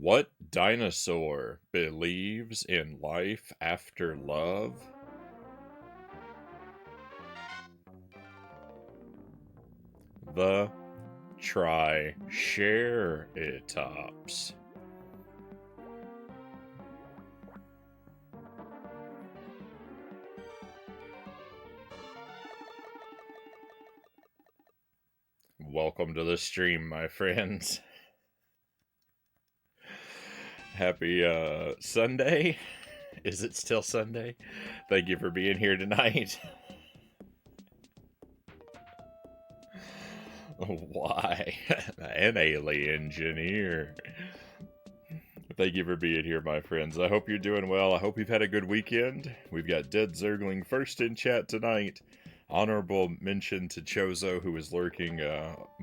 What dinosaur believes in life after love? The Triceratops. Welcome to the stream, my friends. Happy Sunday. Is it still Sunday? Thank you for being here tonight. Why? An alien engineer. Thank you for being here, my friends. I hope you're doing well. I hope you've had a good weekend. We've got Dead Zergling first in chat tonight. Honorable mention to Chozo, who was lurking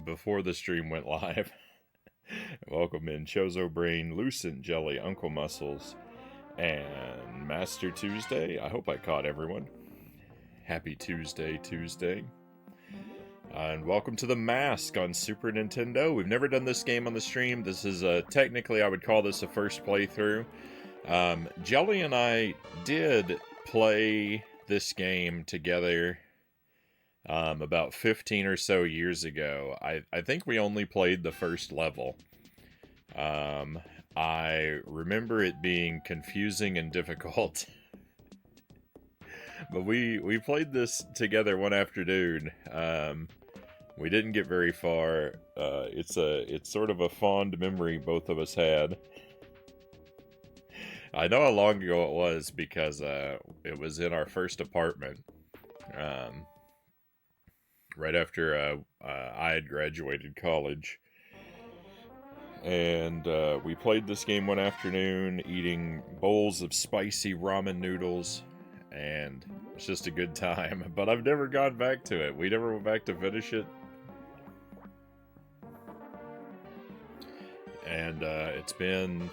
before the stream went live. Welcome in Chozo Brain, Lucent Jelly, Uncle Muscles, and Master Tuesday. I hope I caught everyone. Happy Tuesday. And welcome to The Mask on Super Nintendo. We've never done this game on the stream. This is technically, I would call this a first playthrough. Jelly and I did play this game together about 15 or so years ago. I think we only played the first level. I remember it being confusing and difficult. But we played this together one afternoon. We didn't get very far. It's sort of a fond memory both of us had. I know how long ago it was because it was in our first apartment. Right after I had graduated college. And we played this game one afternoon, eating bowls of spicy ramen noodles, and it's just a good time. But I've never gone back to it. We never went back to finish it. And it's been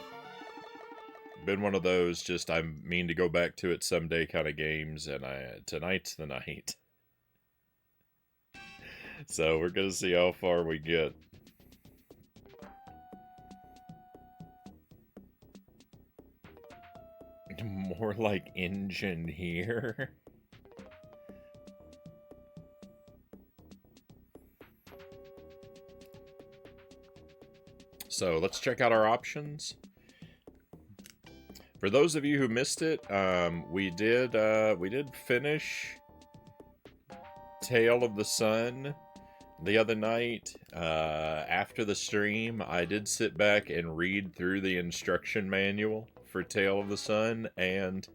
one of those just I mean to go back to it someday kind of games, and tonight's the night. So we're gonna see how far we get. More like engineer. So let's check out our options. For those of you who missed it, we did finish Tale of the Sun the other night. After the stream, I did sit back and read through the instruction manual for Tale of the Sun, and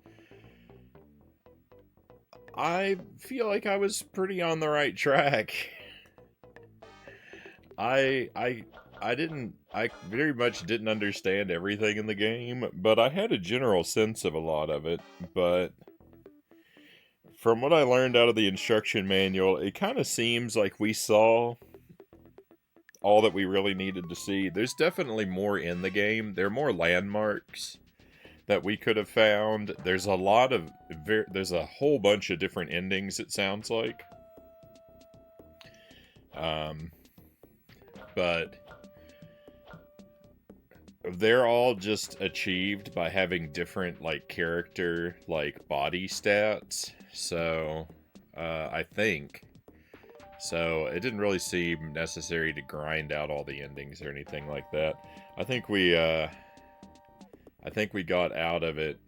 I feel like I was pretty on the right track. I very much didn't understand everything in the game, but I had a general sense of a lot of it. But from what I learned out of the instruction manual, it kind of seems like we saw all that we really needed to see. There's definitely more in the game. There are more landmarks that we could have found. There's a lot of there's a whole bunch of different endings, it sounds like. But they're all just achieved by having different like character like body stats. So I think so. It didn't really seem necessary to grind out all the endings or anything like that. I think we got out of it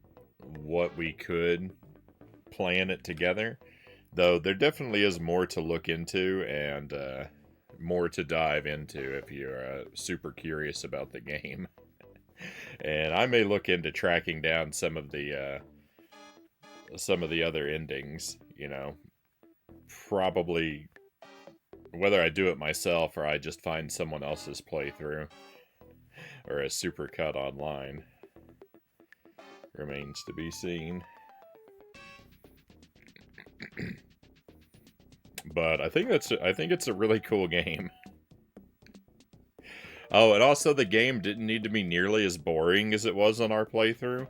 what we could plan it together. Though there definitely is more to look into and more to dive into if you're super curious about the game. And I may look into tracking down some of the other endings, you know. Probably whether I do it myself or I just find someone else's playthrough or a super cut online remains to be seen. But I think it's a really cool game. Oh, and also the game didn't need to be nearly as boring as it was on our playthrough.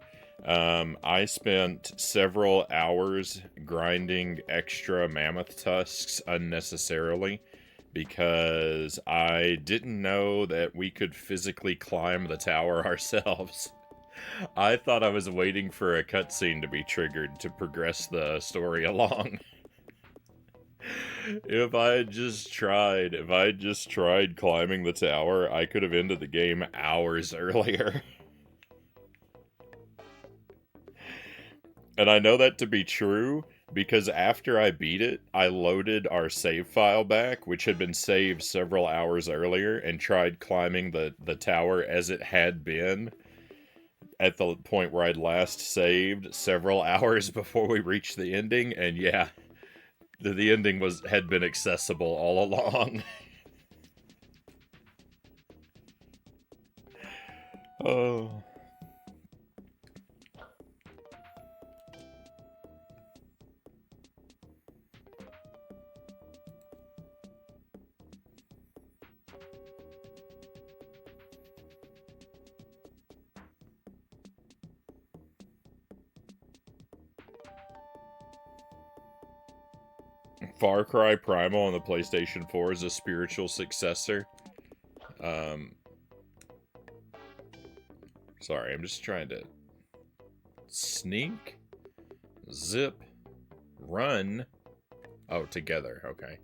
I spent several hours grinding extra mammoth tusks unnecessarily because I didn't know that we could physically climb the tower ourselves. I thought I was waiting for a cutscene to be triggered to progress the story along. If I had just tried climbing the tower, I could have ended the game hours earlier. And I know that to be true because after I beat it, I loaded our save file back, which had been saved several hours earlier, and tried climbing the tower as it had been at the point where I'd last saved several hours before we reached the ending, and yeah, the ending had been accessible all along. Oh. Far Cry Primal on the PlayStation 4 is a spiritual successor. Sorry, I'm just trying to sneak, zip, run. Oh, together. Okay.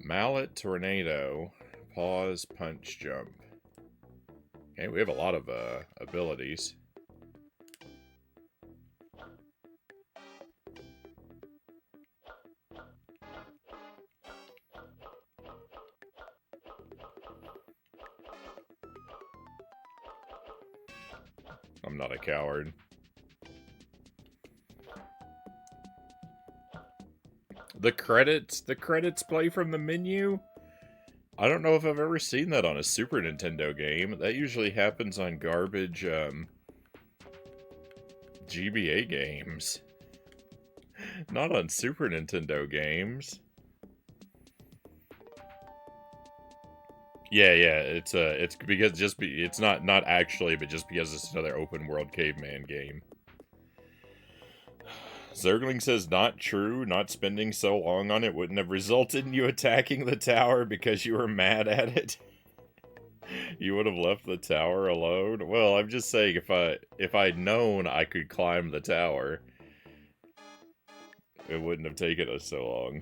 Mallet, tornado, pause, punch, jump. Okay, we have a lot of abilities. I'm not a coward. The credits play from the menu? I don't know if I've ever seen that on a Super Nintendo game. That usually happens on garbage, GBA games. Not on Super Nintendo games. Yeah, it's because it's not actually, but just because it's another open world caveman game. Zergling says, not true. Not spending so long on it wouldn't have resulted in you attacking the tower because you were mad at it. You would have left the tower alone. Well, I'm just saying, if I'd known I could climb the tower, it wouldn't have taken us so long.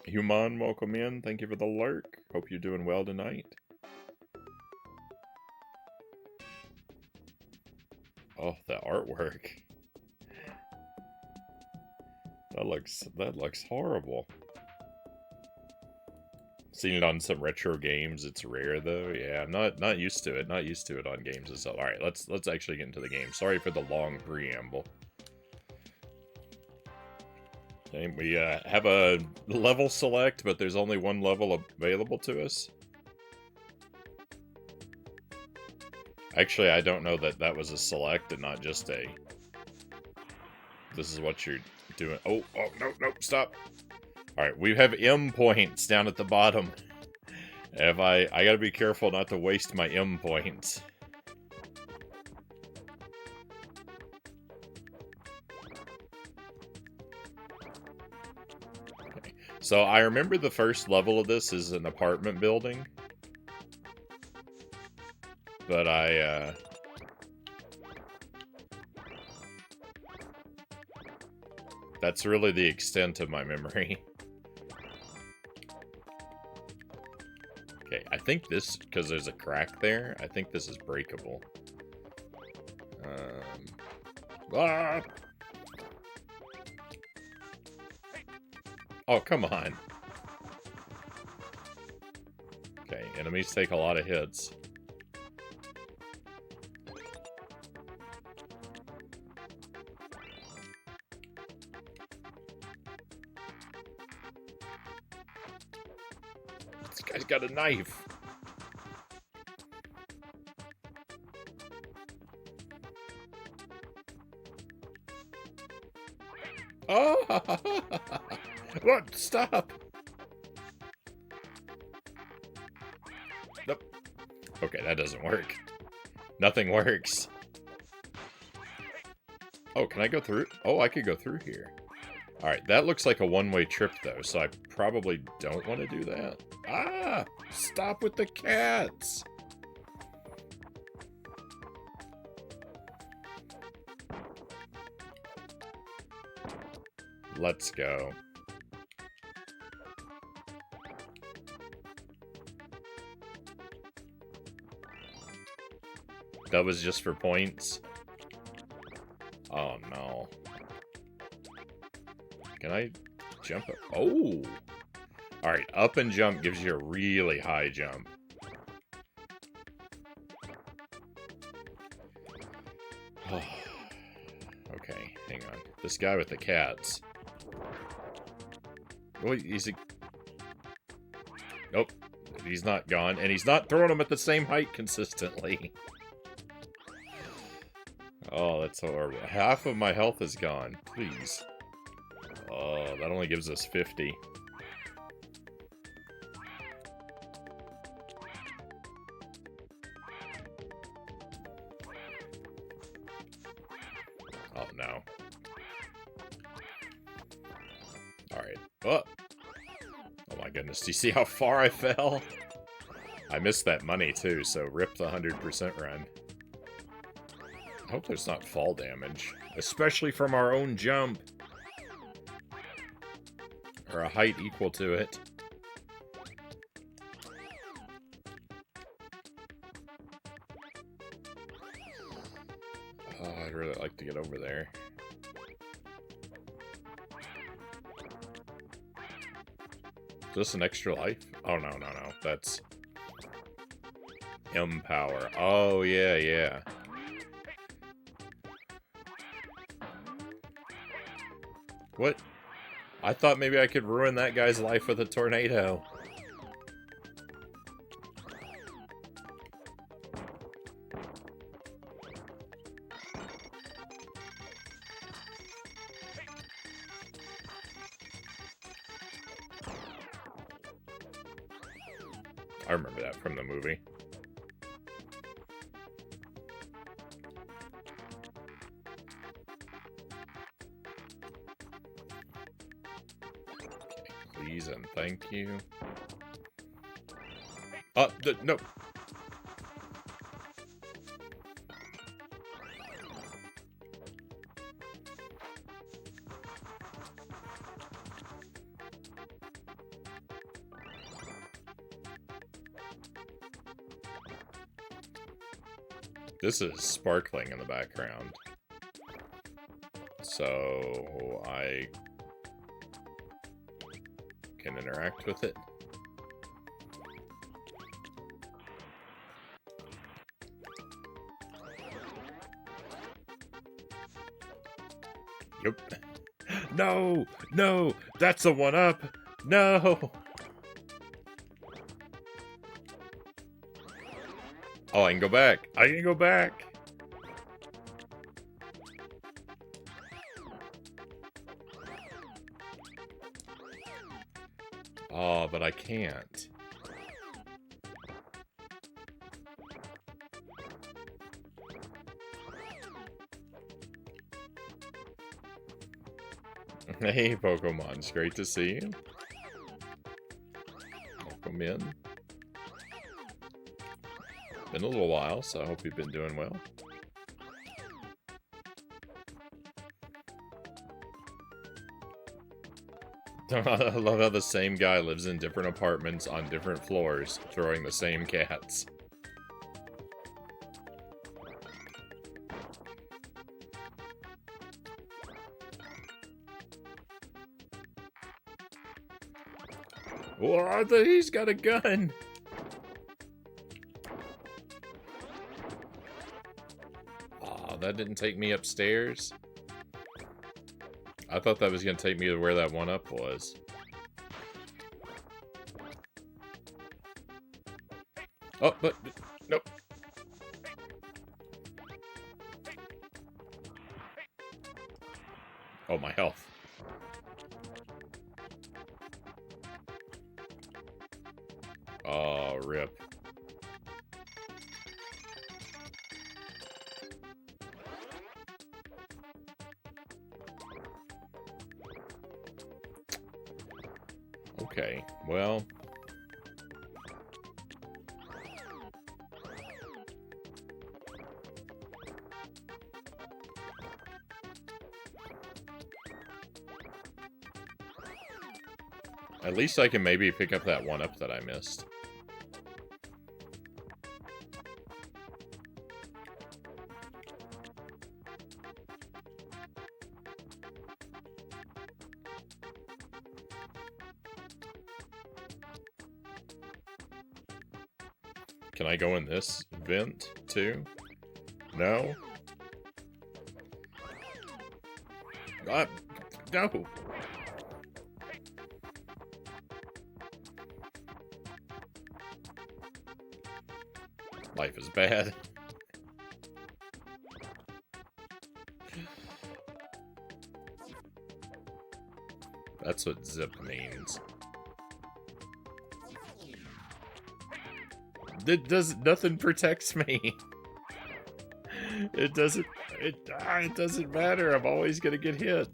Human, welcome in. Thank you for the lurk. Hope you're doing well tonight. Oh, the artwork. That looks horrible. Seen it on some retro games. It's rare though. Yeah, I'm not used to it. Not used to it on games itself. All right, let's actually get into the game. Sorry for the long preamble. Okay, we have a level select, but there's only one level available to us. Actually, I don't know that was a select and not just a... This is what you're doing. Oh, no, stop. Alright, we have M points down at the bottom. I gotta be careful not to waste my M points. Okay. So I remember the first level of this is an apartment building. But that's really the extent of my memory. Okay, I think this, because there's a crack there, I think this is breakable. Ah! Oh, come on. Okay, enemies take a lot of hits. This guy's got a knife. Oh! What? Stop! Nope. Okay, that doesn't work. Nothing works. Oh, can I go through? Oh, I could go through here. Alright, that looks like a one-way trip, though, so I probably don't want to do that. Ah! Stop with the cats! Let's go. That was just for points? Oh, no. Can I jump it? Oh! Alright, up and jump gives you a really high jump. Okay, hang on. This guy with the cats. Oh, he's a... Nope. He's not gone, and he's not throwing them at the same height consistently. Oh, that's horrible. Half of my health is gone. Please. Oh, that only gives us 50. Oh, no. Alright. Oh! Oh my goodness. Do you see how far I fell? I missed that money, too, so rip the 100% run. I hope there's not fall damage. Especially from our own jump. Or a height equal to it. Oh, I'd really like to get over there. Is this an extra life? Oh, no, no, no. That's... Empower. Oh, yeah, yeah. What? I thought maybe I could ruin that guy's life with a tornado. I remember that from the movie. Please and thank you. No. This is sparkling in the background. So I can interact with it. Yep. No! No! That's a one-up! No! Oh, I can go back. I can go back! Oh, but I can't. Hey, Pokemon. It's great to see you. Welcome in. Been a little while, so I hope you've been doing well. I love how the same guy lives in different apartments on different floors, throwing the same cats. What? He's got a gun! Aw, that didn't take me upstairs. I thought that was going to take me to where that one-up was. Oh, but... Nope. Oh, my health. Oh, rip. Okay, well... At least I can maybe pick up that 1-up that I missed. Can I go in this vent, too? No? No! Life is bad. That's what zip means. It does nothing protects me. It doesn't matter. I'm always gonna get hit.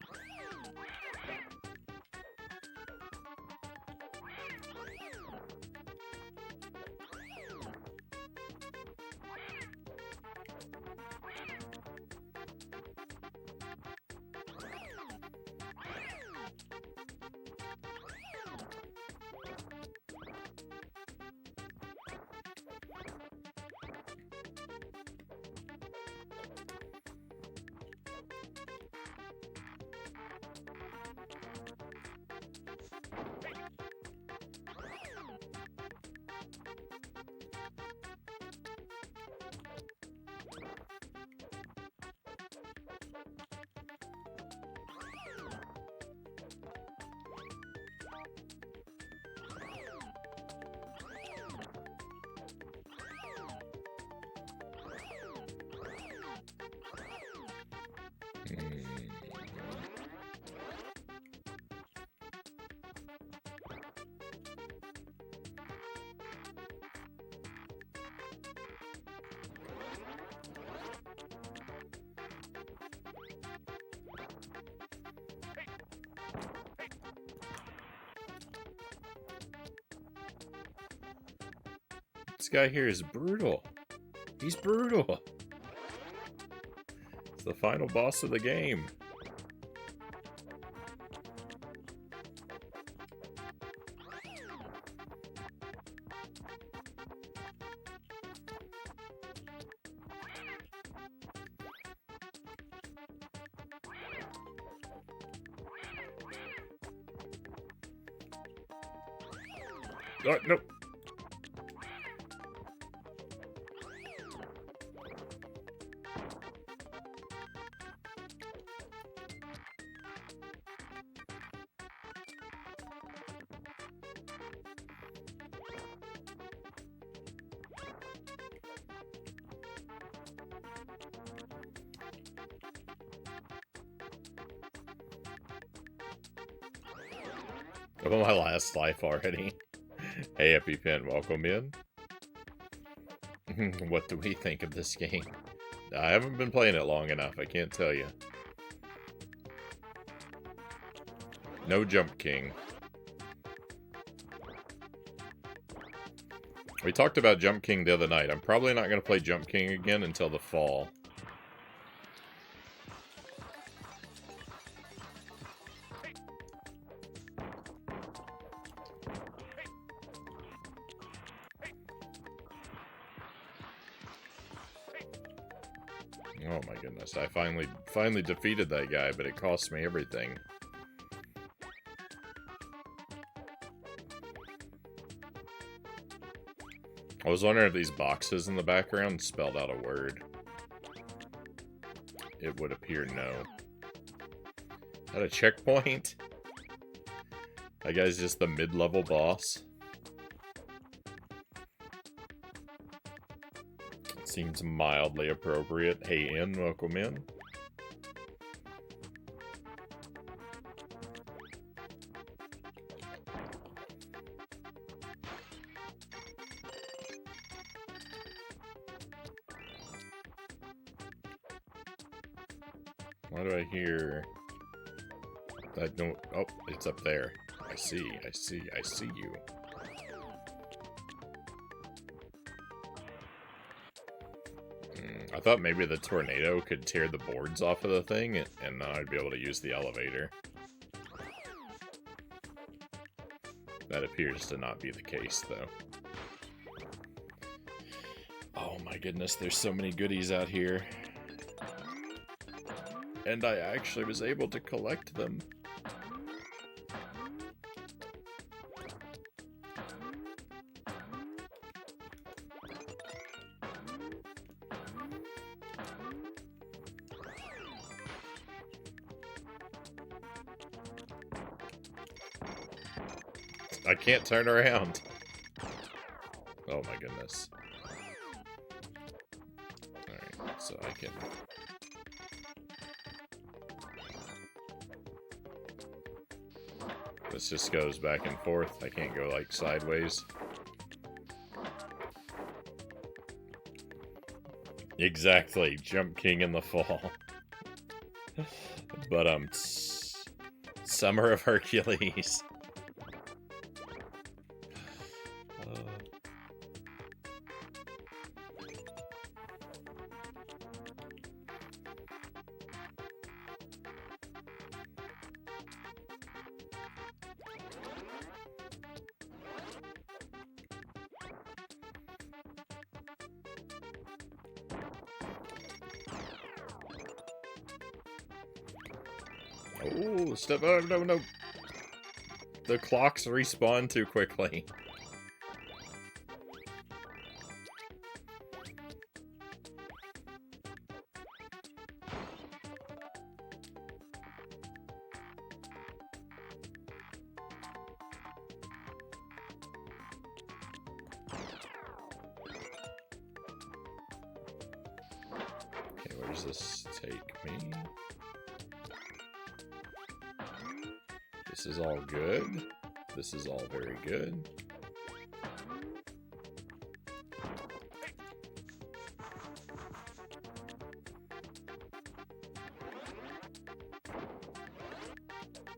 This guy here is brutal. He's brutal. It's the final boss of the game. Oh, no. I'm on my last life already. Hey, EpiPen, welcome in. What do we think of this game? I haven't been playing it long enough, I can't tell you. No Jump King. We talked about Jump King the other night. I'm probably not going to play Jump King again until the fall. Oh my goodness, I finally defeated that guy, but it cost me everything. I was wondering if these boxes in the background spelled out a word. It would appear no. Is that a checkpoint? That guy's just the mid-level boss. Seems mildly appropriate. Hey, N, welcome in. Why do I hear... I don't... Oh, it's up there. I see, I see, I see you. I thought maybe the tornado could tear the boards off of the thing, and then I'd be able to use the elevator. That appears to not be the case, though. Oh my goodness, there's so many goodies out here. And I actually was able to collect them. I can't turn around. Oh my goodness. Alright, so I can... This just goes back and forth. I can't go, like, sideways. Exactly. Jump King in the fall. But, Summer of Hercules. Oh, step up, no, no. The clocks respawn too quickly. Okay, where does this take me? This is all good. This is all very good.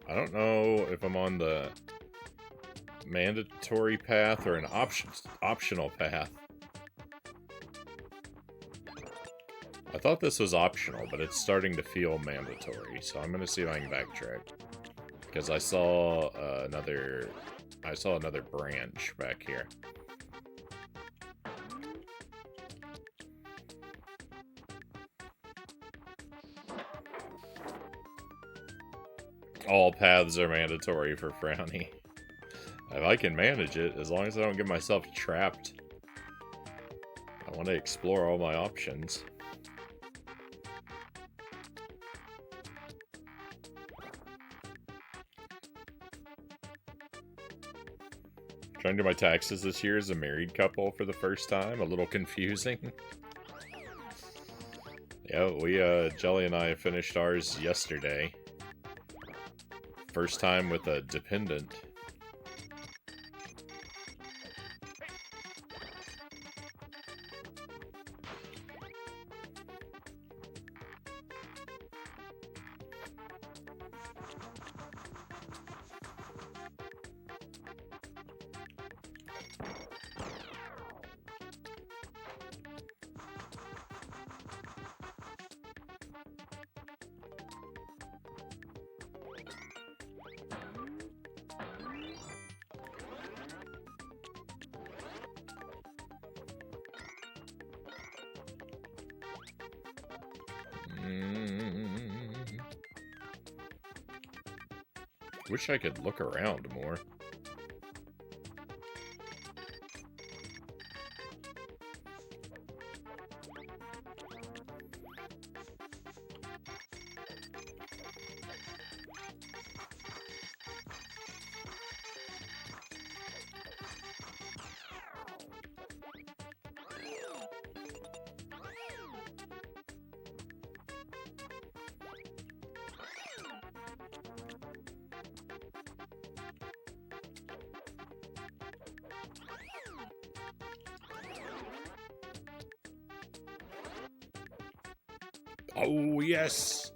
I don't know if I'm on the mandatory path or an optional path. I thought this was optional, but it's starting to feel mandatory, so I'm gonna see if I can backtrack. Because I saw another branch back here. All paths are mandatory for Frownie. If I can manage it, as long as I don't get myself trapped. I want to explore all my options. Trying to do my taxes this year as a married couple for the first time. A little confusing. Yeah, Jelly and I finished ours yesterday. First time with a dependent. Wish I could look around more. Oh, yes!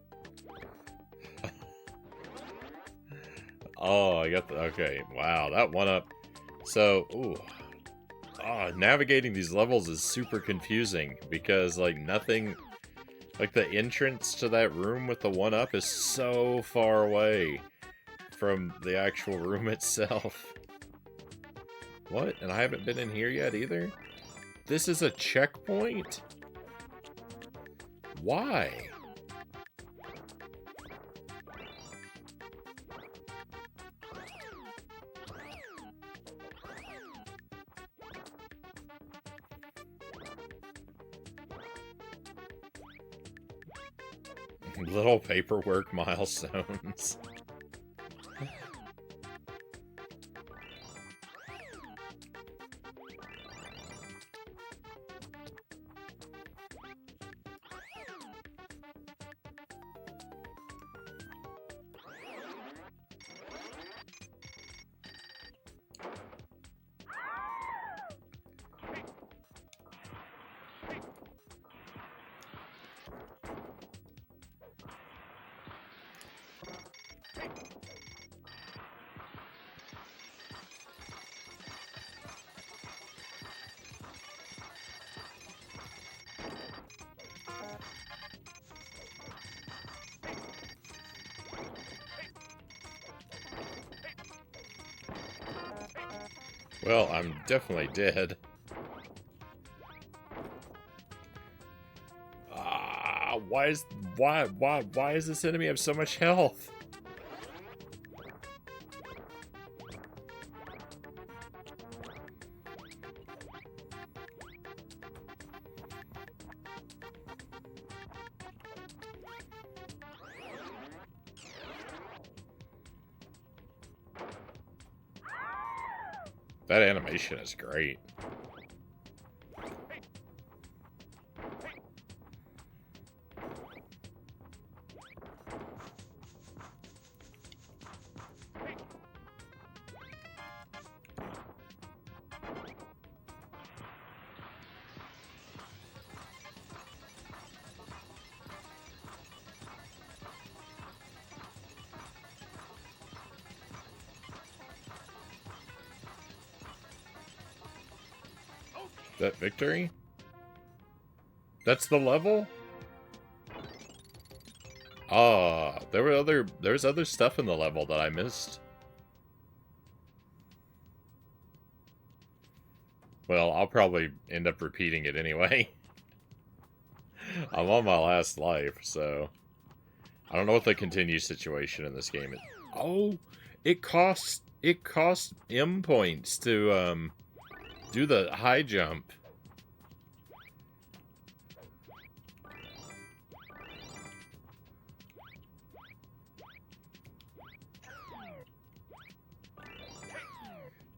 Oh, I got the... Okay, wow, that one up. So, ooh. Oh, navigating these levels is super confusing because, like, nothing... Like, the entrance to that room with the one up is so far away from the actual room itself. What? And I haven't been in here yet either? This is a checkpoint? Why? Little paperwork milestones. Well, I'm definitely dead. Ah, why is this enemy have so much health? That animation is great. That victory? That's the level? Ah, there's other stuff in the level that I missed. Well, I'll probably end up repeating it anyway. I'm on my last life, so I don't know what the continue situation in this game is. Oh, it costs M points to do the high jump.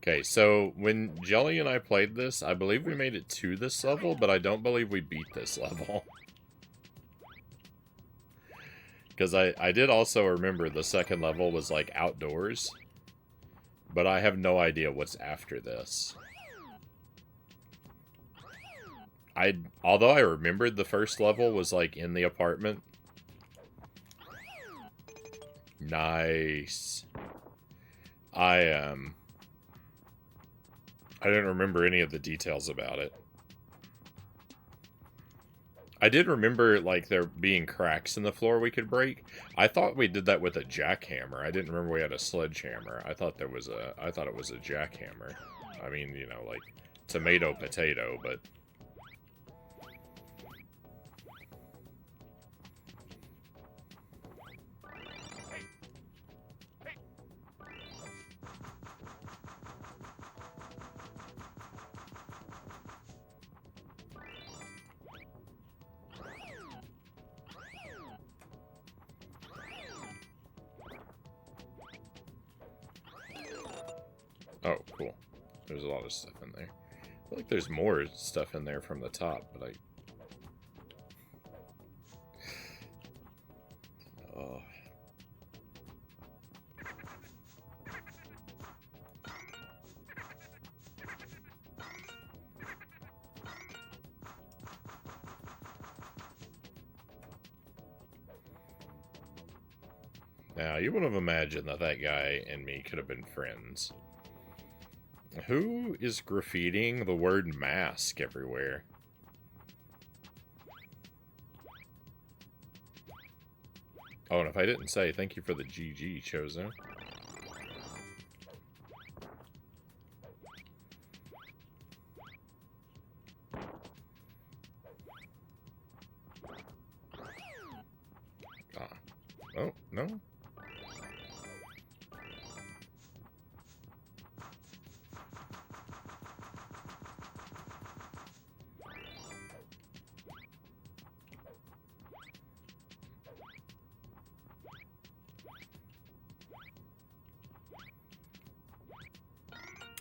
Okay, so when Jelly and I played this, I believe we made it to this level, but I don't believe we beat this level. Because I did also remember the second level was, like, outdoors. But I have no idea what's after this. Although I remembered the first level was, like, in the apartment. Nice. I didn't remember any of the details about it. I did remember, like, there being cracks in the floor we could break. I thought we did that with a jackhammer. I didn't remember we had a sledgehammer. I thought it was a jackhammer. I mean, you know, like, tomato, potato, but... Oh, cool. There's a lot of stuff in there. I feel like there's more stuff in there from the top, but oh. Now, you would have imagined that that guy and me could have been friends. Who is graffitiing the word mask everywhere? Oh, and if I didn't say, thank you for the GG, Chozo. Oh, no?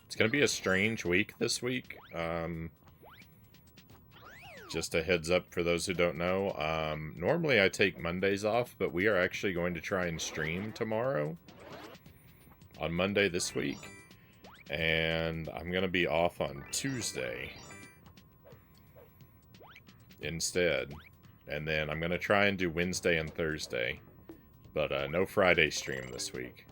It's gonna be a strange week this week. Just a heads up for those who don't know. Normally I take Mondays off, but we are actually going to try and stream tomorrow. On Monday this week. And I'm gonna be off on Tuesday. Instead. And then I'm gonna try and do Wednesday and Thursday. But no Friday stream this week.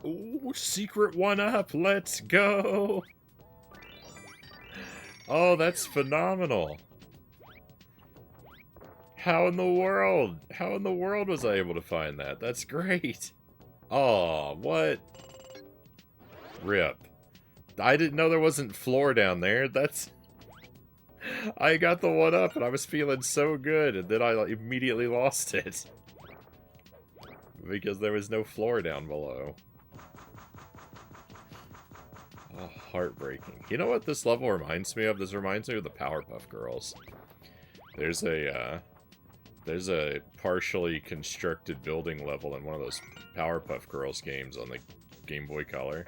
Ooh, secret 1-up! Let's go! Oh, that's phenomenal! How in the world? How in the world was I able to find that? That's great! Oh, what? Rip. I didn't know there wasn't floor down there. That's... I got the 1-up and I was feeling so good, and then I immediately lost it. Because there was no floor down below. Oh, heartbreaking. You know what this level reminds me of? This reminds me of the Powerpuff Girls. There's a partially constructed building level in one of those Powerpuff Girls games on the Game Boy Color.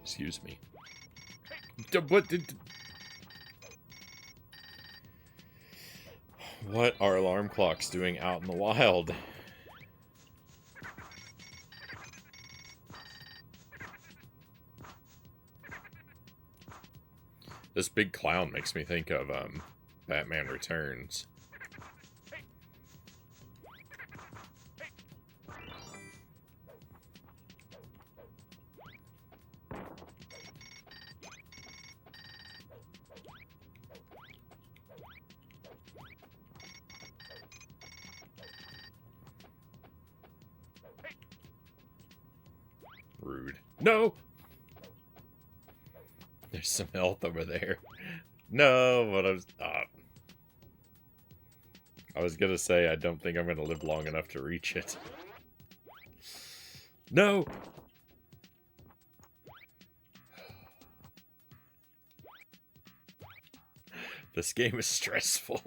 Excuse me. What are alarm clocks doing out in the wild? This big clown makes me think of Batman Returns. Rude. No! There's some health over there. No, but I was gonna say, I don't think I'm gonna live long enough to reach it. No! This game is stressful.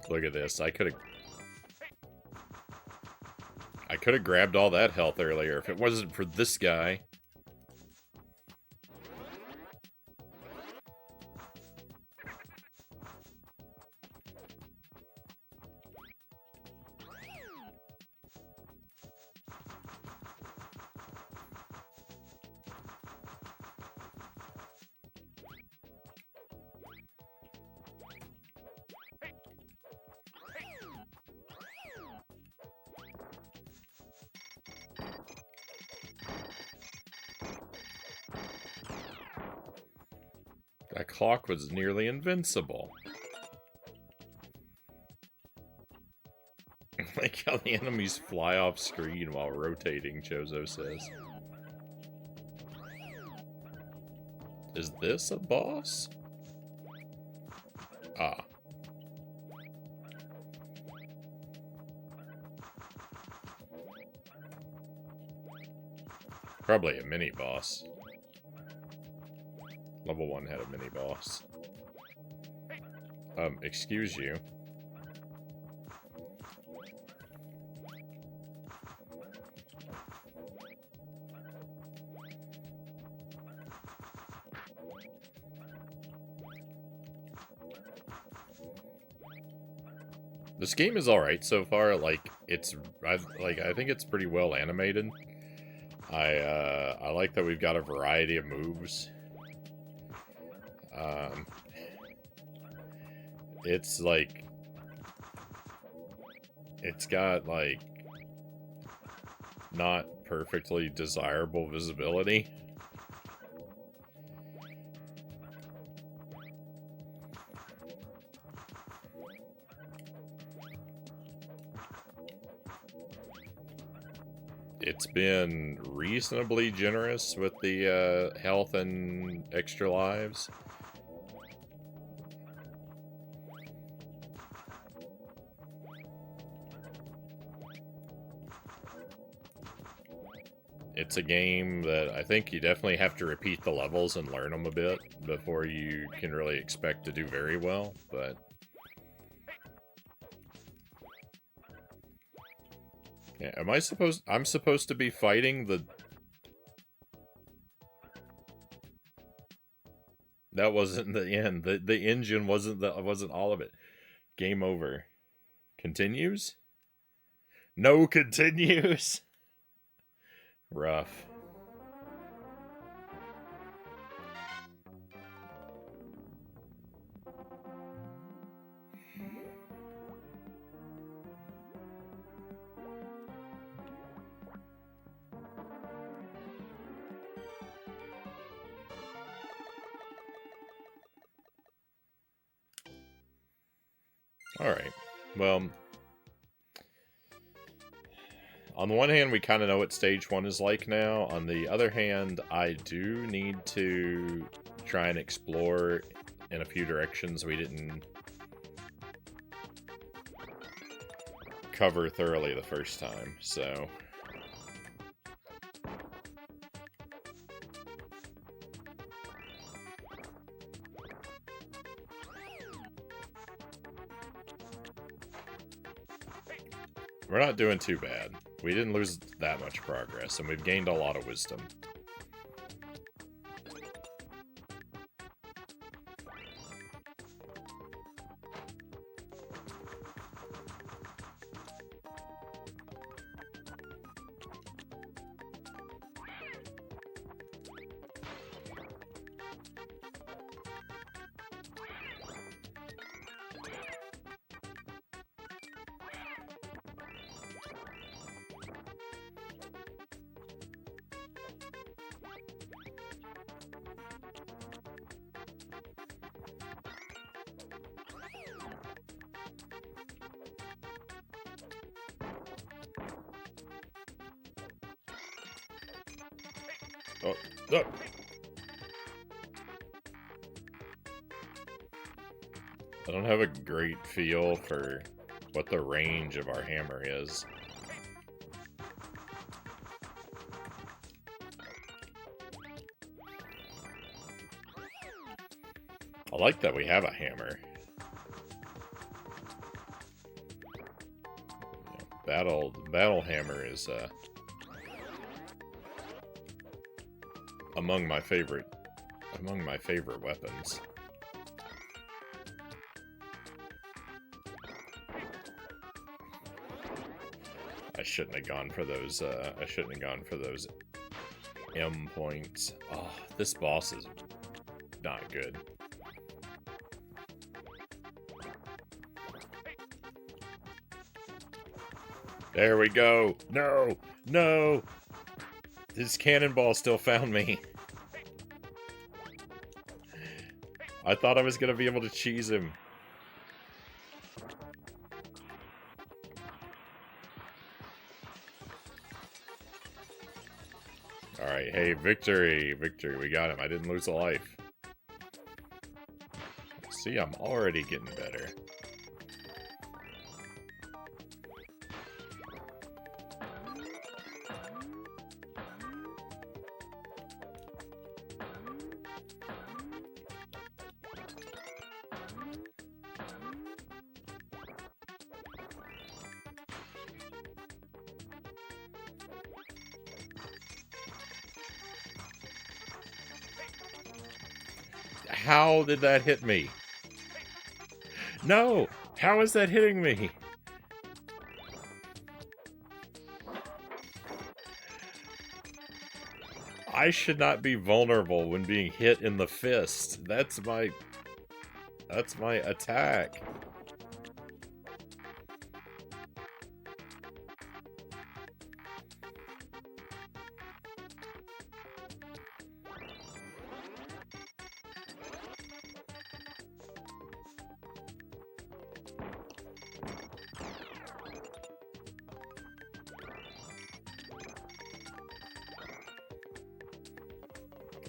Look at this. I could have grabbed all that health earlier if it wasn't for this guy. That clock was nearly invincible. Like how the enemies fly off screen while rotating, Chozo says. Is this a boss? Ah. Probably a mini-boss. Level 1 had a mini-boss. Excuse you. This game is alright so far. Like, I think it's pretty well animated. I like that we've got a variety of moves. It's like, it's got like not perfectly desirable visibility. It's been reasonably generous with the health and extra lives. It's a game that I think you definitely have to repeat the levels and learn them a bit before you can really expect to do very well, but... Yeah, I'm supposed to be fighting the... That wasn't the end. The engine wasn't all of it. Game over. Continues? No continues? Rough. Alright. Well, on the one hand, we kind of know what stage 1 is like now. On the other hand, I do need to try and explore in a few directions we didn't cover thoroughly the first time, so... We're not doing too bad. We didn't lose that much progress, and we've gained a lot of wisdom. Oh, no. I don't have a great feel for what the range of our hammer is. I like that we have a hammer. Battle hammer is among my favorite weapons. I shouldn't have gone for those M points. Oh, this boss is not good. There we go. No! No! His cannonball still found me. I thought I was going to be able to cheese him. Alright, hey, victory! Victory, we got him. I didn't lose a life. See, I'm already getting better. How did that hit me? No! How is that hitting me? I should not be vulnerable when being hit in the fist. That's my attack.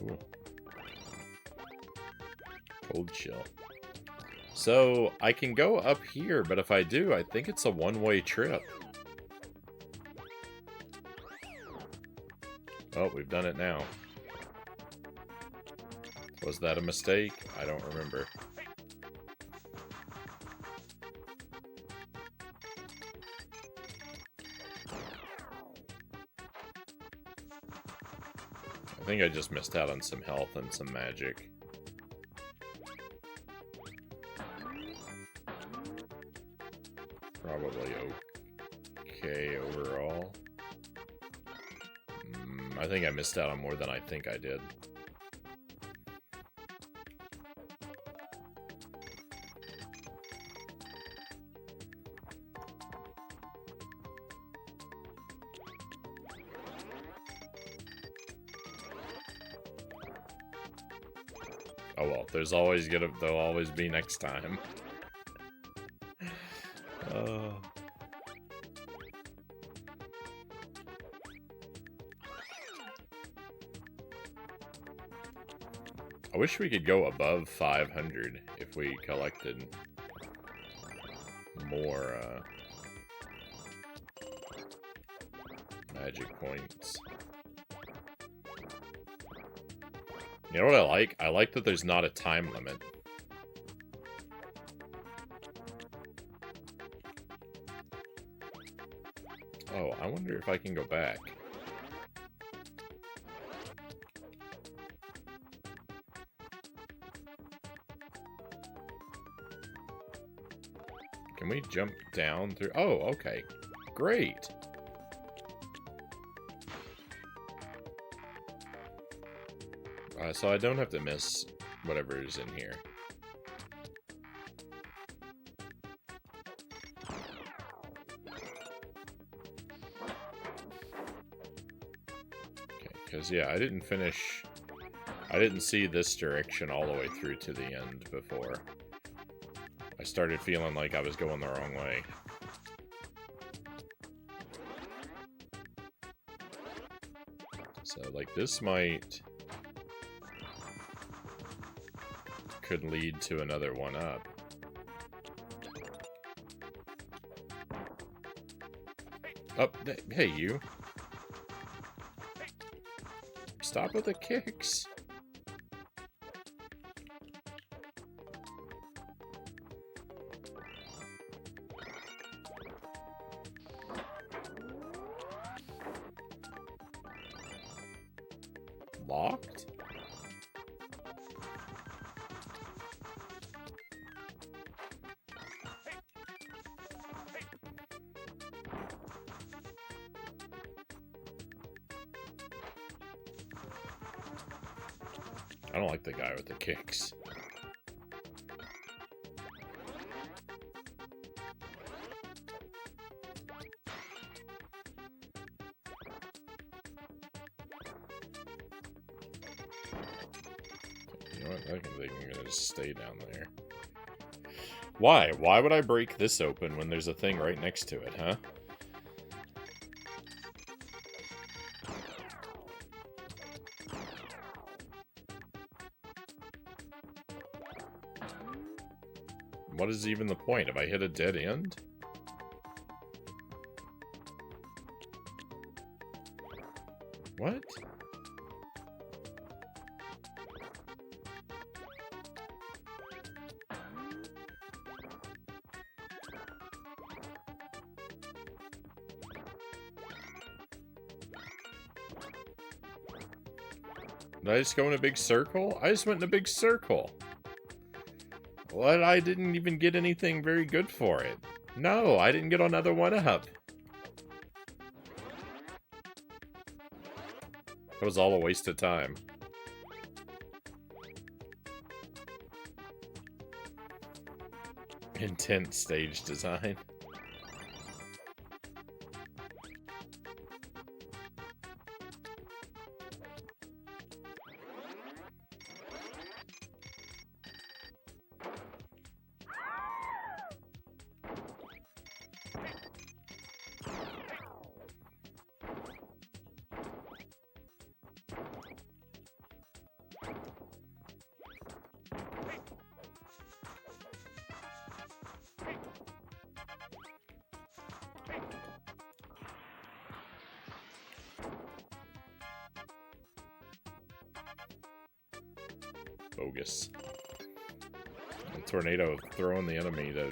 Ooh. Cold chill. So, I can go up here, but if I do, I think it's a one-way trip. Oh, we've done it now. Was that a mistake? I don't remember. I think I just missed out on some health and some magic. Probably okay overall. I think I missed out on more than I think I did. Oh well, there'll always be next time. I wish we could go above 500 if we collected more magic points. You know what I like? I like that there's not a time limit. Oh, I wonder if I can go back. Can we jump down through? Oh, okay. Great. So I don't have to miss whatever is in here. Okay, because yeah, I didn't see this direction all the way through to the end before. I started feeling like I was going the wrong way. So, like, this could lead to another one up. Oh, hey, you. Stop with the kicks. Locked? I don't like the guy with the kicks. You know what? I think I'm gonna just stay down there. Why? Why would I break this open when there's a thing right next to it, huh? What is even the point? Have I hit a dead end? What? Did I just go in a big circle? I just went in a big circle. What? I didn't even get anything very good for it. No, I didn't get another one up. That was all a waste of time. Intense stage design. Bogus. The tornado throwing the enemy to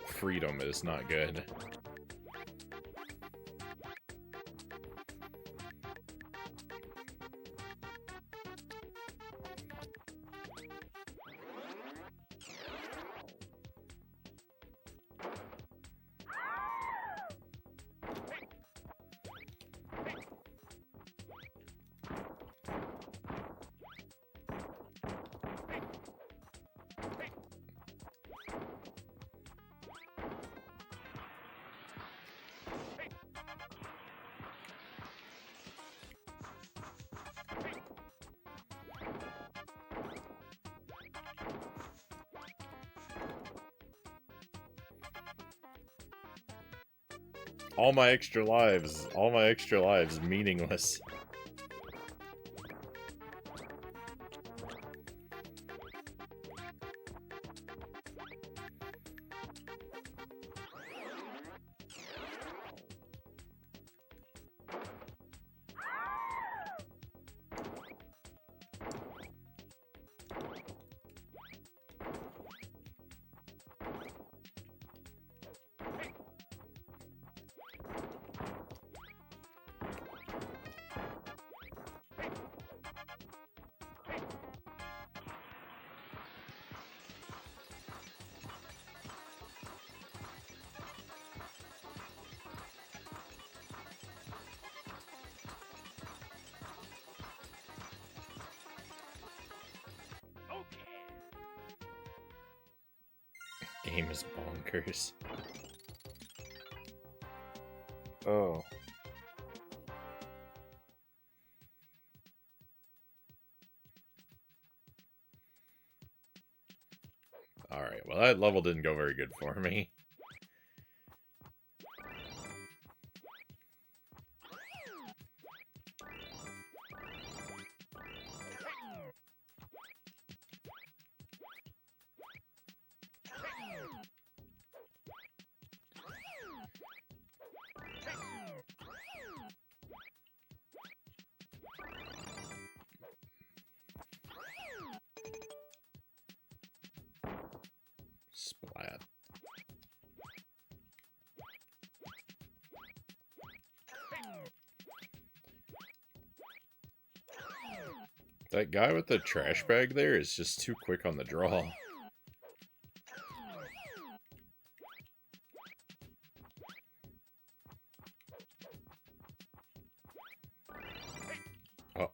freedom is not good. All my extra lives meaningless. Game is bonkers. Oh. Alright, well that level didn't go very good for me. Splat. That guy with the trash bag there is just too quick on the draw. Oh.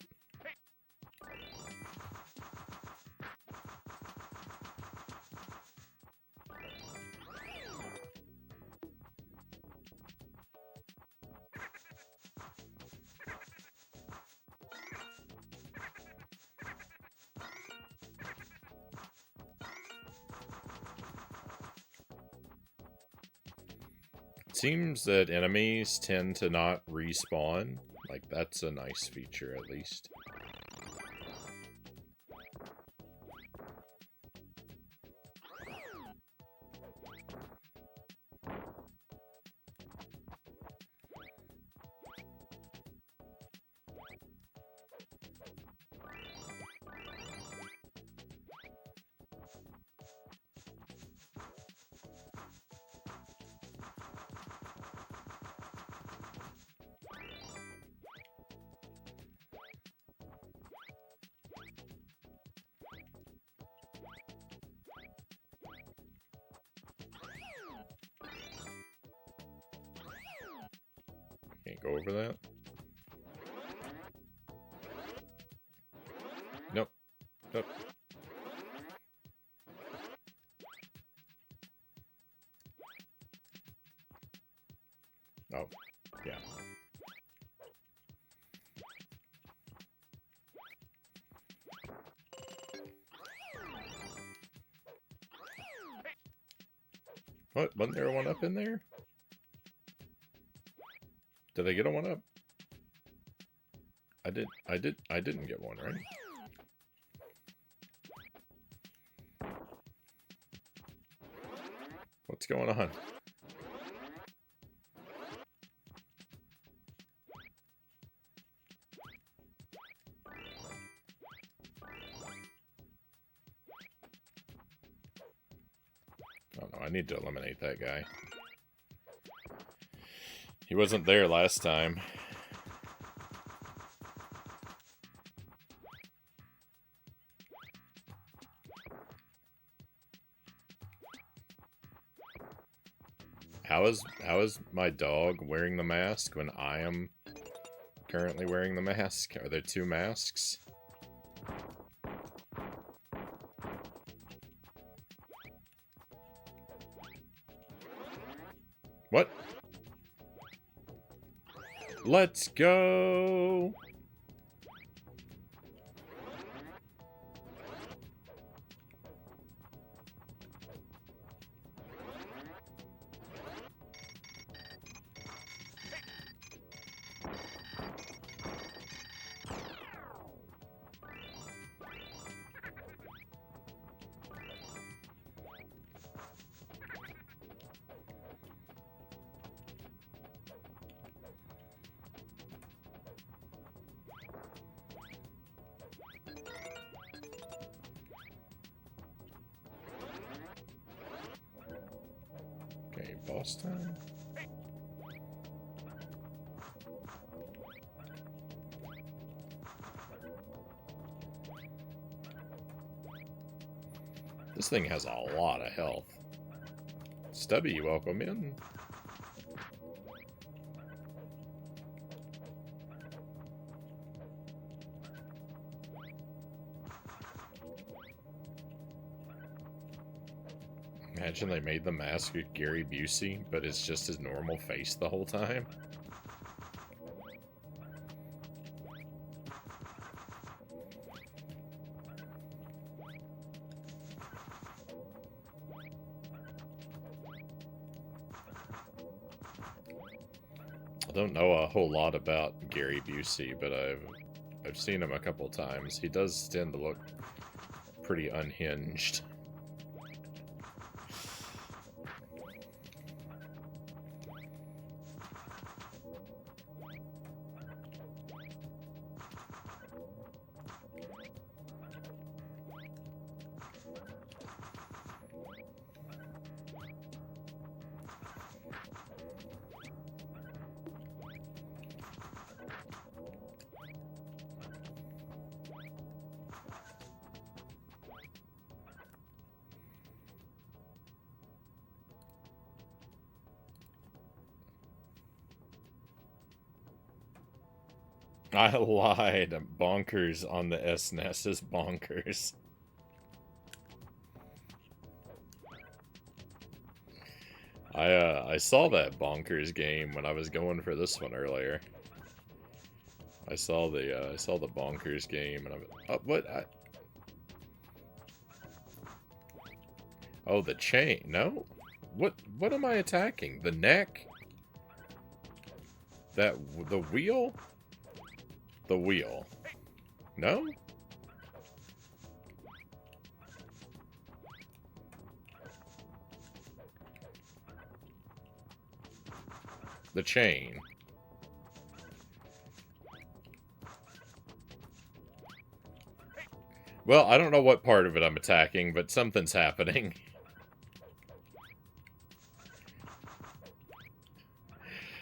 It seems that enemies tend to not respawn. Like, that's a nice feature, at least. Can't go over that. Oh. Oh, yeah. What? Wasn't there a 1-up in there? Did I get a 1-up? I didn't get one, right? What's going on? Oh no, I need to eliminate that guy. He wasn't there last time. How is my dog wearing the mask when I am currently wearing the mask? Are there two masks? What? Let's go! Okay, boss time. This thing has a lot of health. Stubby, welcome in. Imagine they made the mask with Gary Busey, but it's just his normal face the whole time. I don't know a whole lot about Gary Busey, but I've seen him a couple times. He does tend to look pretty unhinged. I lied. Bonkers on the SNES is bonkers. I saw that bonkers game when I was going for this one earlier. I saw the bonkers game and oh, the chain. No? What am I attacking? The neck? The wheel? The wheel. No? The chain. Well, I don't know what part of it I'm attacking, but something's happening.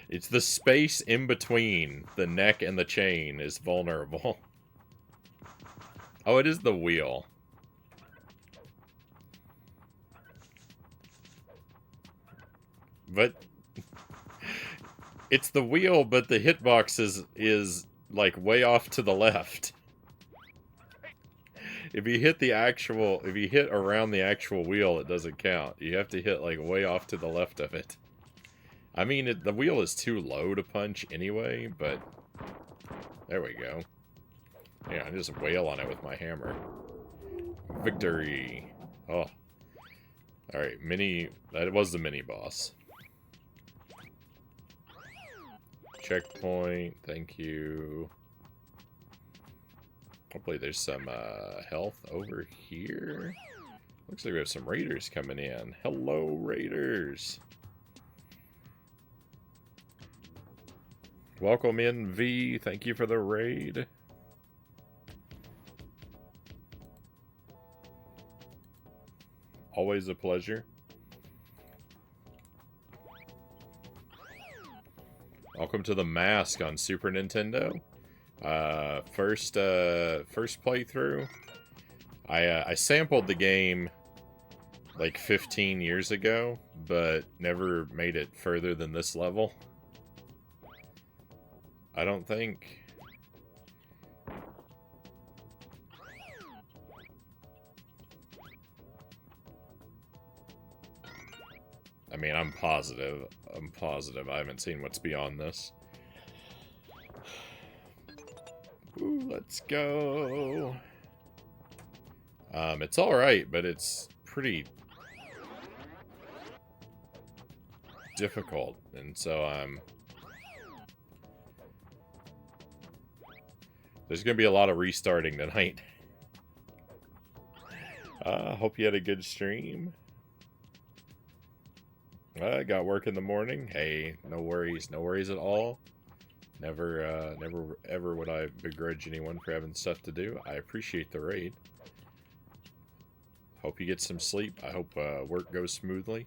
It's the space in between the neck and the chain is vulnerable. Oh, it is the wheel. But it's the wheel, but the hitbox is like way off to the left. if you hit the actual, if you hit around the actual wheel, it doesn't count. You have to hit like way off to the left of it. I mean, the wheel is too low to punch anyway, but there we go. Yeah, I just wail on it with my hammer. Victory. Oh. Alright, that was the mini boss. Checkpoint, thank you. Hopefully there's some health over here. Looks like we have some raiders coming in. Hello, raiders. Welcome in, V. Thank you for the raid. Always a pleasure. Welcome to the Mask on Super Nintendo. First playthrough. I sampled the game like 15 years ago, but never made it further than this level. I don't think. I mean, I'm positive. I haven't seen what's beyond this. Ooh, let's go. It's alright, but it's pretty difficult, and so there's gonna be a lot of restarting tonight. Hope you had a good stream. I got work in the morning. Hey, no worries at all. Never ever would I begrudge anyone for having stuff to do. I appreciate the raid. Hope you get some sleep. I hope work goes smoothly,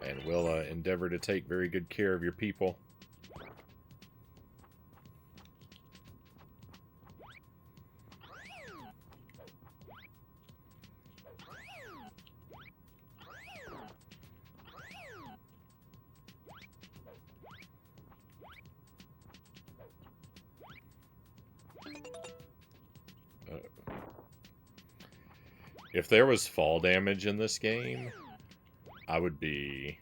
and we'll endeavor to take very good care of your people. If there was fall damage in this game, I would be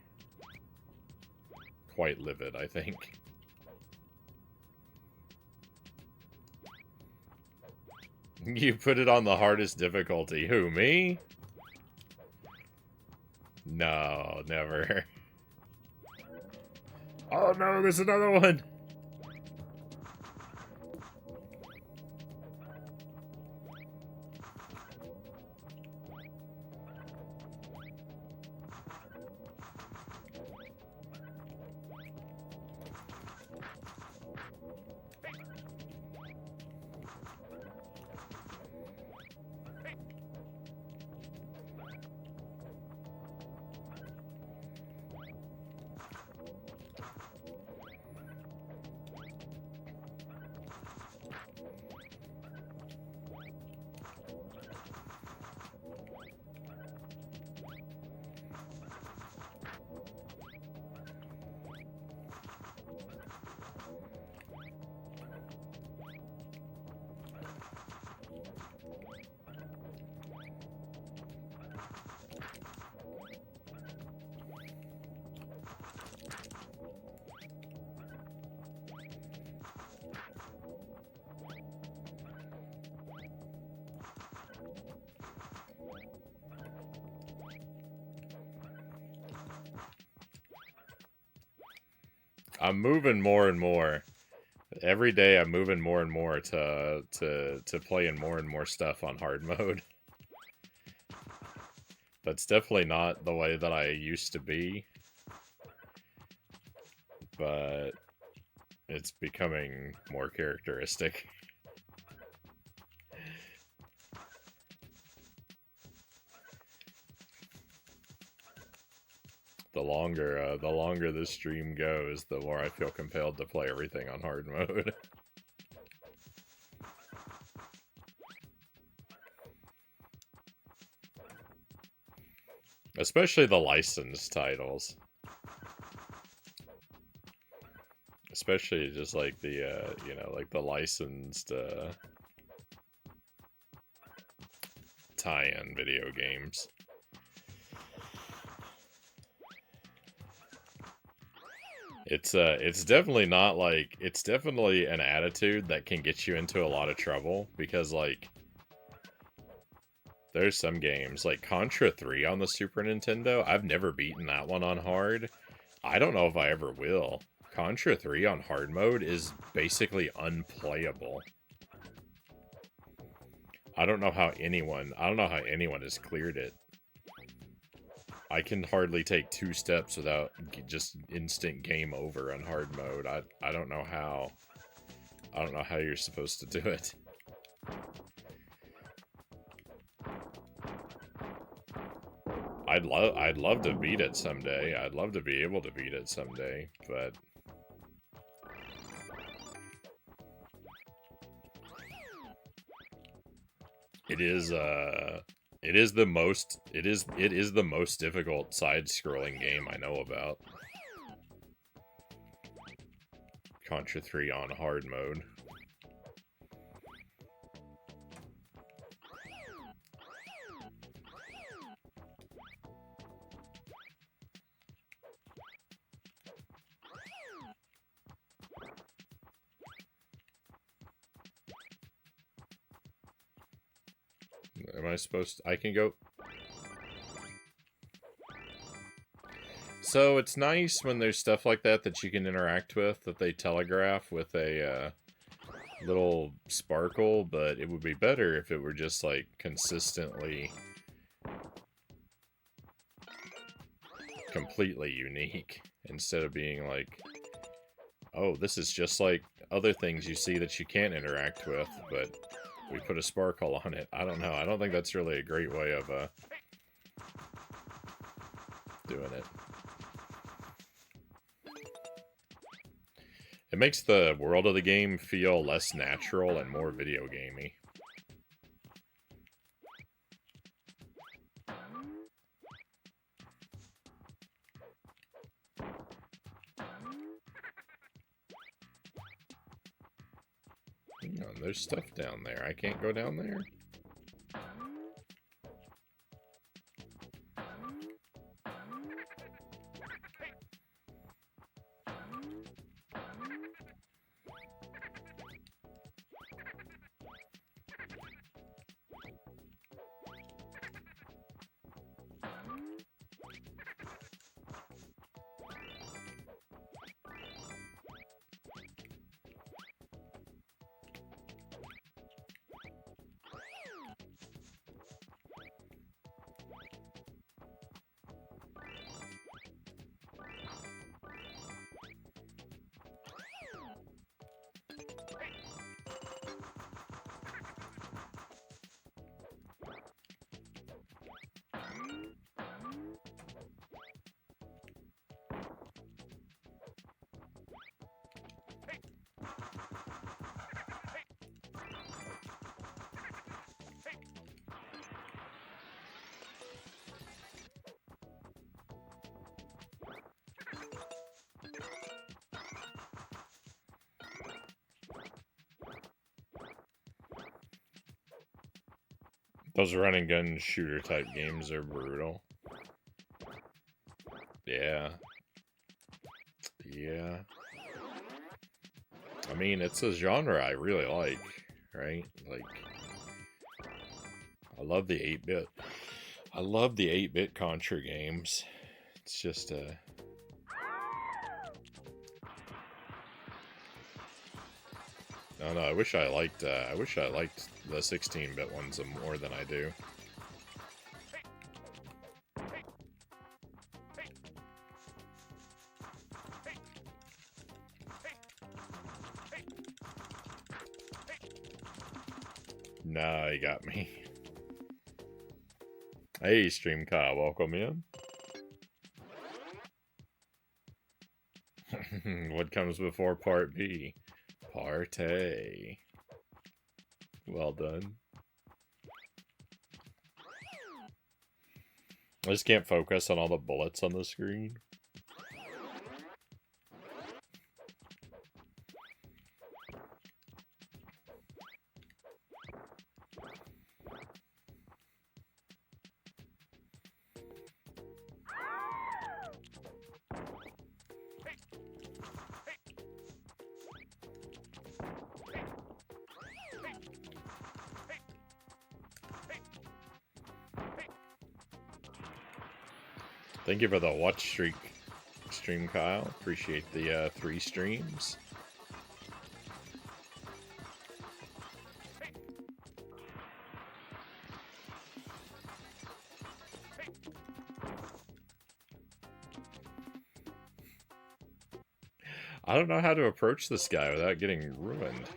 quite livid, I think. You put it on the hardest difficulty. Who, me? No, never. Oh no, there's another one! I'm moving more and more. Every day I'm moving more and more to playing more and more stuff on hard mode. That's definitely not the way that I used to be. But it's becoming more characteristic. The longer this stream goes, the more I feel compelled to play everything on hard mode. Especially the licensed titles. Especially just like the, you know, like the licensed, tie-in video games. It's definitely not like, it's definitely an attitude that can get you into a lot of trouble, because like there's some games like Contra 3 on the Super Nintendo. I've never beaten that one on hard. I don't know if I ever will. Contra 3 on hard mode is basically unplayable. I don't know how anyone has cleared it. I can hardly take 2 steps without just instant game over on hard mode. I don't know how. I don't know how you're supposed to do it. I'd love to beat it someday. I'd love to be able to beat it someday, but it is the most difficult side-scrolling game I know about. Contra 3 on hard mode. Am I supposed to... I can go... So, it's nice when there's stuff like that that you can interact with, that they telegraph with a little sparkle, but it would be better if it were just, like, consistently completely unique, instead of being like, oh, this is just like other things you see that you can't interact with, but we put a sparkle on it. I don't know. I don't think that's really a great way of doing it. It makes the world of the game feel less natural and more video gamey. Hang on, there's stuff down there. I can't go down there? Those run and gun shooter type games are brutal. Yeah. Yeah. I mean, it's a genre I really like, right? Like, I love the 8-bit. I love the 8-bit Contra games. It's just no, I wish I liked the 16-bit ones more than I do. Nah, you got me. Hey, Stream Kyle, welcome in. What comes before Part B? Part A. Well done. I just can't focus on all the bullets on the screen. Thank you for the watch stream, Kyle. Appreciate the 3 streams. I don't know how to approach this guy without getting ruined.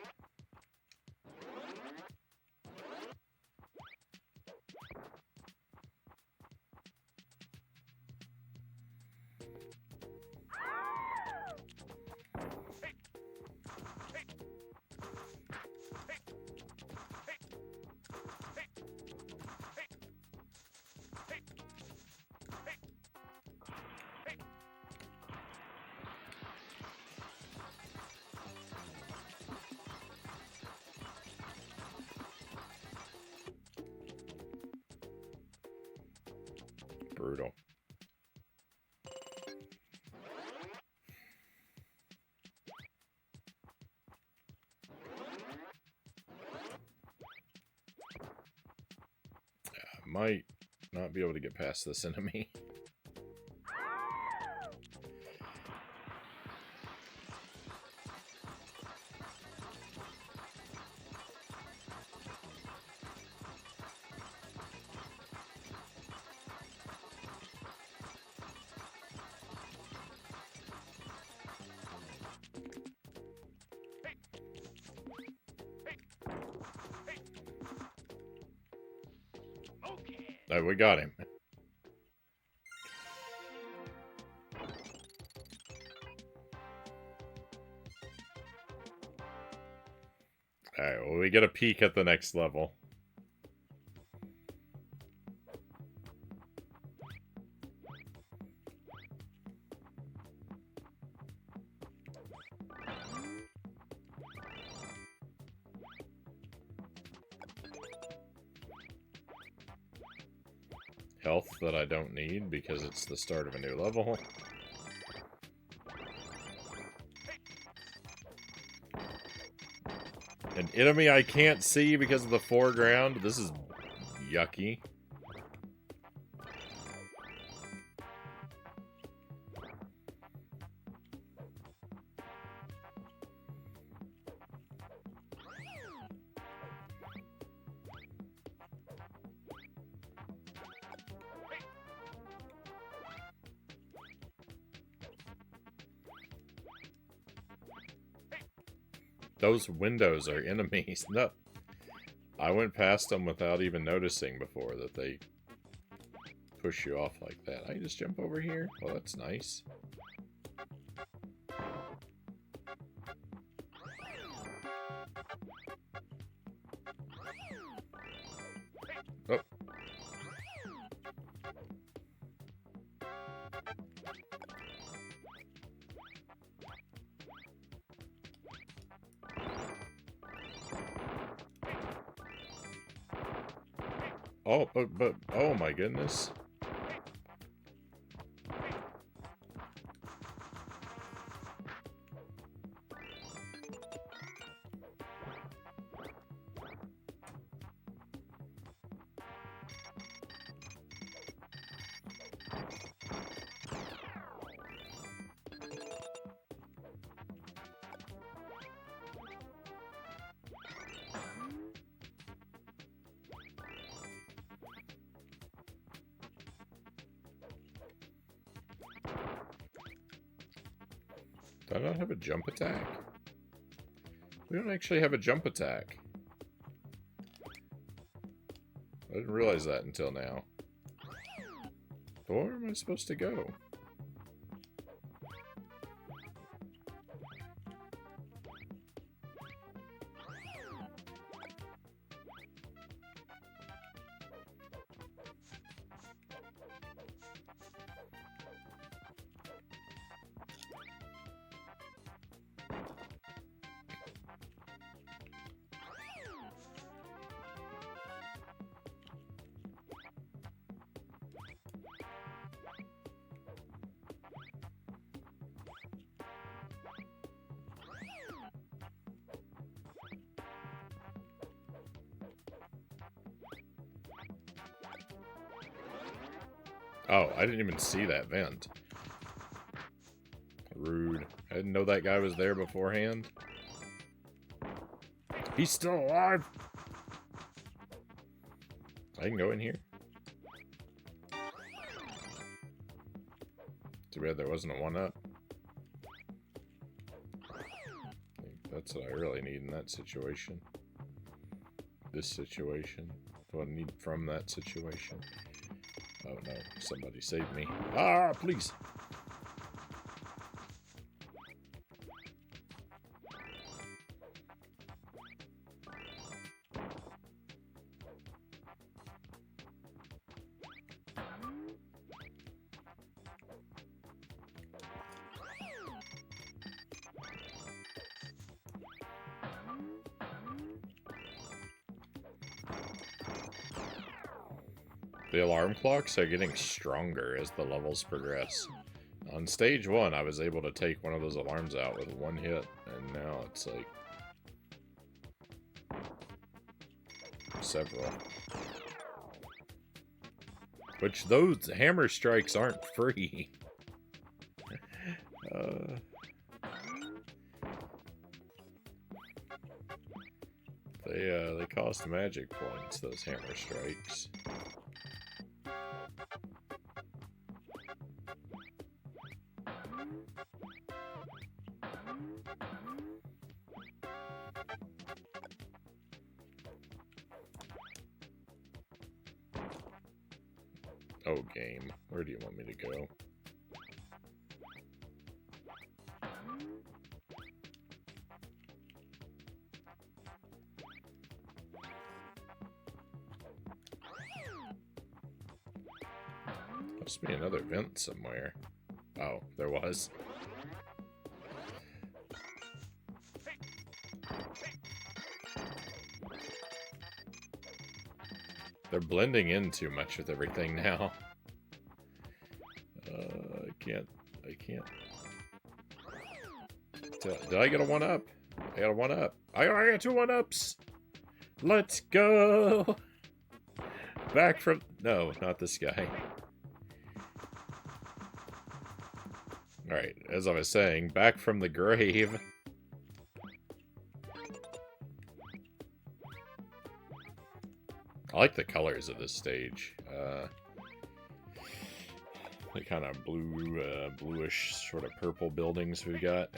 Brutal. I might not be able to get past this enemy. Oh, we got him. Alright, well, we get a peek at the next level. Health that I don't need because it's the start of a new level. An enemy I can't see because of the foreground. This is yucky. Those windows are enemies. No, I went past them without even noticing before that they push you off like that. I can just jump over here? Well, that's nice. Oh. Oh, but, oh my goodness. Do I not have a jump attack? We don't actually have a jump attack. I didn't realize that until now. Where am I supposed to go? Oh, I didn't even see that vent. Rude. I didn't know that guy was there beforehand. He's still alive! I can go in here. Too bad there wasn't a 1-up. That's what I really need in that situation. This situation. What I need from that situation. Oh no, somebody save me. Ah, please! The alarm clocks are getting stronger as the levels progress. On stage 1, I was able to take one of those alarms out with one hit, and now it's like several. Which those hammer strikes aren't free. They cost magic points, those hammer strikes. Oh, game. Where do you want me to go? Must be another vent somewhere. Oh, there was. They're blending in too much with everything now. I can't. Did I get a 1-up? I got a 1-up. I got 2 1-ups! Let's go! Back from... No, not this guy. Alright, as I was saying, back from the grave. I like the colors of this stage. The kind of bluish, sort of purple buildings we got.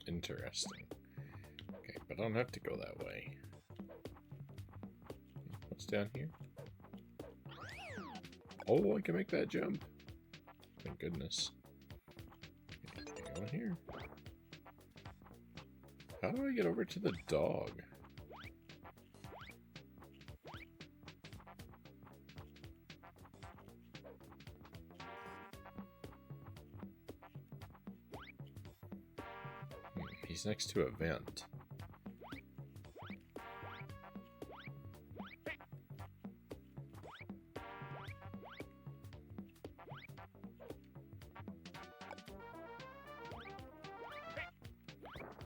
Interesting. Okay, but I don't have to go that way. What's down here? Oh, I can make that jump. Thank goodness. Go in here. How do I get over to the dog? He's next to a vent.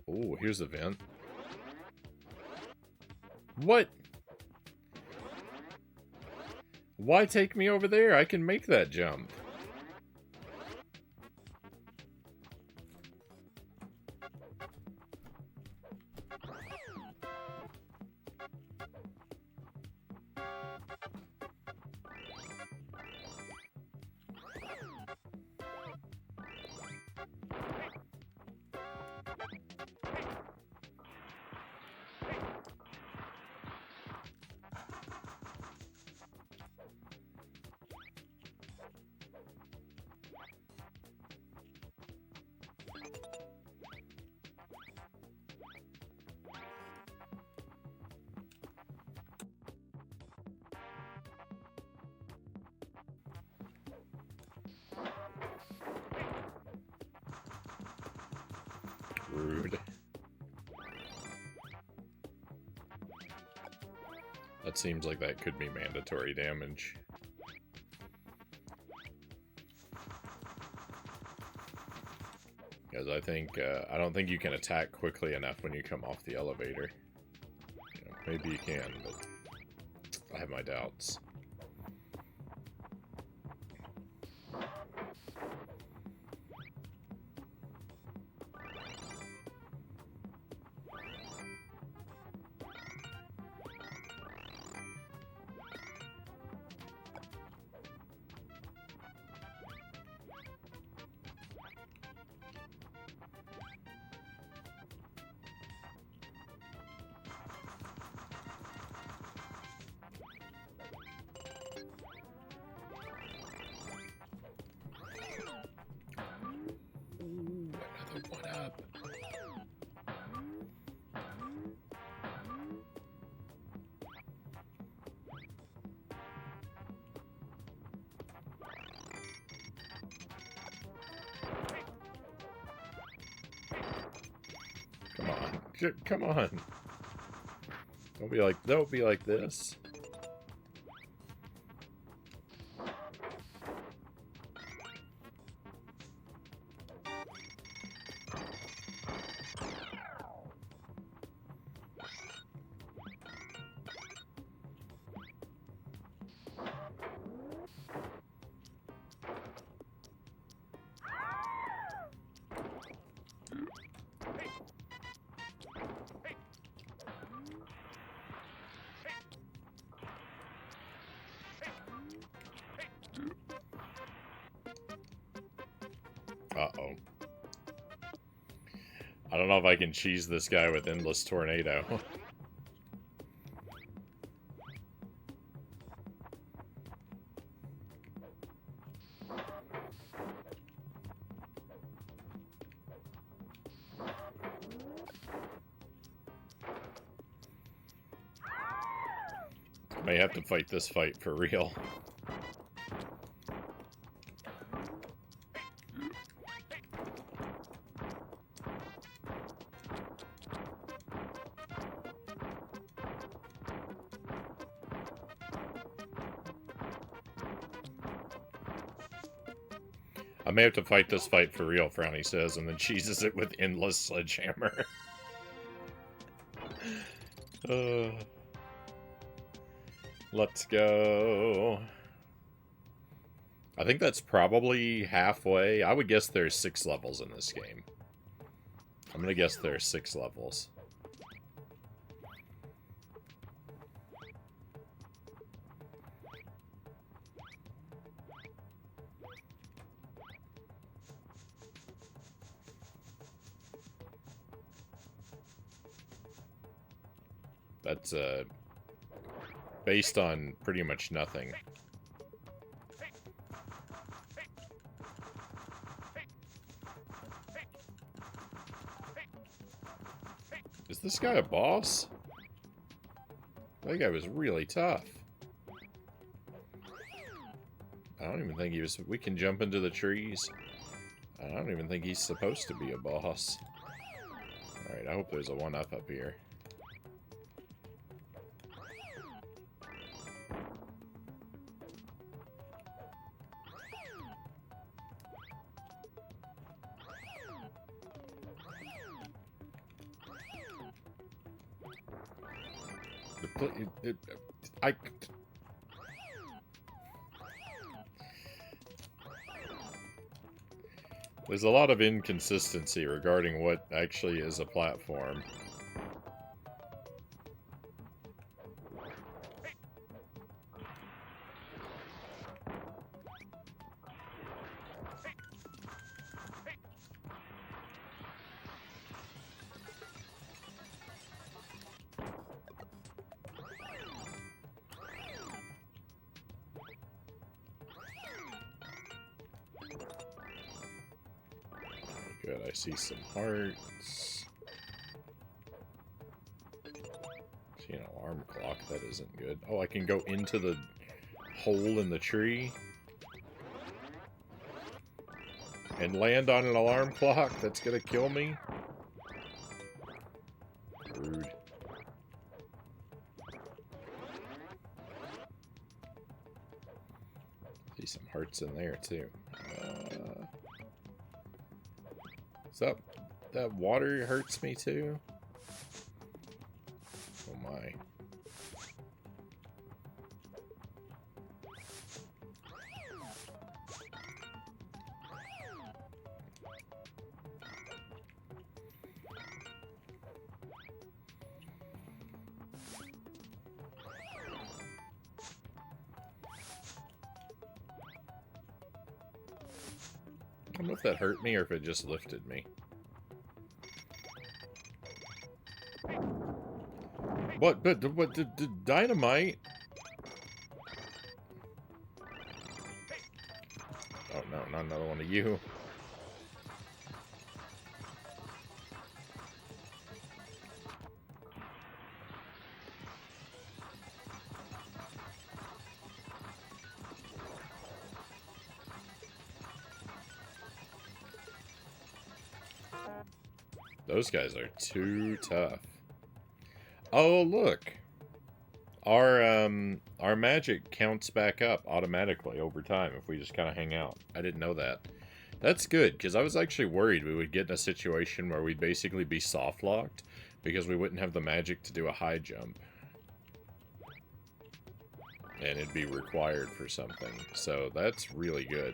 Oh, here's a vent. What? Why take me over there? I can make that jump. Rude. That seems like that could be mandatory damage. Because I don't think you can attack quickly enough when you come off the elevator. You know, maybe you can, but I have my doubts. Come on. Don't be like this. Uh-oh. I don't know if I can cheese this guy with Endless Tornado. I may have to fight this fight for real. I may have to fight this fight for real, Frownie says, and then cheeses it with Endless Sledgehammer. Let's go. I think that's probably halfway. I would guess there's 6 levels in this game. I'm gonna guess there's 6 levels. That's, based on pretty much nothing. Is this guy a boss? That guy was really tough. I don't even think he was... We can jump into the trees. I don't even think he's supposed to be a boss. Alright, I hope there's a 1-up up here. There's a lot of inconsistency regarding what actually is a platform. Good, I see some hearts. See an alarm clock, that isn't good. Oh, I can go into the hole in the tree and land on an alarm clock? That's gonna kill me? rude. See some hearts in there, too. So, that water hurts me, too? Oh, my. I don't know if that hurt me or if it just lifted me. What? But the dynamite? Oh no, not another one of you. Those guys are too tough. Oh, look. Our magic counts back up automatically over time if we just kind of hang out. I didn't know that. That's good, because I was actually worried we would get in a situation where we'd basically be soft-locked because we wouldn't have the magic to do a high jump. And it'd be required for something. So that's really good.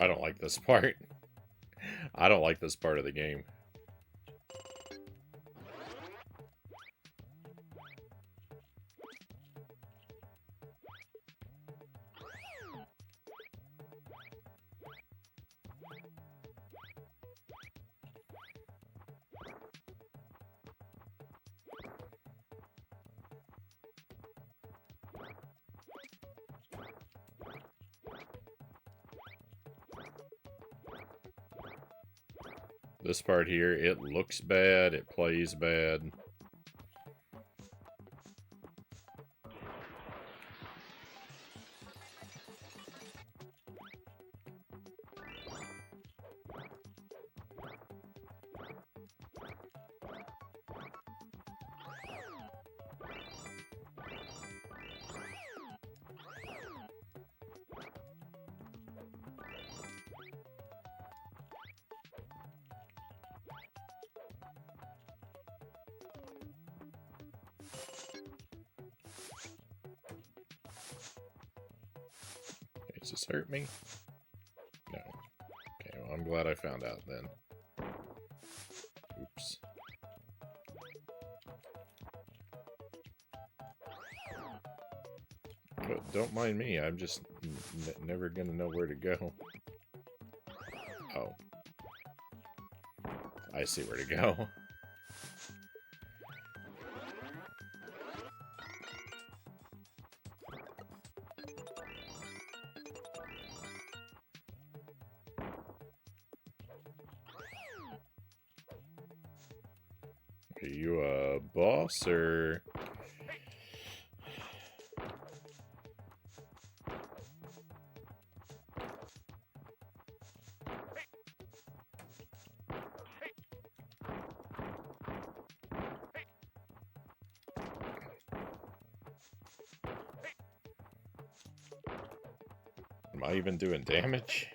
I don't like this part. I don't like this part of the game. This part here, it looks bad, it plays bad. Does this hurt me? No. Okay, well, I'm glad I found out then. Oops. But don't mind me, I'm just never gonna know where to go. Oh. I see where to go. Are you a boss, or...? Am I even doing damage?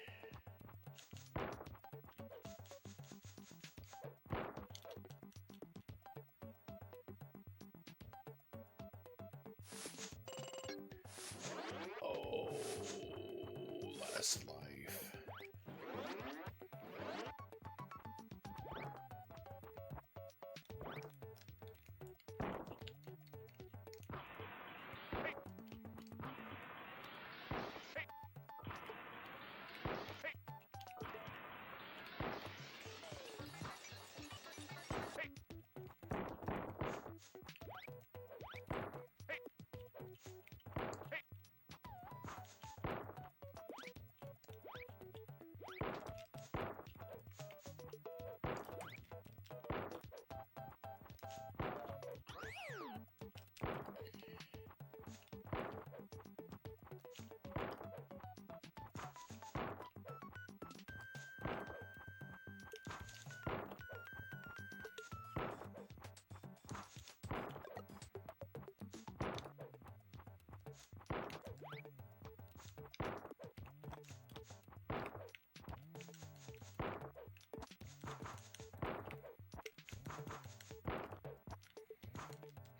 Oh, last life.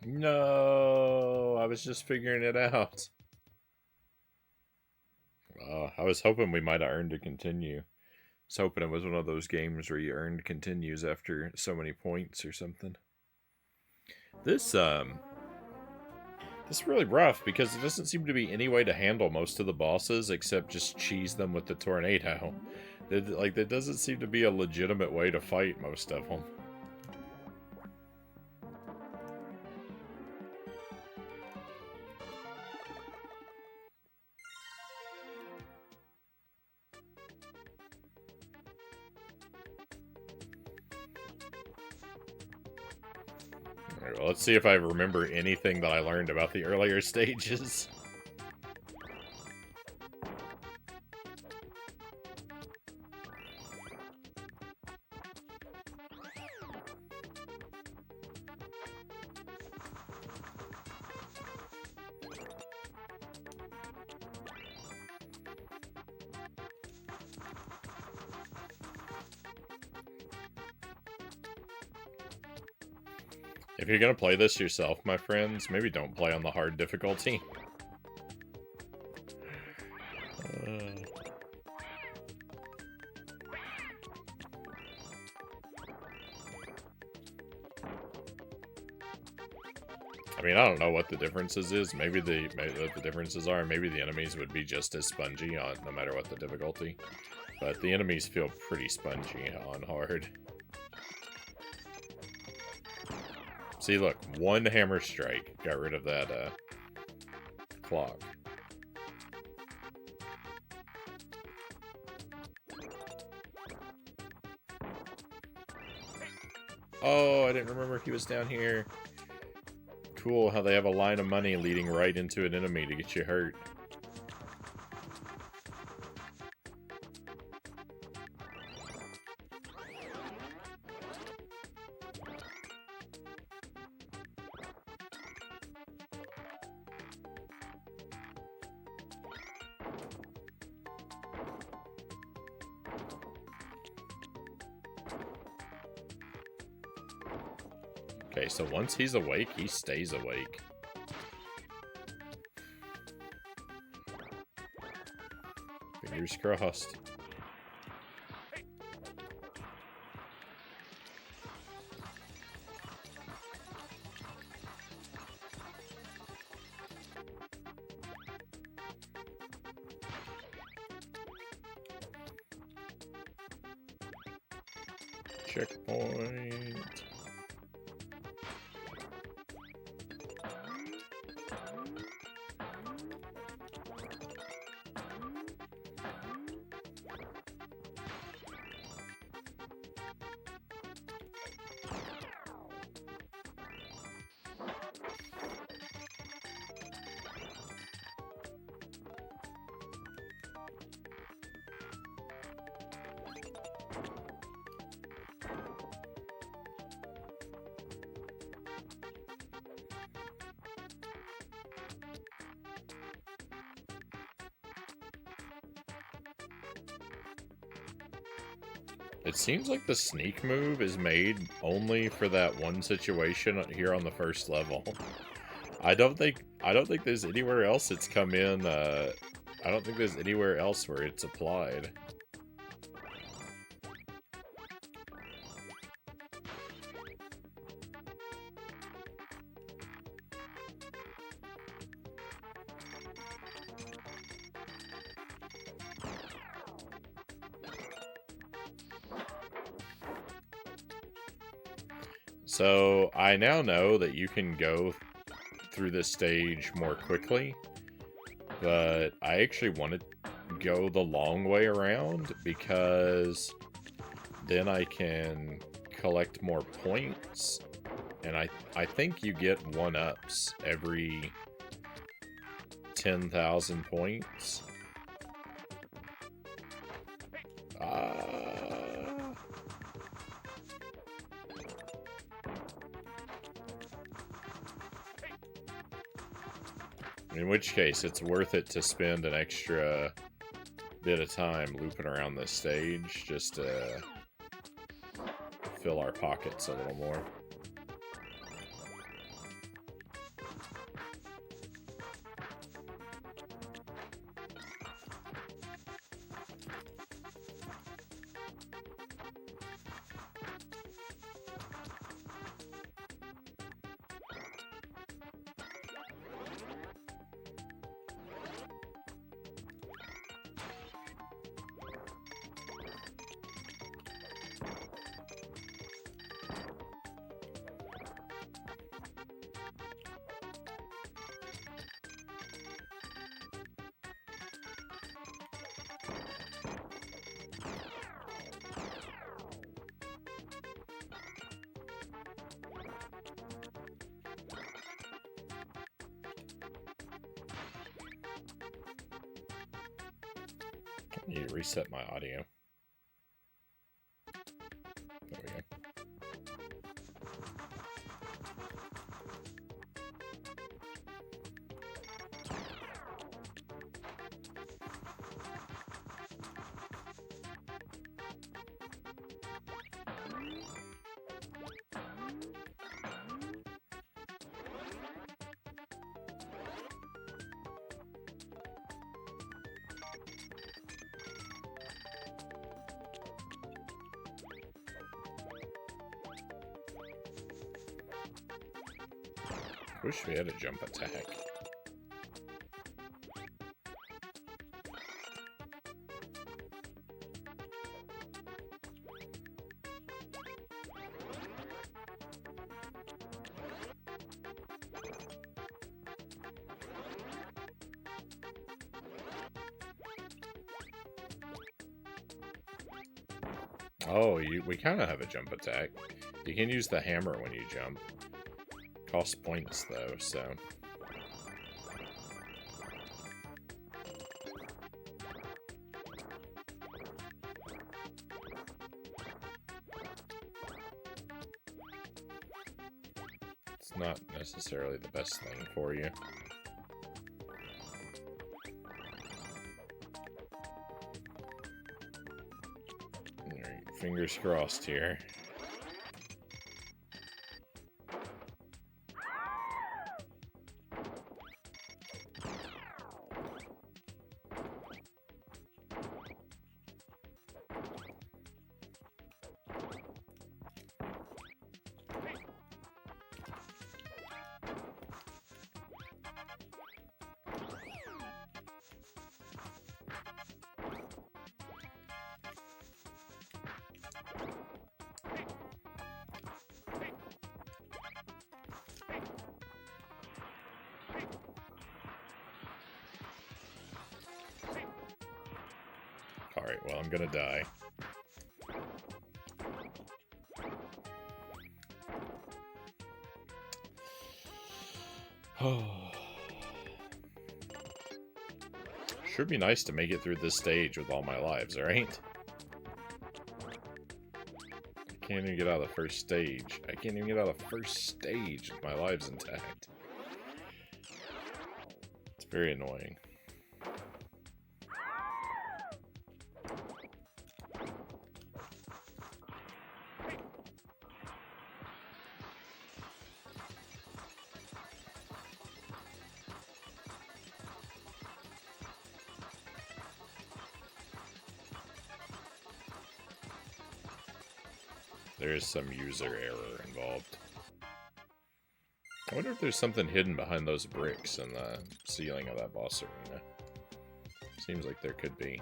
No, I was just figuring it out. I was hoping we might have earned a continue. I was hoping it was one of those games where you earned continues after so many points or something. This is really rough because it doesn't seem to be any way to handle most of the bosses except just cheese them with the tornado. There doesn't seem to be a legitimate way to fight most of them. Alright, well, let's see if I remember anything that I learned about the earlier stages. If you're gonna play this yourself, my friends, maybe don't play on the hard difficulty. I mean, I don't know what the differences is. Maybe what the differences are. Maybe the enemies would be just as spongy on no matter what the difficulty. But the enemies feel pretty spongy on hard. See, look, one hammer strike got rid of that clock. Oh, I didn't remember he was down here. Cool how they have a line of money leading right into an enemy to get you hurt. Okay, so once he's awake, he stays awake. Fingers crossed. Checkpoint. It seems like the sneak move is made only for that one situation here on the first level. I don't think there's anywhere else it's come in. I don't think there's anywhere else where it's applied. So I now know that you can go through this stage more quickly, but I actually want to go the long way around because then I can collect more points, and I think you get 1-ups every 10,000 points. In which case, it's worth it to spend an extra bit of time looping around this stage just to fill our pockets a little more. I need to reset my audio. There we go. Wish we had a jump attack. Oh, we kind of have a jump attack. You can use the hammer when you jump. Costs points though, so. It's not necessarily the best thing for you. Alright, fingers crossed here. Alright, well, I'm gonna die. Sure be nice to make it through this stage with all my lives, right? I can't even get out of the first stage. I can't even get out of the first stage with my lives intact. It's very annoying. There is some user error involved. I wonder if there's something hidden behind those bricks in the ceiling of that boss arena. Seems like there could be.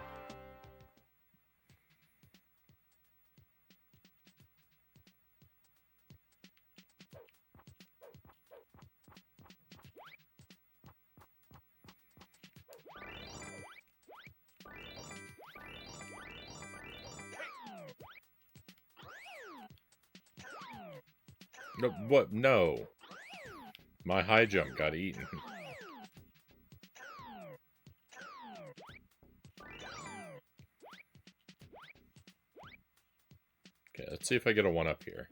No, what? No. My high jump got eaten. Okay, let's see if I get a 1-up here.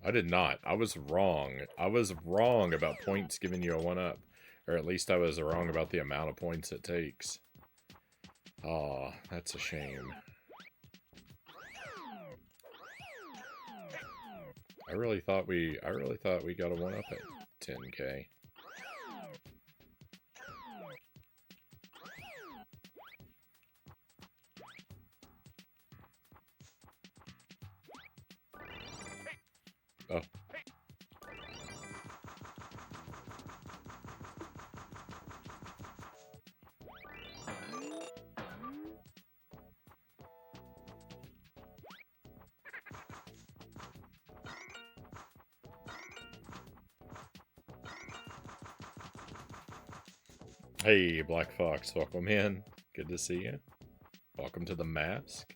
I did not. I was wrong. I was wrong about points giving you a 1-up. Or at least I was wrong about the amount of points it takes. Aw, that's a shame. I really thought we got a 1-up at 10k. Oh. Hey, Black Fox, welcome in. Good to see you. Welcome to the mask.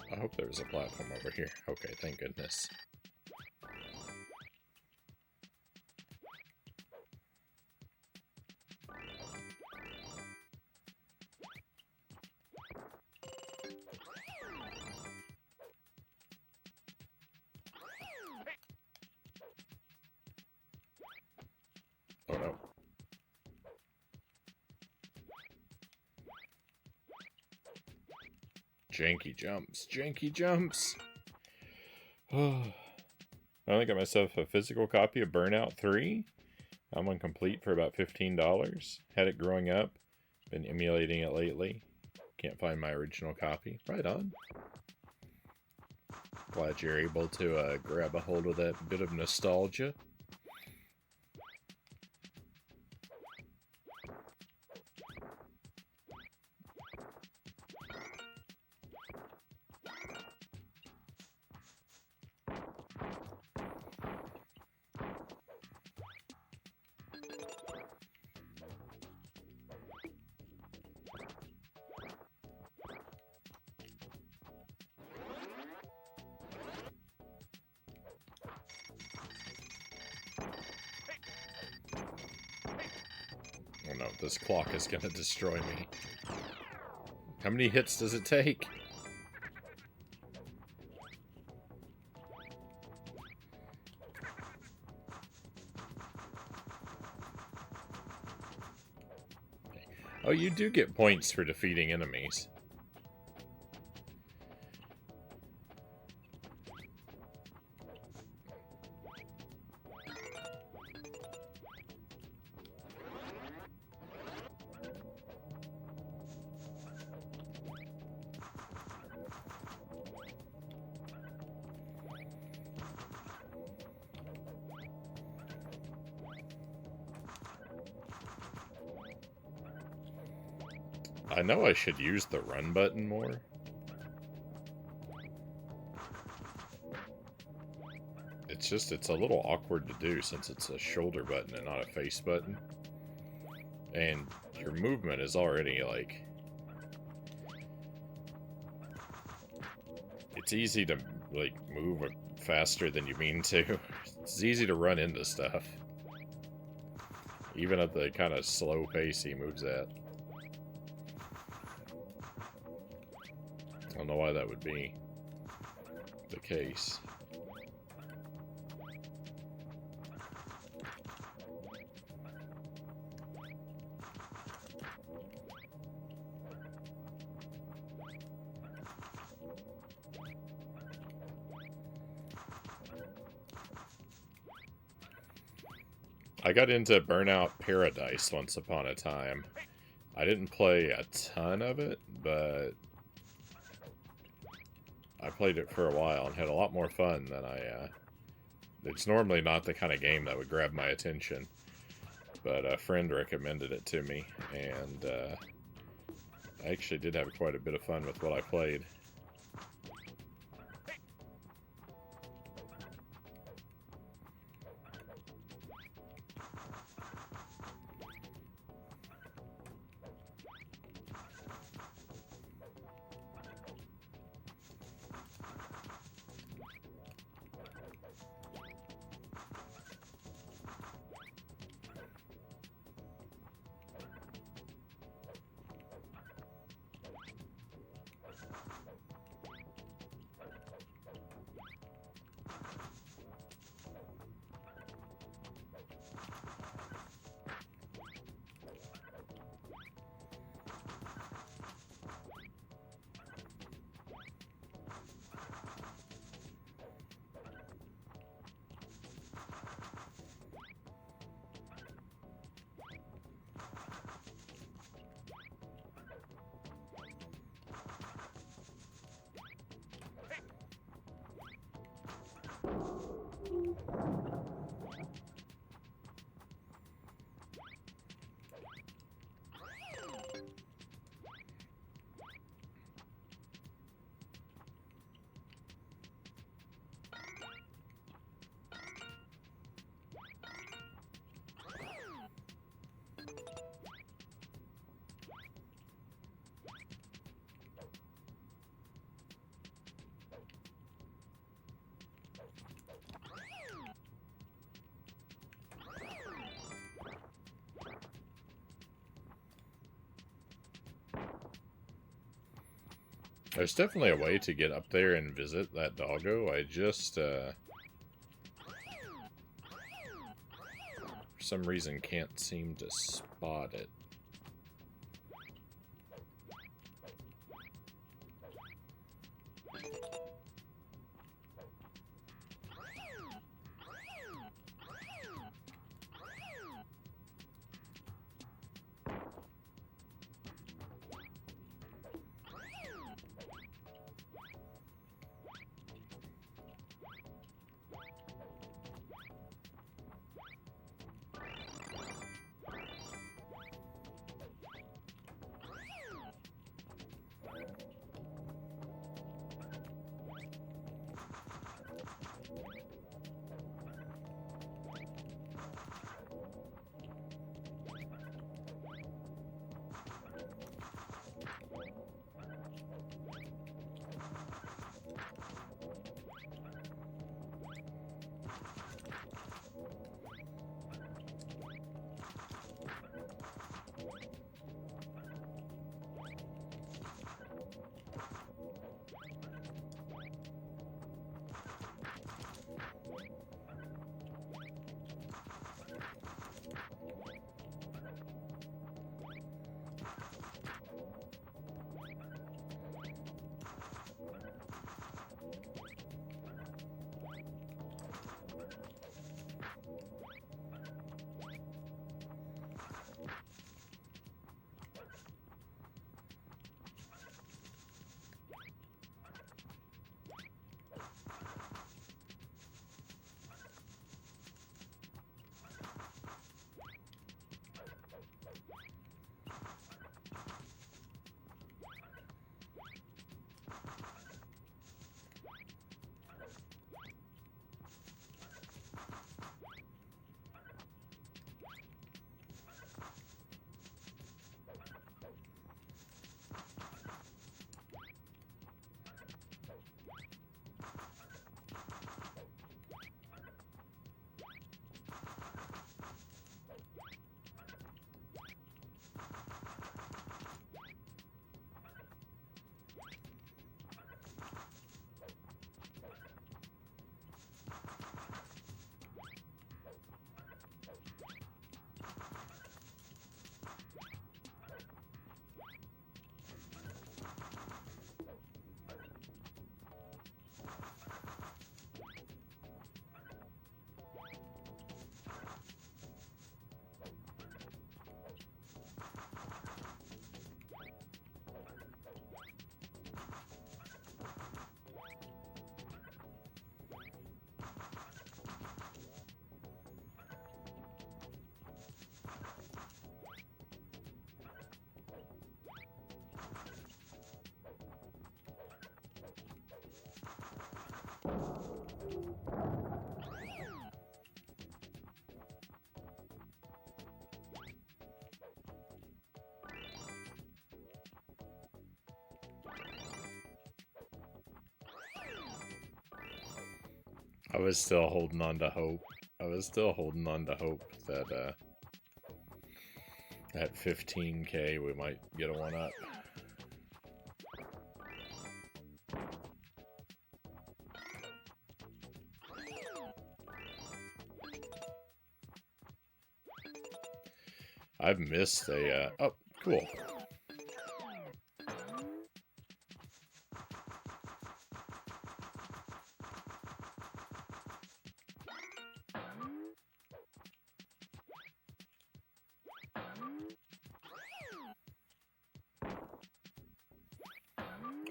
I hope there was a platform over here. Okay, thank goodness. Oh no. Janky jumps. Janky jumps! I only got myself a physical copy of Burnout 3. I'm on complete for about $15. Had it growing up. Been emulating it lately. Can't find my original copy. Right on. Glad you're able to grab a hold of that bit of nostalgia. Oh no, this clock is gonna destroy me. How many hits does it take? Okay. Oh, you do get points for defeating enemies. I know I should use the run button more. It's a little awkward to do since it's a shoulder button and not a face button. And your movement is already, like... It's easy to, like, move faster than you mean to. It's easy to run into stuff. Even at the kind of slow pace he moves at. I don't know why that would be the case. I got into Burnout Paradise once upon a time. I didn't play a ton of it, but I played it for a while and had a lot more fun than it's normally not the kind of game that would grab my attention, but a friend recommended it to me, and I actually did have quite a bit of fun with what I played. There's definitely a way to get up there and visit that doggo. I just, for some reason, can't seem to spot it. I was still holding on to hope. I was still holding on to hope that, at 15K we might get a 1-up. I've missed a, oh, cool.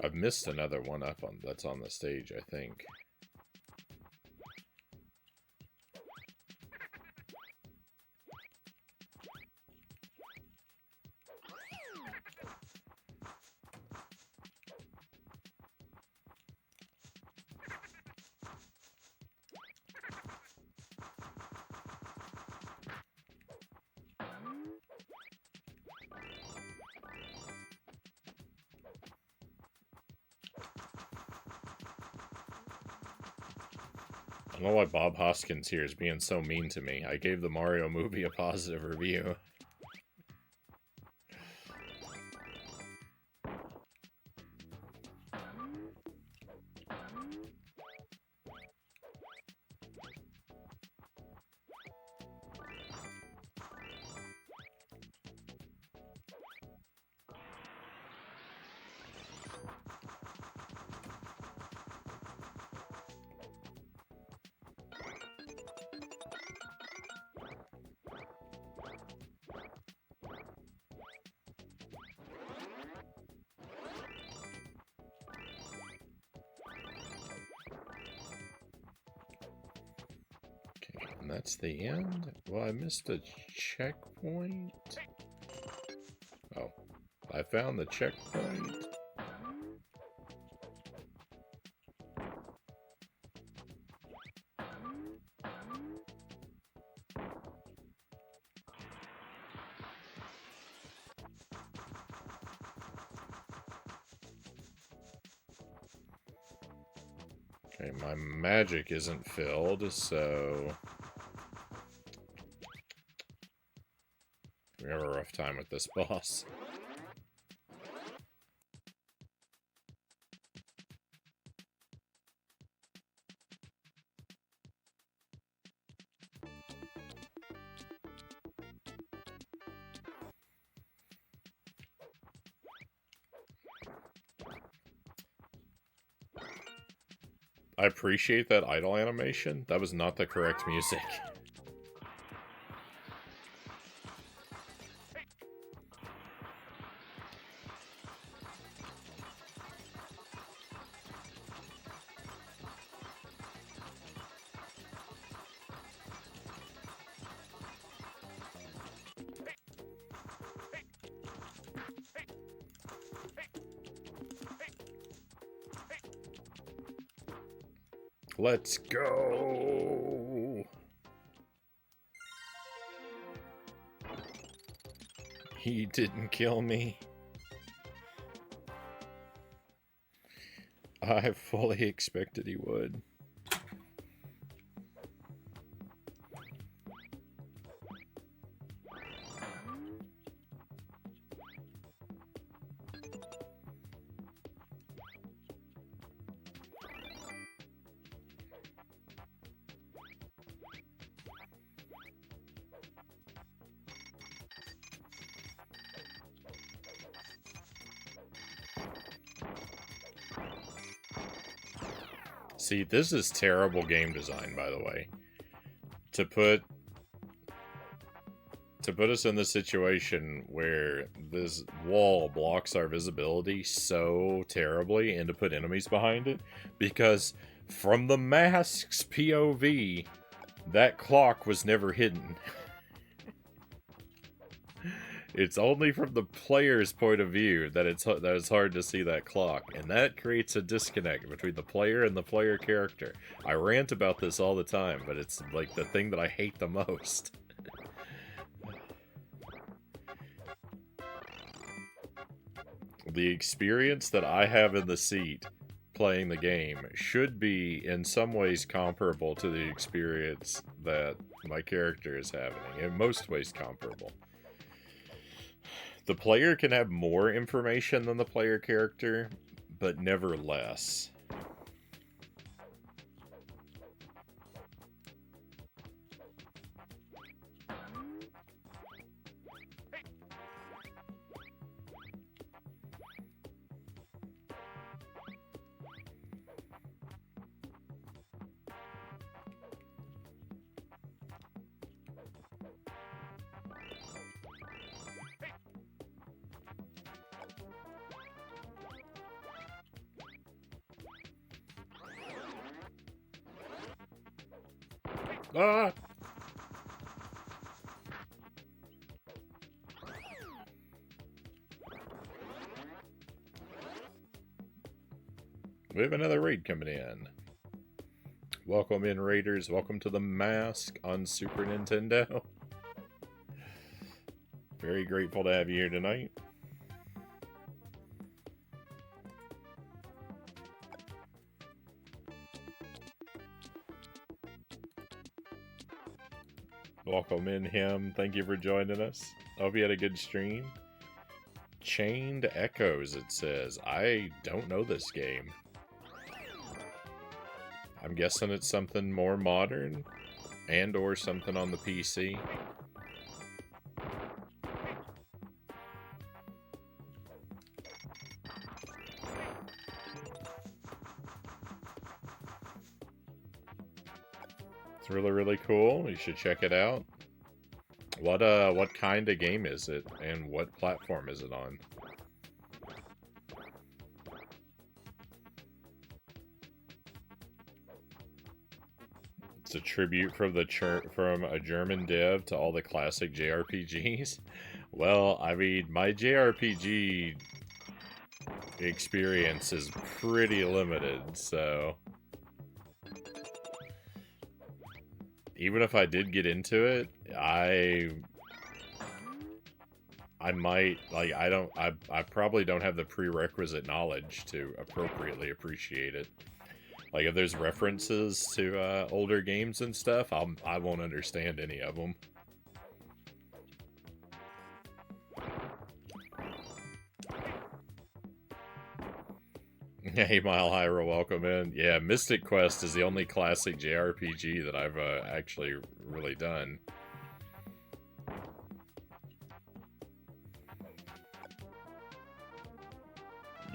I've missed another 1-up on that's on the stage, I think. I don't know why Bob Hoskins here is being so mean to me. I gave the Mario movie a positive review. And that's the end? Well, I missed a checkpoint. Oh, I found the checkpoint. Okay, my magic isn't filled, so we have a rough time with this boss. I appreciate that idle animation. That was not the correct music. Let's go! He didn't kill me. I fully expected he would. See, this is terrible game design, by the way. To put us in the situation where this wall blocks our visibility so terribly and to put enemies behind it, because from the mask's POV, that clock was never hidden. It's only from the player's point of view that it's hard to see that clock, and that creates a disconnect between the player and the player character. I rant about this all the time, but it's like the thing that I hate the most. The experience that I have in the seat playing the game should be in some ways comparable to the experience that my character is having. In most ways comparable. The player can have more information than the player character, but never less. Ah! We have another raid coming in. Welcome in, raiders. Welcome to the Mask on Super Nintendo. Very grateful to have you here tonight. Welcome in, him. Thank you for joining us. Hope you had a good stream. Chained Echoes, it says. I don't know this game. I'm guessing it's something more modern and or something on the PC. It's really, really cool. You should check it out. What kind of game is it, and what platform is it on? It's a tribute from a German dev to all the classic JRPGs. Well, I mean, my JRPG experience is pretty limited, so even if I did get into it, I might, like, I probably don't have the prerequisite knowledge to appropriately appreciate it. Like, if there's references to older games and stuff, I won't understand any of them. Hey, Mile Hyra, welcome in. Yeah, Mystic Quest is the only classic JRPG that I've actually really done.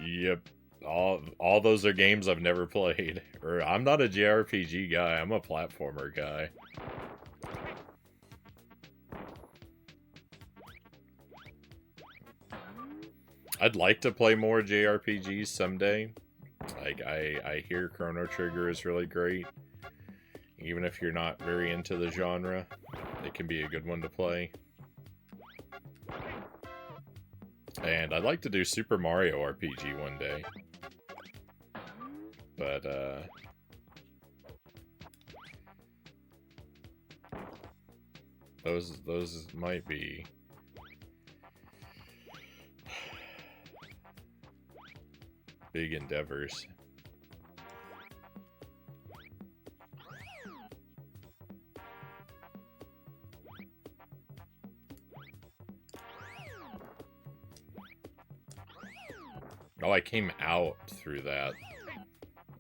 Yep. All those are games I've never played. Or I'm not a JRPG guy, I'm a platformer guy. I'd like to play more JRPGs someday. Like, I hear Chrono Trigger is really great. Even if you're not very into the genre, it can be a good one to play. And I'd like to do Super Mario RPG one day. But, those might be big endeavors. Oh, I came out through that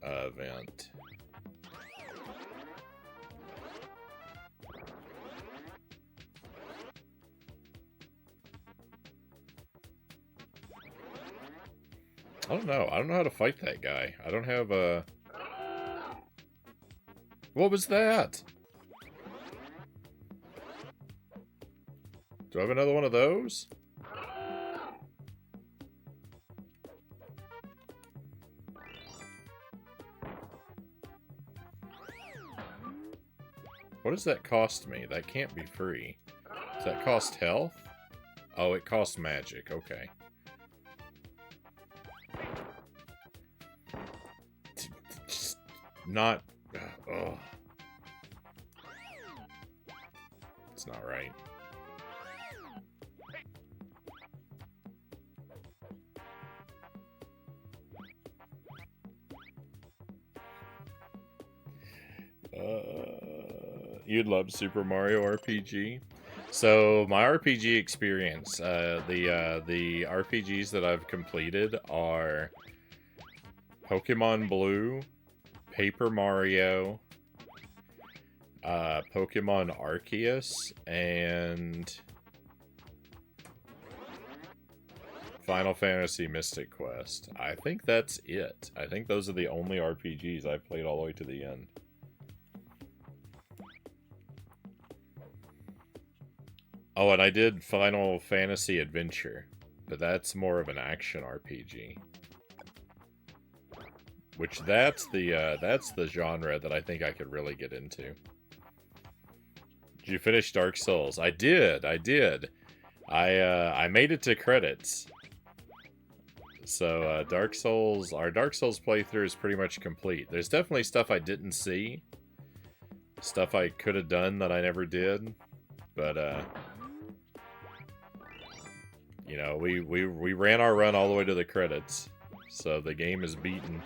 event. I don't know. I don't know how to fight that guy. I don't have a... What was that? Do I have another one of those? What does that cost me? That can't be free. Does that cost health? Oh, it costs magic. Okay. Just not... Oh. It's not right. You'd love Super Mario RPG. So my RPG experience, the RPGs that I've completed are Pokemon Blue, Paper Mario, Pokemon Arceus, and Final Fantasy Mystic Quest. I think that's it. I think those are the only RPGs I've played all the way to the end. Oh, and I did Final Fantasy Adventure, but that's more of an action RPG. Which that's the genre that I think I could really get into. Did you finish Dark Souls? I did. I made it to credits. So our Dark Souls playthrough is pretty much complete. There's definitely stuff I didn't see. Stuff I could have done that I never did. But you know, we ran our run all the way to the credits. So the game is beaten.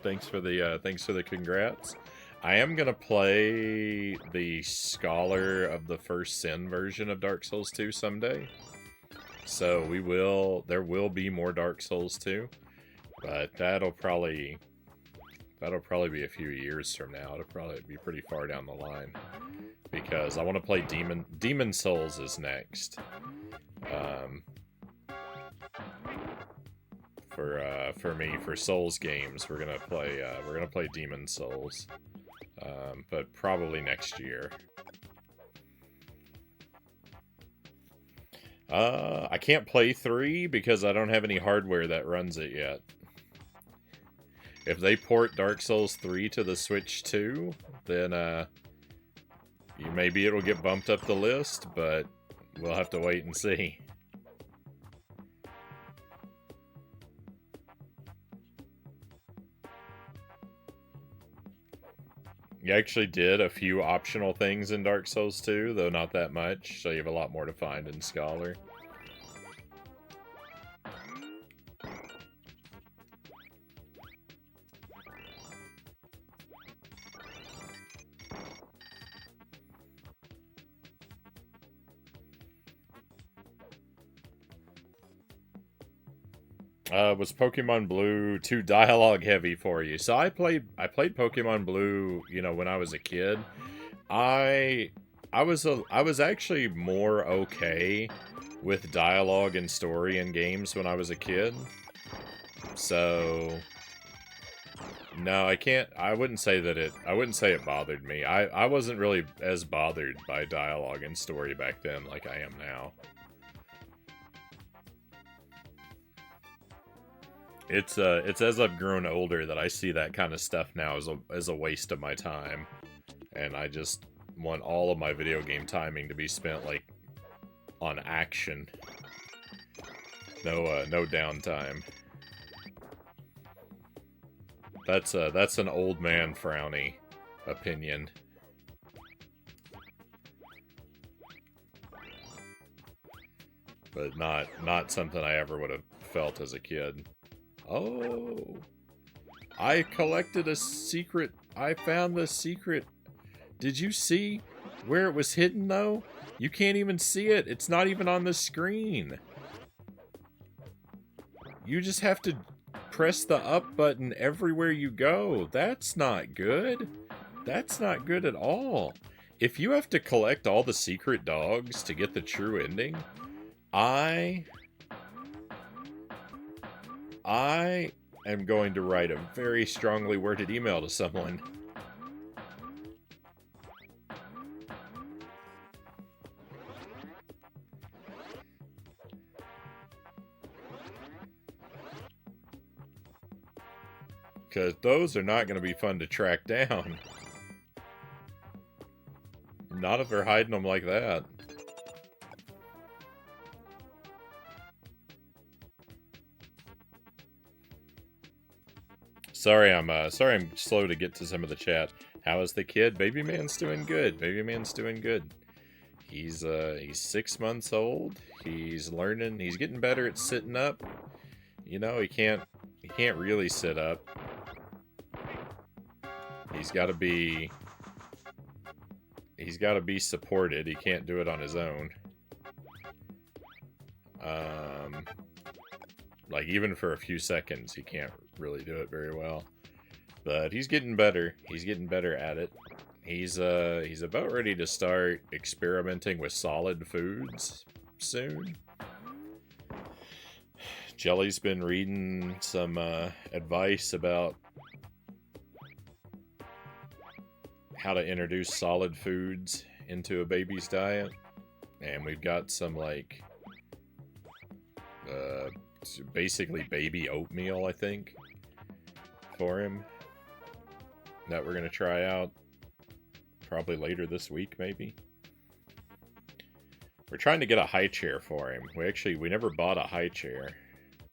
Thanks for the congrats. I am gonna play the Scholar of the First Sin version of Dark Souls 2 someday. So there will be more Dark Souls 2, but that'll probably be a few years from now. It'll probably be pretty far down the line because I want to play Demon Souls is next. For me, for Souls games, we're gonna play Demon Souls, but probably next year. I can't play 3 because I don't have any hardware that runs it yet. If they port Dark Souls 3 to the Switch 2, then maybe it'll get bumped up the list, but we'll have to wait and see. You actually did a few optional things in Dark Souls 2, though not that much, so you have a lot more to find in Scholar. Was Pokemon Blue too dialogue heavy for you? So I played Pokemon Blue, you know, when I was a kid. I was actually more okay with dialogue and story in games when I was a kid. So no, I wouldn't say it bothered me. I wasn't really as bothered by dialogue and story back then like I am now. It's as I've grown older that I see that kind of stuff now as a waste of my time, and I just want all of my video game timing to be spent like on action. No downtime. That's an old man Frownie opinion. But not something I ever would have felt as a kid. Oh, I collected a secret. I found the secret. Did you see where it was hidden, though? You can't even see it. It's not even on the screen. You just have to press the up button everywhere you go. That's not good. That's not good at all. If you have to collect all the secret dogs to get the true ending, I am going to write a very strongly worded email to someone. Because those are not going to be fun to track down. Not if they're hiding them like that. Sorry, I'm slow to get to some of the chat. How is the kid? Baby man's doing good. Baby man's doing good. He's 6 months old. He's learning. He's getting better at sitting up. You know, he can't really sit up. He's got to be supported. He can't do it on his own. Like, even for a few seconds, he can't really do it very well. But he's getting better. He's getting better at it. He's about ready to start experimenting with solid foods soon. Jelly's been reading some advice about how to introduce solid foods into a baby's diet. And we've got some, like, basically baby oatmeal, I think, for him that we're going to try out probably later this week, maybe. We're trying to get a high chair for him. We never bought a high chair,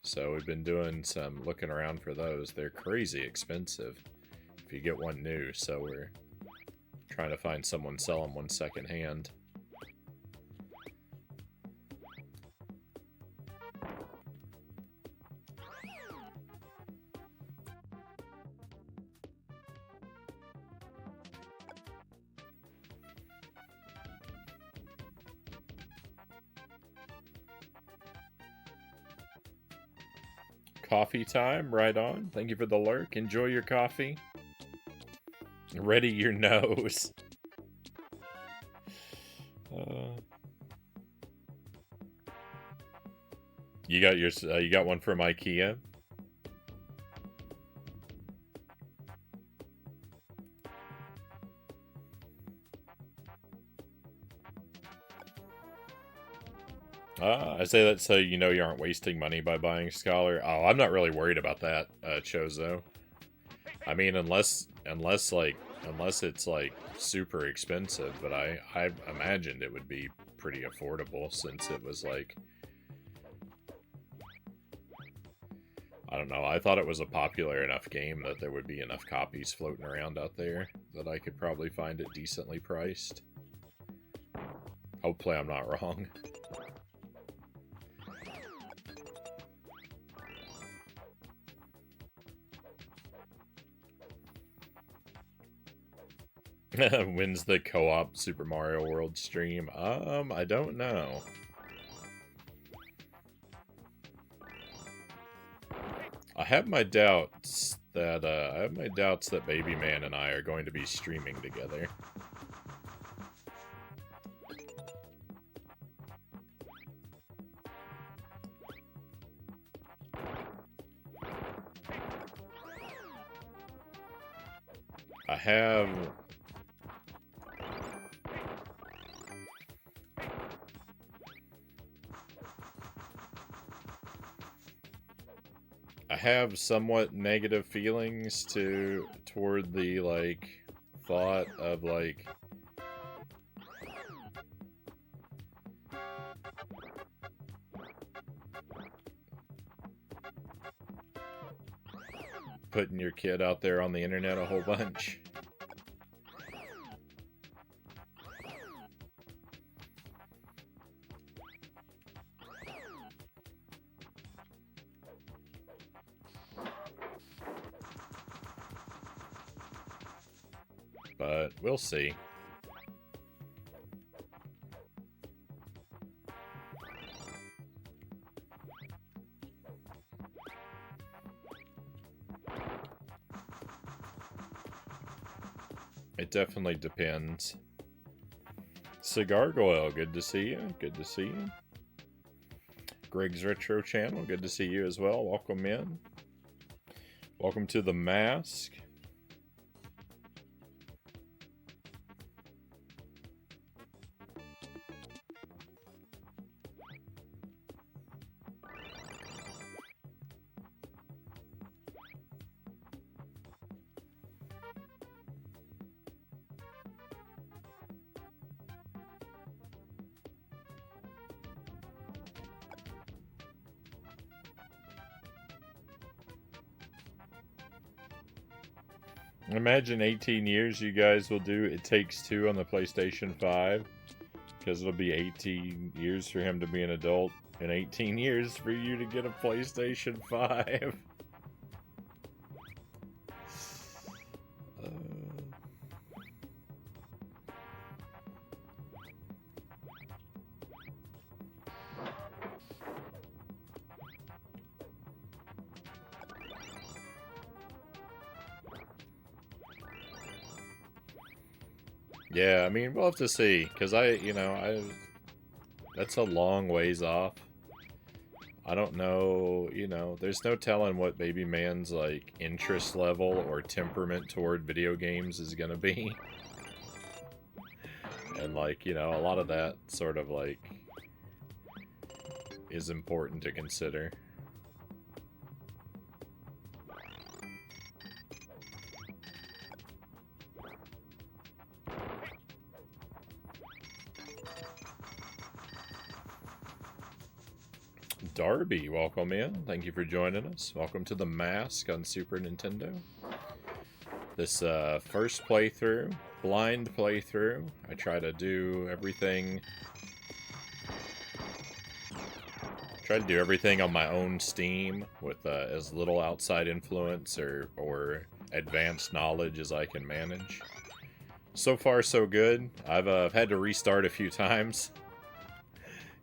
so we've been doing some looking around for those. They're crazy expensive if you get one new, so we're trying to find someone selling one secondhand. Coffee time, right on. Thank you for the lurk. Enjoy your coffee. Ready your nose. You got one from IKEA? I say that so you know you aren't wasting money by buying Scholar. Oh, I'm not really worried about that, Chozo. I mean, unless it's like super expensive, but I imagined it would be pretty affordable since it was like, I don't know, I thought it was a popular enough game that there would be enough copies floating around out there that I could probably find it decently priced. Hopefully I'm not wrong. When's the co-op Super Mario World stream? I don't know. I have my doubts that Baby Man and I are going to be streaming together. I have somewhat negative feelings toward the, like, thought of, like, putting your kid out there on the internet a whole bunch. But we'll see. It definitely depends. Cigar Goyle, good to see you. Good to see you. Greg's Retro Channel, good to see you as well. Welcome in. Welcome to the Mask. Imagine 18 years you guys will do It Takes Two on the PlayStation 5. Because it'll be 18 years for him to be an adult, and 18 years for you to get a PlayStation 5. Yeah, I mean, we'll have to see, because that's a long ways off. I don't know, there's no telling what baby man's, like, interest level or temperament toward video games is gonna be. And, like, a lot of that sort of, like, is important to consider. Darby, welcome in. Thank you for joining us. Welcome to the Mask on Super Nintendo. This first playthrough, blind playthrough. I try to do everything. Try to do everything on my own steam with as little outside influence or advanced knowledge as I can manage. So far, so good. I've had to restart a few times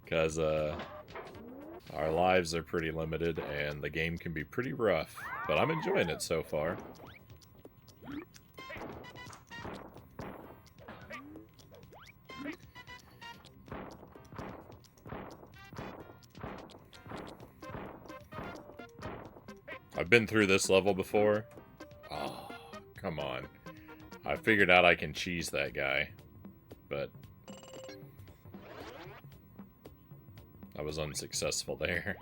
because our lives are pretty limited and the game can be pretty rough, but I'm enjoying it so far. I've been through this level before. Oh, come on. I figured out I can cheese that guy, but I was unsuccessful there.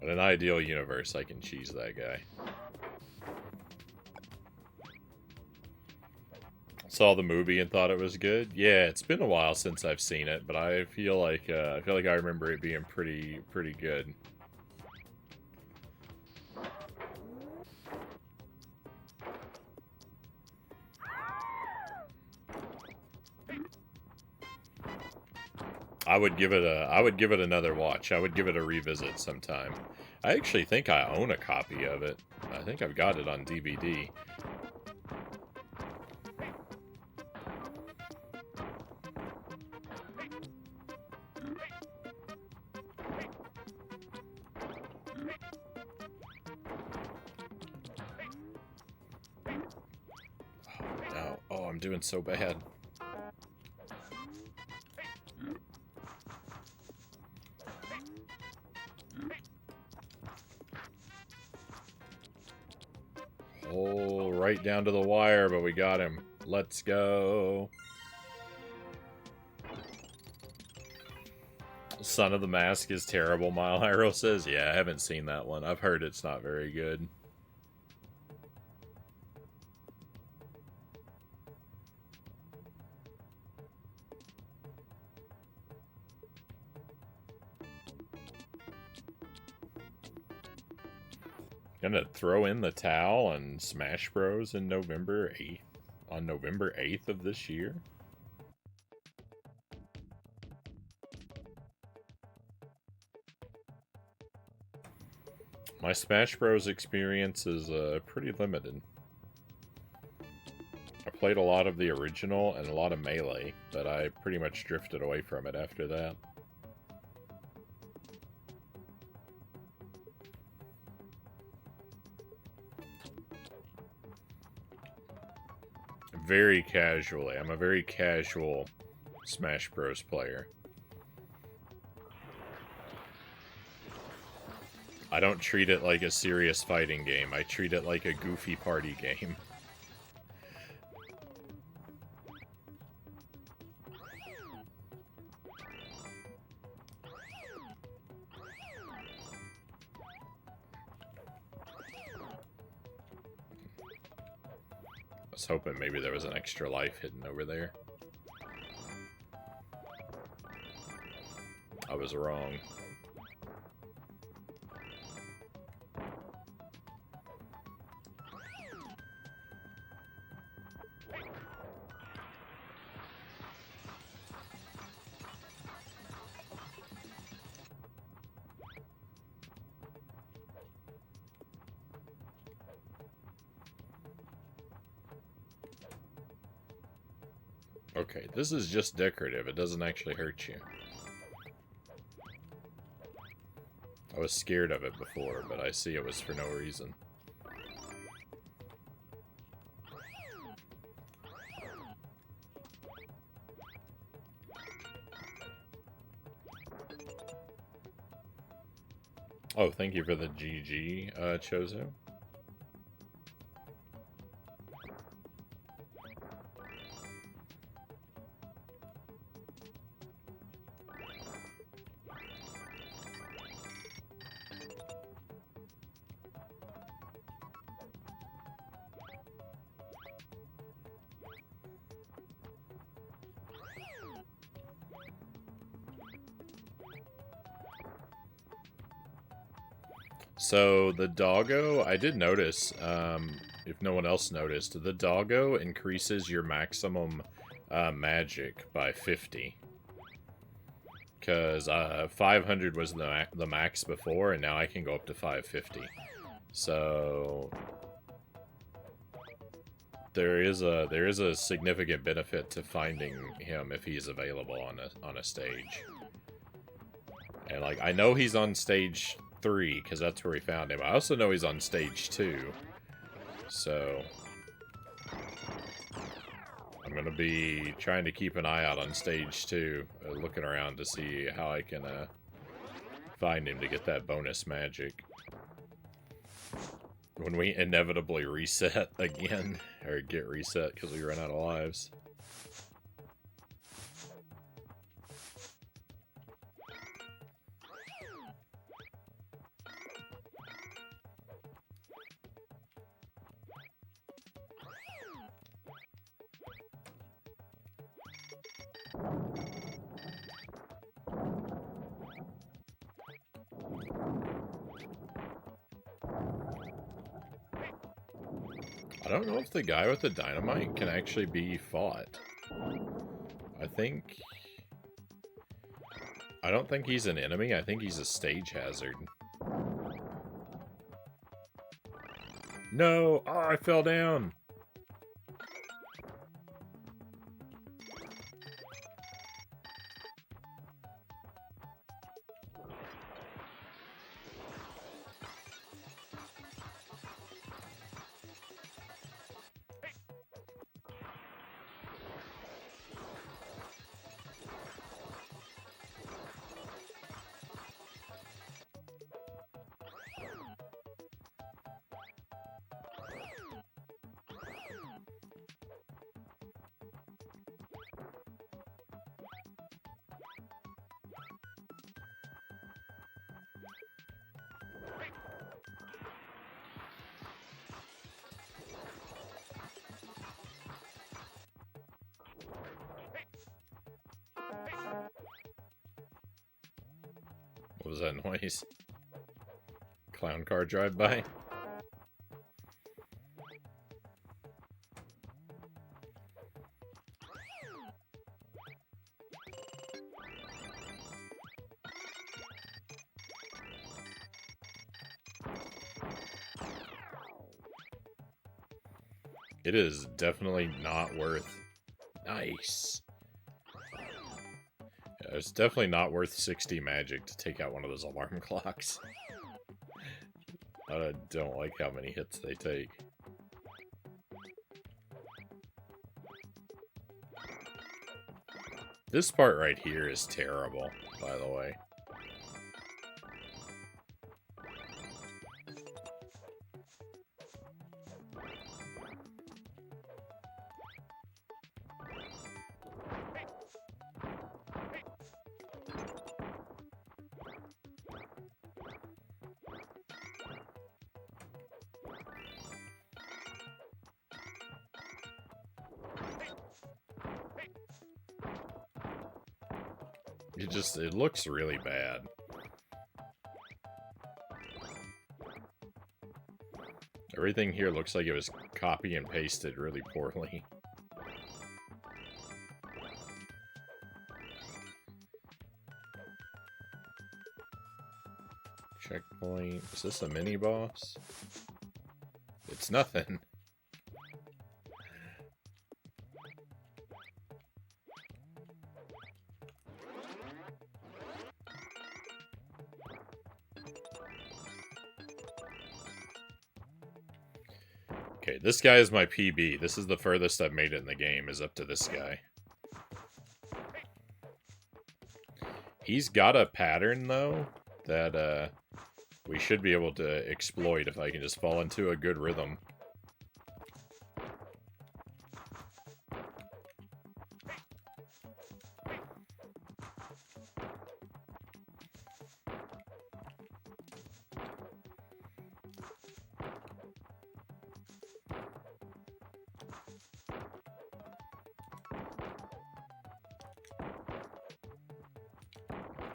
In an ideal universe, I can cheese that guy. Saw the movie and thought it was good. Yeah, it's been a while since I've seen it, but I feel like I remember it being pretty good. I would give it another watch. I would give it a revisit sometime. I actually think I own a copy of it. I think I've got it on DVD. Oh, no. Oh, I'm doing so bad. Oh, right down to the wire, but we got him. Let's go. Son of the Mask is terrible, Mile Hero says. Yeah, I haven't seen that one. I've heard it's not very good. Gonna throw in the towel on Smash Bros. In November 8th. On November 8th of this year? My Smash Bros. Experience is pretty limited. I played a lot of the original and a lot of Melee, but I pretty much drifted away from it after that. Very casually. I'm a very casual Smash Bros. Player. I don't treat it like a serious fighting game. I treat it like a goofy party game. I was hoping maybe there was an extra life hidden over there. I was wrong. Okay, this is just decorative. It doesn't actually hurt you. I was scared of it before, but I see it was for no reason. Oh, thank you for the GG, Chozo. So the doggo, I did notice, if no one else noticed, the doggo increases your maximum magic by 50. Because 500 was the max before, and now I can go up to 550. So there is a significant benefit to finding him if he's available on a stage. And like, I know he's on stage 3 because that's where we found him. I also know he's on stage 2. So I'm going to be trying to keep an eye out on stage 2, looking around to see how I can find him to get that bonus magic. When we inevitably reset again, or get reset because we run out of lives. I don't know if the guy with the dynamite can actually be fought. I don't think he's an enemy. I think he's a stage hazard. No! Oh, I fell down! What was that noise? Clown car drive-by? It is definitely not worth... Nice! Yeah, it's definitely not worth 60 magic to take out one of those alarm clocks. I don't like how many hits they take. This part right here is terrible, by the way. It looks really bad. Everything here looks like it was copy and pasted really poorly. Checkpoint. Is this a mini-boss? It's nothing. Okay, this guy is my PB. This is the furthest I've made it in the game, is up to this guy. He's got a pattern, though, that we should be able to exploit if I can just fall into a good rhythm.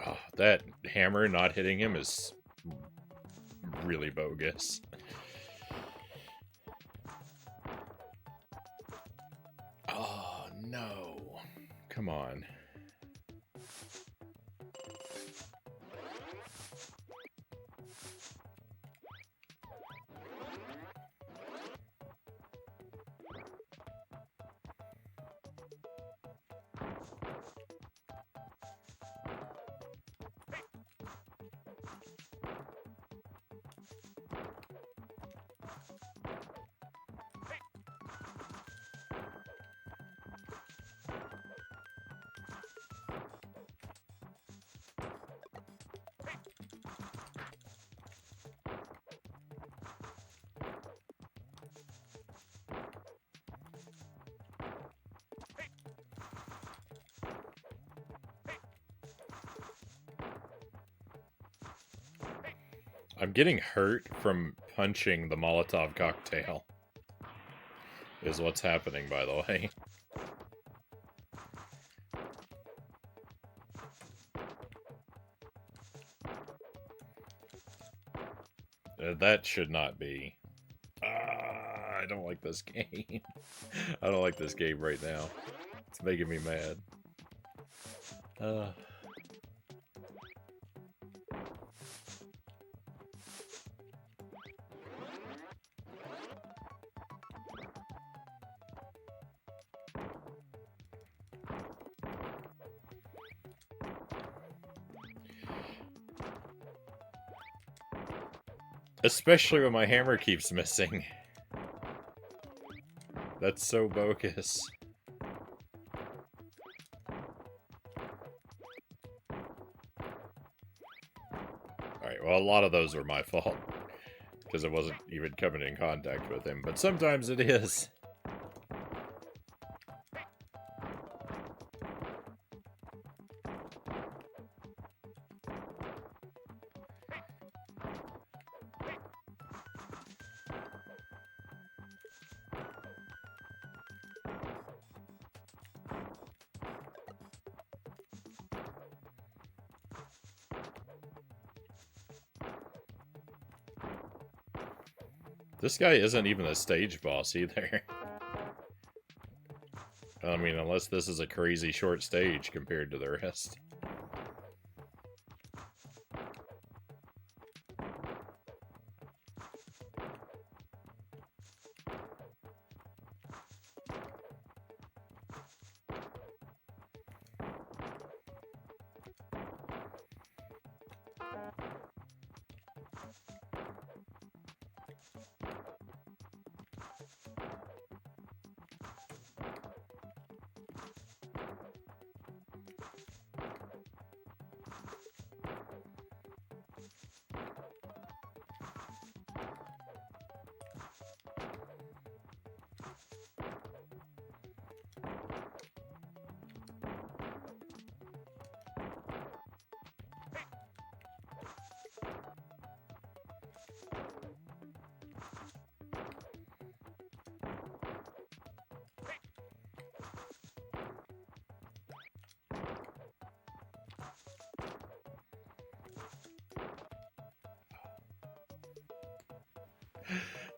Oh, that hammer not hitting him is really bogus. Oh, no. Come on. I'm getting hurt from punching the Molotov cocktail. Is what's happening, by the way. That should not be. I don't like this game. I don't like this game right now. It's making me mad. Especially when my hammer keeps missing. That's so bogus. Alright, well, a lot of those were my fault. Because I wasn't even coming in contact with him. But sometimes it is. This guy isn't even a stage boss either. I mean, unless this is a crazy short stage compared to the rest.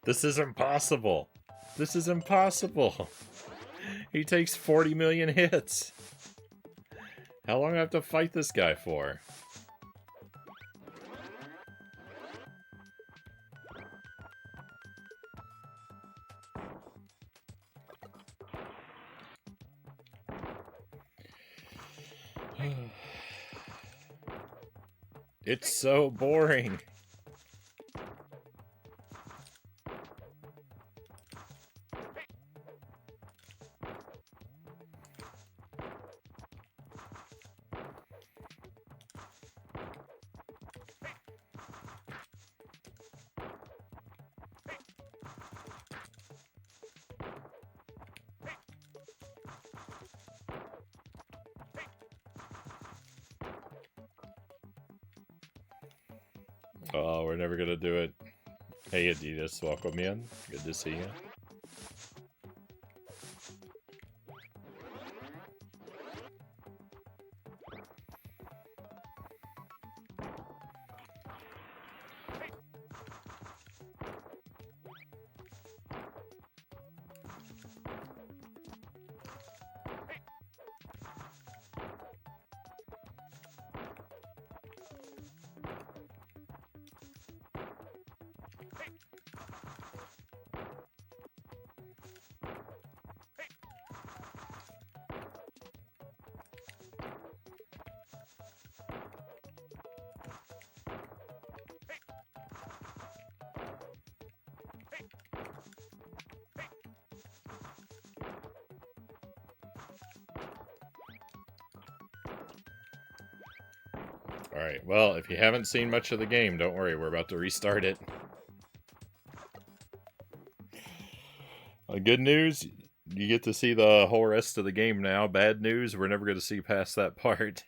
This is impossible. This is impossible. He takes 40 million hits. How long do I have to fight this guy for? It's so boring. Oh, we're never gonna do it. Hey, Adidas, welcome in. Good to see you. Alright, well, if you haven't seen much of the game, don't worry, we're about to restart it. Good news, you get to see the whole rest of the game now. Bad news, we're never going to see past that part.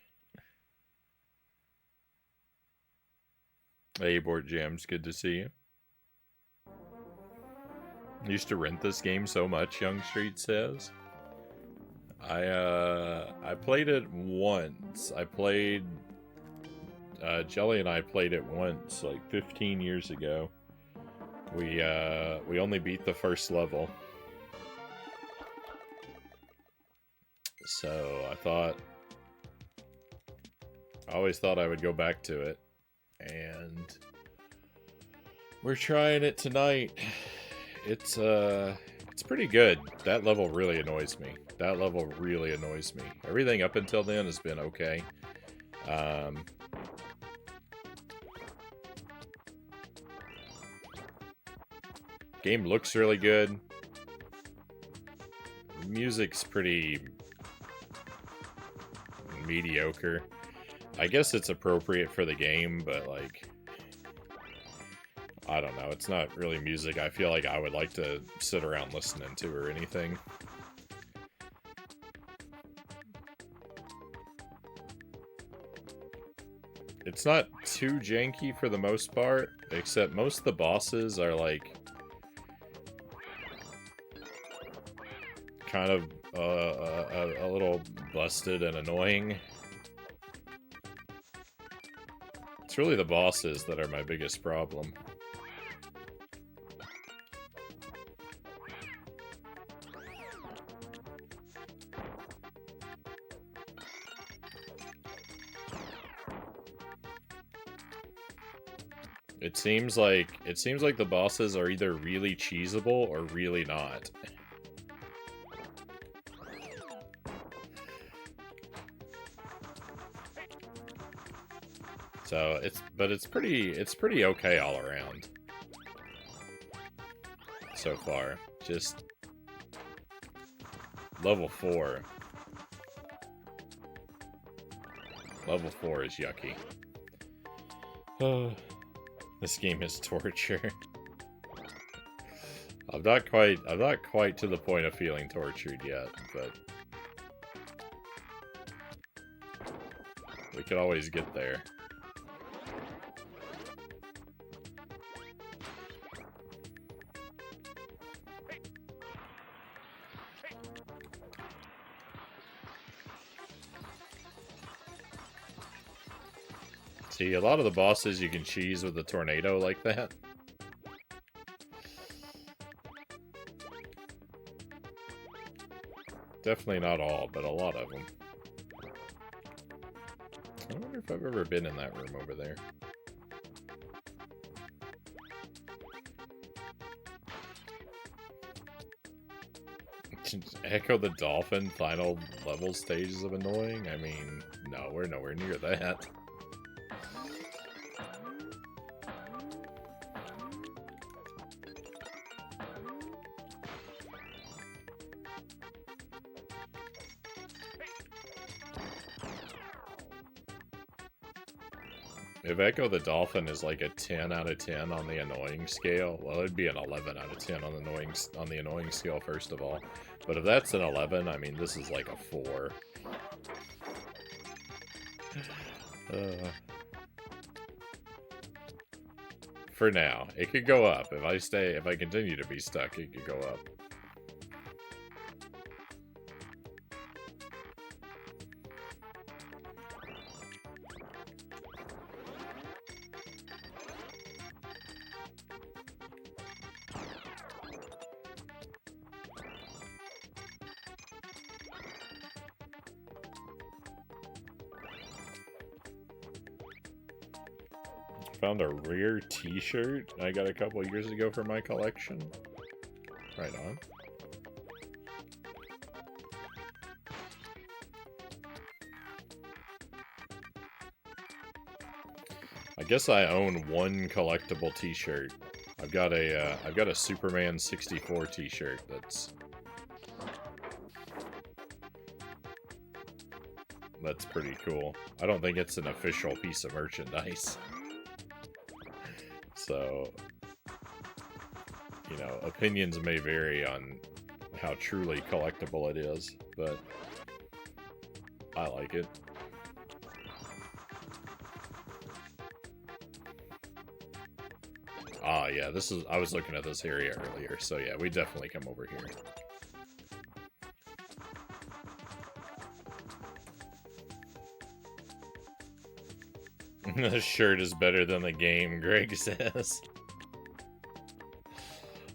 Hey, Board Jams, good to see you. Used to rent this game so much, Young Street says. I played it once. Jelly and I played it once, like 15 years ago. We only beat the first level. So I always thought I would go back to it. And we're trying it tonight. It's pretty good. That level really annoys me. Everything up until then has been okay. Game looks really good. Music's pretty mediocre. I guess it's appropriate for the game, but like, I don't know. It's not really music I feel like I would like to sit around listening to or anything. It's not too janky for the most part, except most of the bosses are like kind of a little busted and annoying. It's really the bosses that are my biggest problem. It seems like the bosses are either really cheesable or really not. So it's pretty okay all around so far. Just level 4. Level 4 is yucky. This game is torture. I'm not quite to the point of feeling tortured yet, but we could always get there. See, a lot of the bosses you can cheese with a tornado like that. Definitely not all, but a lot of them. I wonder if I've ever been in that room over there. Echo the Dolphin final level stages of annoying? I mean, no, we're nowhere near that. If Echo the Dolphin is like a 10 out of 10 on the annoying scale, well, it'd be an 11 out of 10 on the annoying scale, first of all. But if that's an 11, I mean, this is like a 4. for now. It could go up. If I continue to be stuck, it could go up. Found a rare t-shirt I got a couple years ago for my collection. Right on. I guess I own one collectible t-shirt. I've got a Superman 64 t-shirt that's pretty cool. I don't think it's an official piece of merchandise. So, you know, opinions may vary on how truly collectible it is, but I like it. Ah, yeah, I was looking at this area earlier, so yeah, we definitely come over here. The shirt is better than the game, Greg says.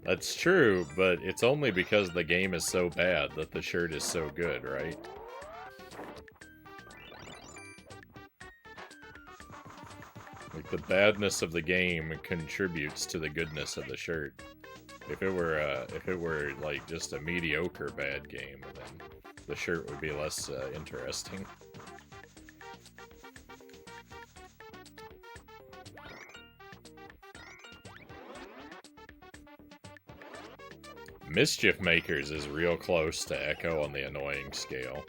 That's true, but it's only because the game is so bad that the shirt is so good, right? Like, the badness of the game contributes to the goodness of the shirt. If it were like just a mediocre bad game, then the shirt would be less interesting. Mischief Makers is real close to Echo on the annoying scale.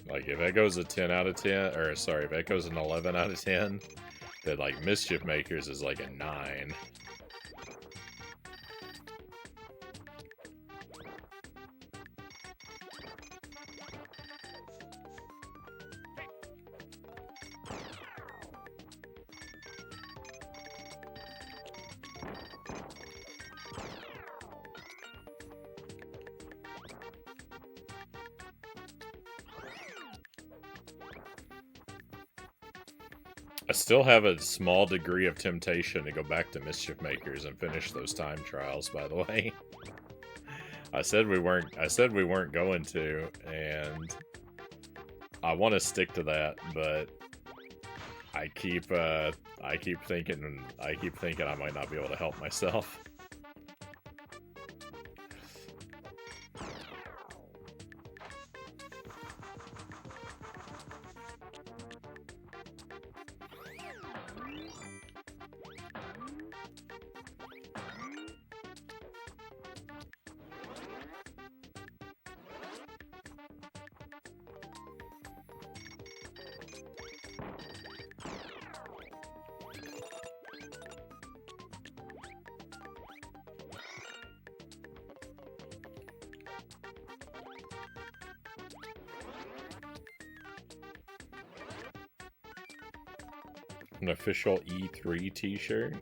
Like, if Echo's a 10 out of 10, or sorry, if Echo's an 11 out of 10, then like Mischief Makers is like a 9. I still have a small degree of temptation to go back to Mischief Makers and finish those time trials, by the way. I said we weren't going to, and I want to stick to that, but I keep thinking I might not be able to help myself. An official E3 t-shirt?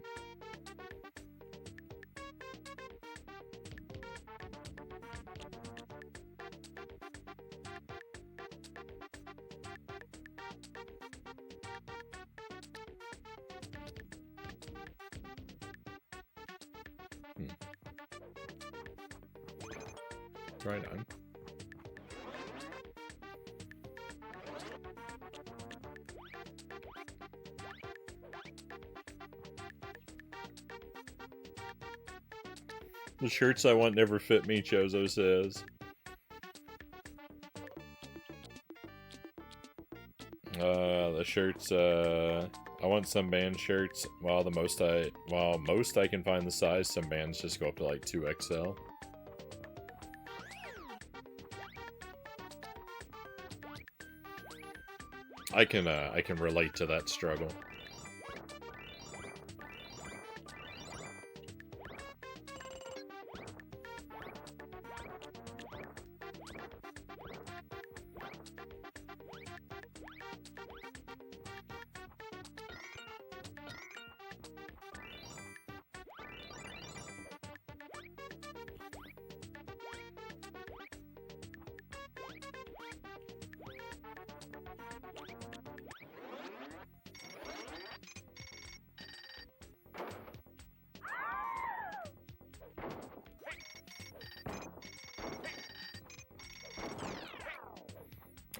Right on. The shirts I want never fit me, Chozo says. The shirts, I want some band shirts. While most I can find the size, some bands just go up to like 2XL. I can relate to that struggle.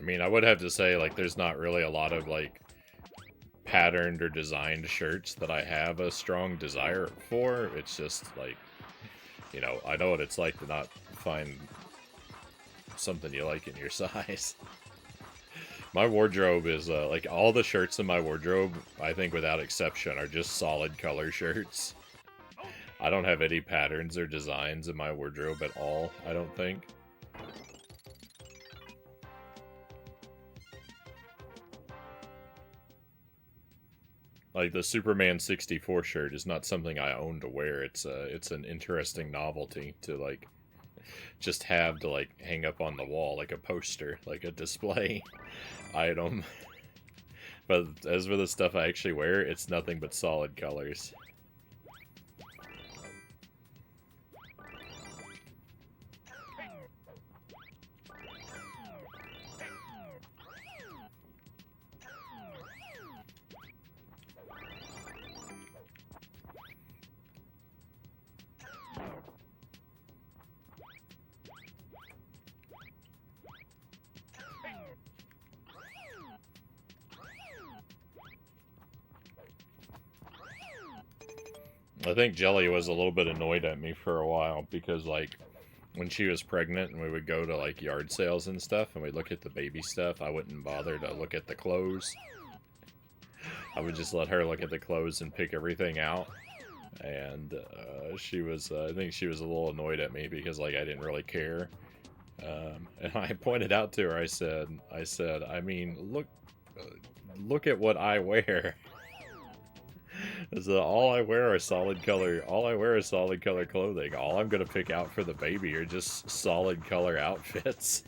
I mean, I would have to say, like, there's not really a lot of, like, patterned or designed shirts that I have a strong desire for. It's just, like, you know, I know what it's like to not find something you like in your size. My wardrobe is, like, all the shirts in my wardrobe, I think without exception, are just solid color shirts. I don't have any patterns or designs in my wardrobe at all, I don't think. Like, the Superman 64 shirt is not something I own to wear. It's an interesting novelty to, like, just have to, like, hang up on the wall, like a poster, like a display item. But as for the stuff I actually wear, it's nothing but solid colors. I think Jelly was a little bit annoyed at me for a while because, like, when she was pregnant and we would go to, like, yard sales and stuff and we'd look at the baby stuff, I wouldn't bother to look at the clothes. I would just let her look at the clothes and pick everything out. And she was, I think she was a little annoyed at me because, like, I didn't really care. And I pointed out to her, I said, I mean, look at what I wear. So all I wear are solid color. All I wear is solid color clothing. All I'm gonna pick out for the baby are just solid color outfits,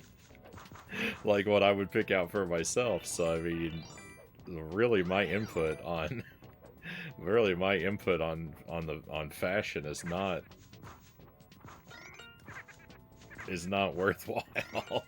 like what I would pick out for myself. So I mean, really, my input on, on fashion is not worthwhile.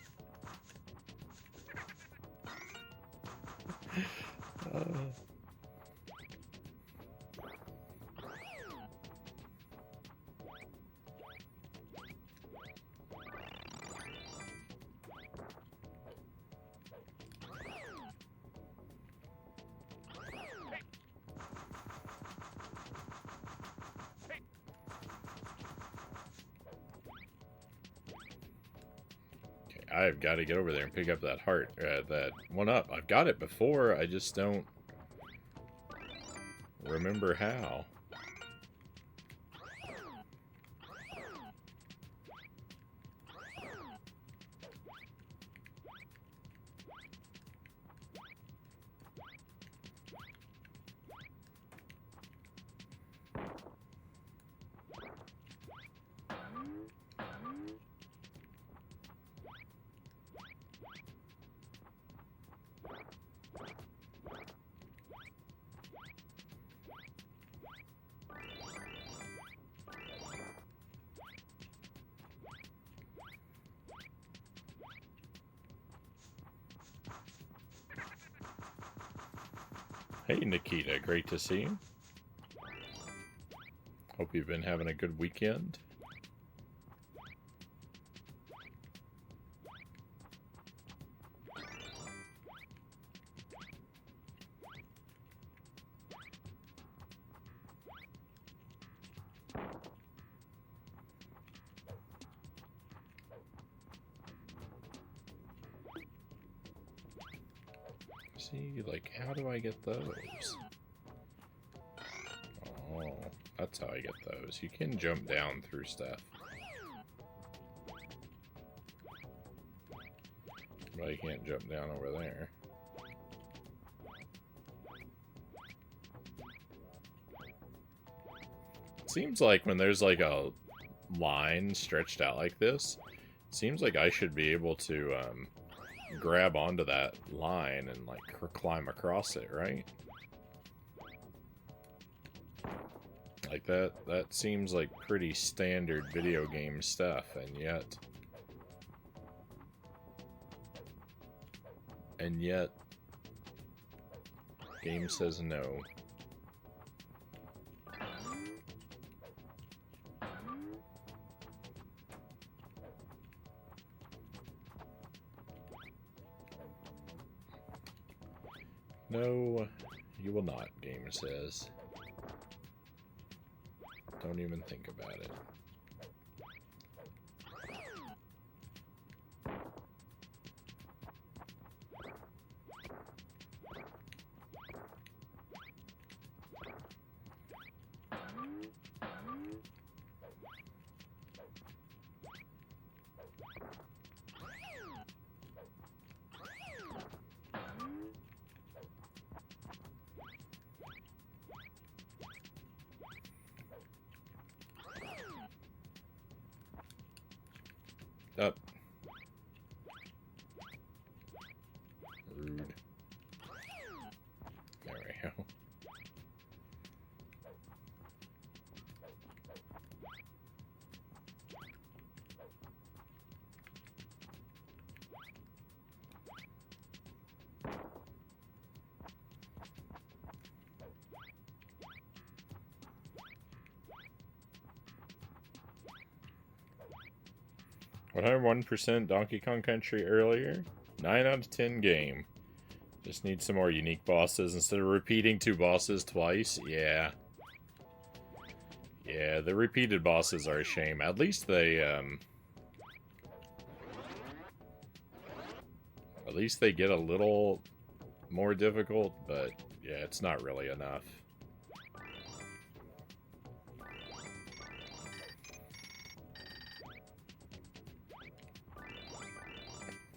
I've got to get over there and pick up that heart, that one up. I've got it before, I just don't remember how. Hey Nikita, great to see you. Hope you've been having a good weekend. See, like, how do I get those? Oh, that's how I get those. You can jump down through stuff. But I can't jump down over there. It seems like when there's like a line stretched out like this, it seems like I should be able to grab onto that line and like climb across it, right? Like that seems like pretty standard video game stuff, and yet game says no. No, you will not, game says. Don't even think about it. Up. Rude. There we go. "101% Donkey Kong Country earlier. 9 out of 10 game. Just need some more unique bosses instead of repeating 2 bosses twice." Yeah. Yeah, the repeated bosses are a shame. At least they, At least they get a little more difficult, but yeah, it's not really enough.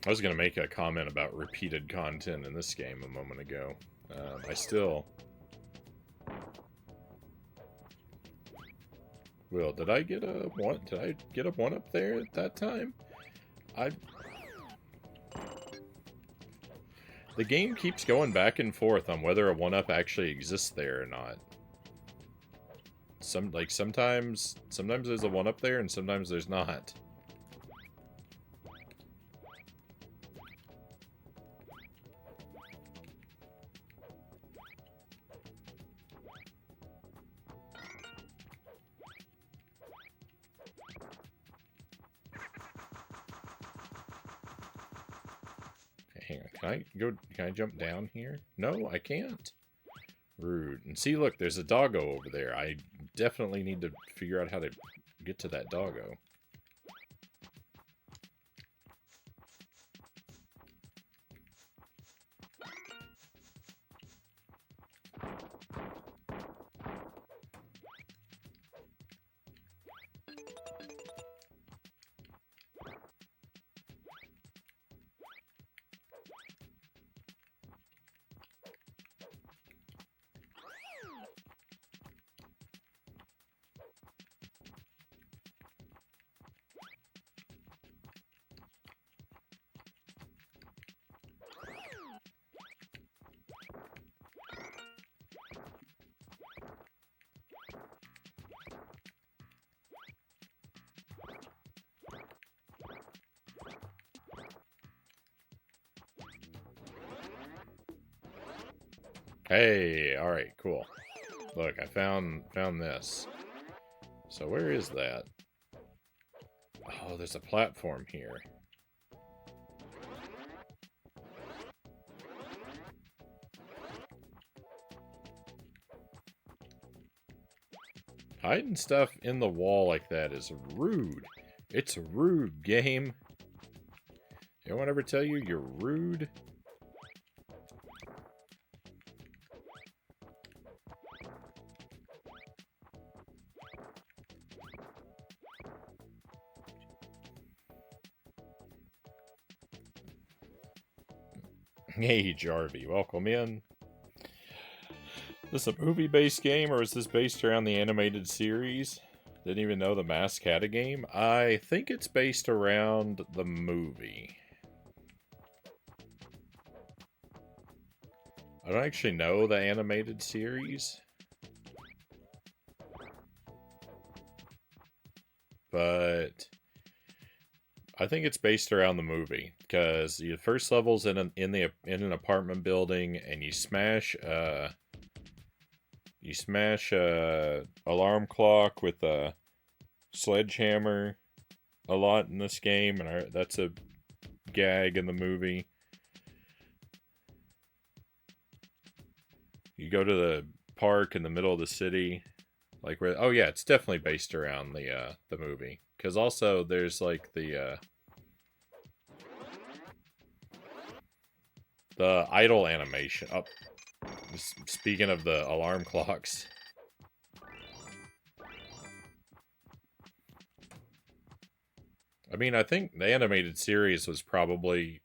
I was going to make a comment about repeated content in this game a moment ago. I still... Will, did I get a one? Did I get a one up there at that time? The game keeps going back and forth on whether a one-up actually exists there or not. Sometimes there's a one-up there and sometimes there's not. Hang on, can I jump down here? No, I can't. Rude. And see, look, there's a doggo over there. I definitely need to figure out how to get to that doggo. Hey, alright, cool. Look, I found this. So where is that? Oh, there's a platform here. Hiding stuff in the wall like that is rude. It's rude, game. Anyone ever tell you you're rude? Hey, Jarvie, welcome in. Is this a movie-based game, or is this based around the animated series? Didn't even know the Mask had a game. I think it's based around the movie. I don't actually know the animated series. But I think it's based around the movie, because the first level's in an apartment building, and you smash a alarm clock with a sledgehammer a lot in this game, and that's a gag in the movie. You go to the park in the middle of the city, like where. Oh yeah, it's definitely based around the movie. Because also there's like the idle animation. Oh, speaking of the alarm clocks. I mean, I think the animated series was probably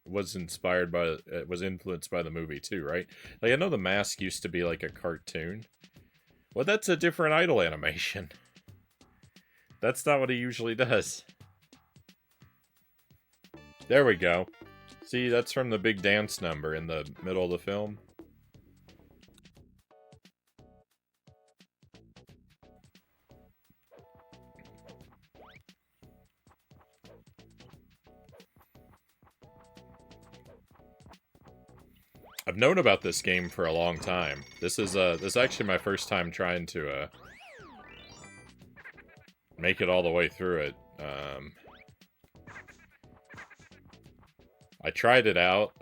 was inspired by was influenced by the movie too, right? Like I know the mask used to be like a cartoon. Well, that's a different idle animation. That's not what he usually does. There we go. See, that's from the big dance number in the middle of the film. I've known about this game for a long time. This is actually my first time trying to make it all the way through it. I tried it out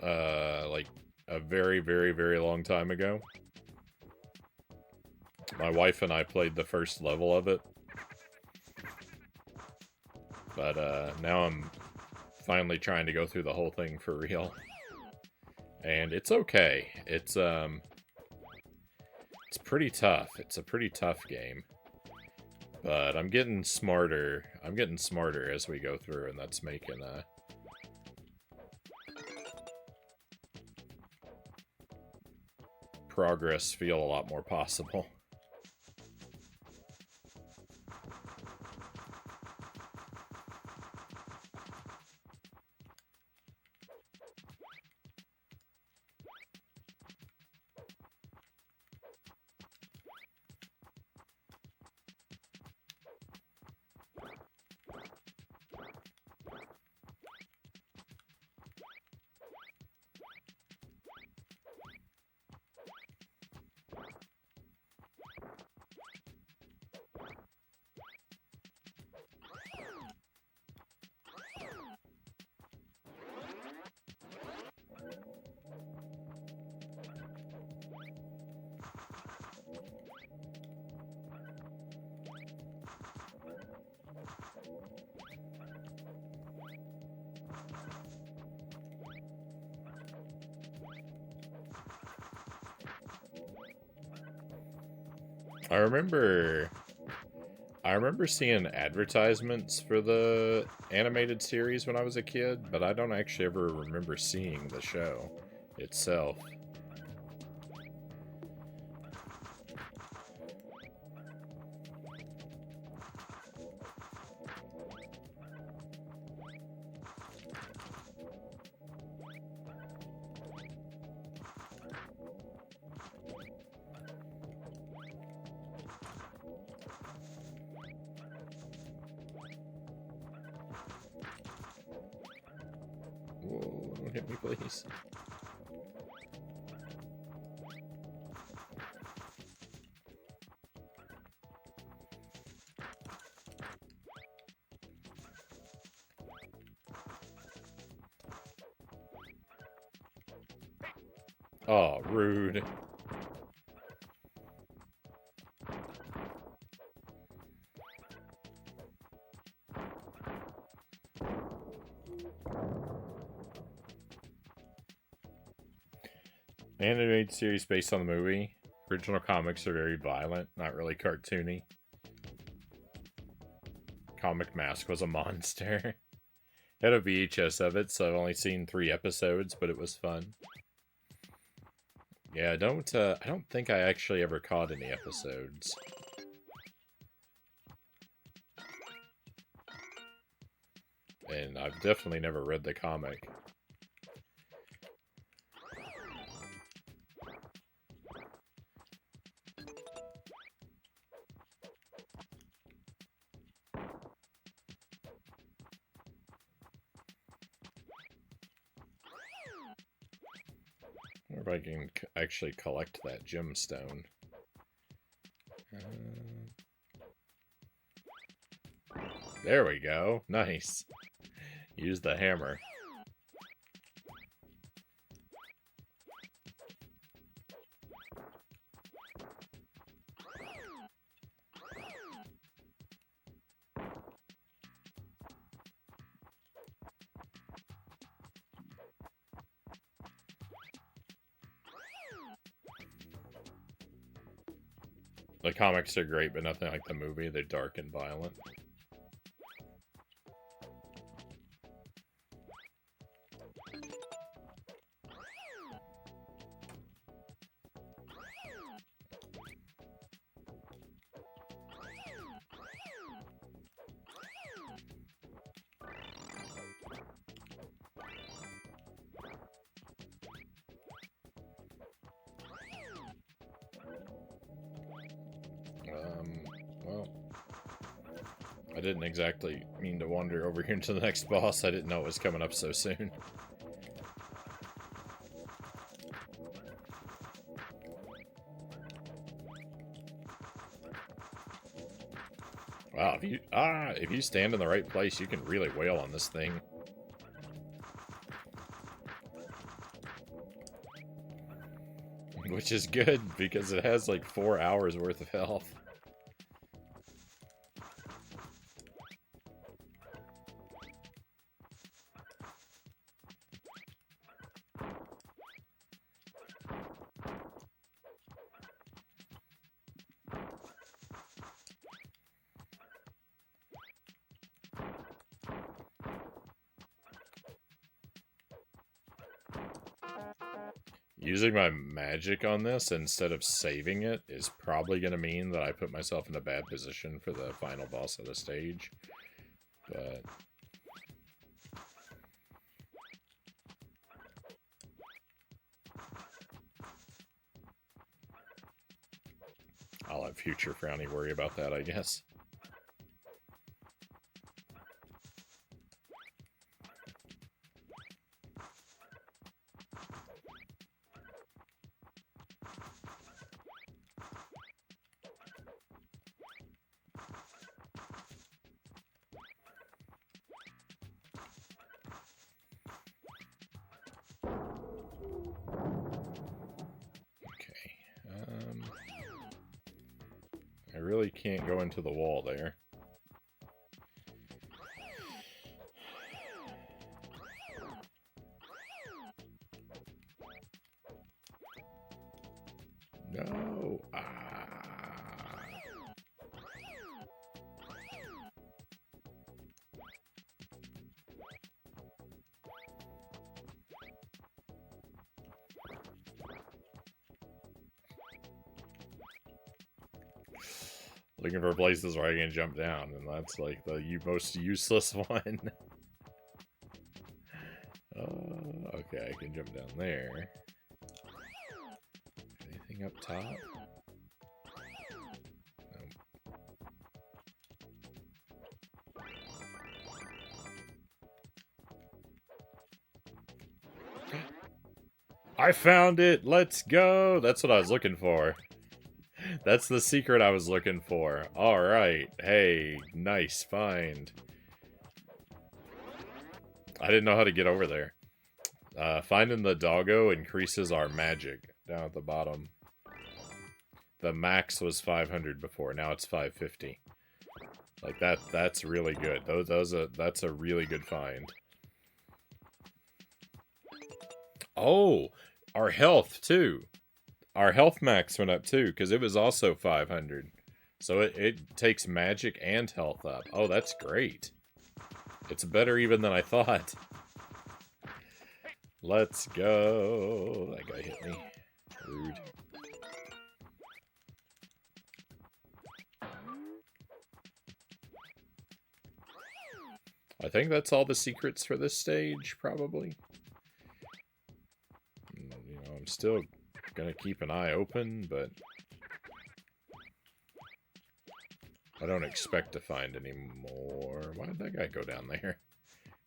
like a very, very, very long time ago. My wife and I played the first level of it. But now I'm finally trying to go through the whole thing for real. And it's okay. It's pretty tough. It's a pretty tough game. But I'm getting smarter. I'm getting smarter as we go through, and that's making progress feel a lot more possible. I remember seeing advertisements for the animated series when I was a kid, but I don't actually ever remember seeing the show itself. Whoa, don't hit me, please. Oh, rude. Animated series based on the movie. Original comics are very violent, not really cartoony. Comic Mask was a monster. Had a VHS of it, so I've only seen 3 episodes, but it was fun. Yeah, I don't think I actually ever caught any episodes. And I've definitely never read the comic. I wonder if I can actually collect that gemstone. There we go. Nice. Use the hammer. The comics are great, but nothing like the movie. They're dark and violent. Well, I didn't exactly mean to wander over here into the next boss. I didn't know it was coming up so soon. Wow, if you stand in the right place, you can really wail on this thing. Which is good, because it has like 4 hours worth of health. Using my magic on this instead of saving it is probably going to mean that I put myself in a bad position for the final boss of the stage. But I'll have future Frownie worry about that, I guess. I really can't go into the wall there. No! Looking for places where I can jump down, and that's like the most useless one. Okay, I can jump down there. Anything up top? No. I found it! Let's go! That's what I was looking for. That's the secret I was looking for. Alright. Hey, nice find. I didn't know how to get over there. Finding the doggo increases our magic down at the bottom. The max was 500 before, now it's 550. Like, that's really good. That's a really good find. Oh! Our health, too. Our health max went up too, because it was also 500. So it takes magic and health up. Oh, that's great. It's better even than I thought. Let's go. That guy hit me. Rude. I think that's all the secrets for this stage, probably. You know, I'm still gonna keep an eye open, but I don't expect to find any more. Why did that guy go down there?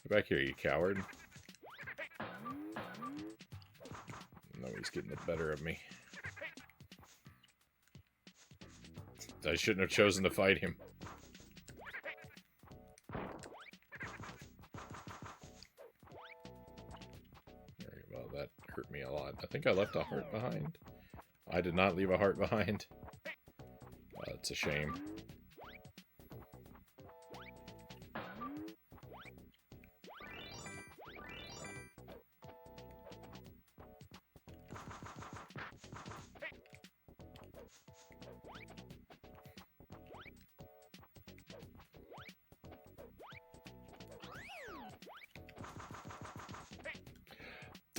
Get back here, you coward. No, he's getting the better of me. I shouldn't have chosen to fight him. Well, that hurt me a lot. I think I left a heart behind. I did not leave a heart behind. It's a shame.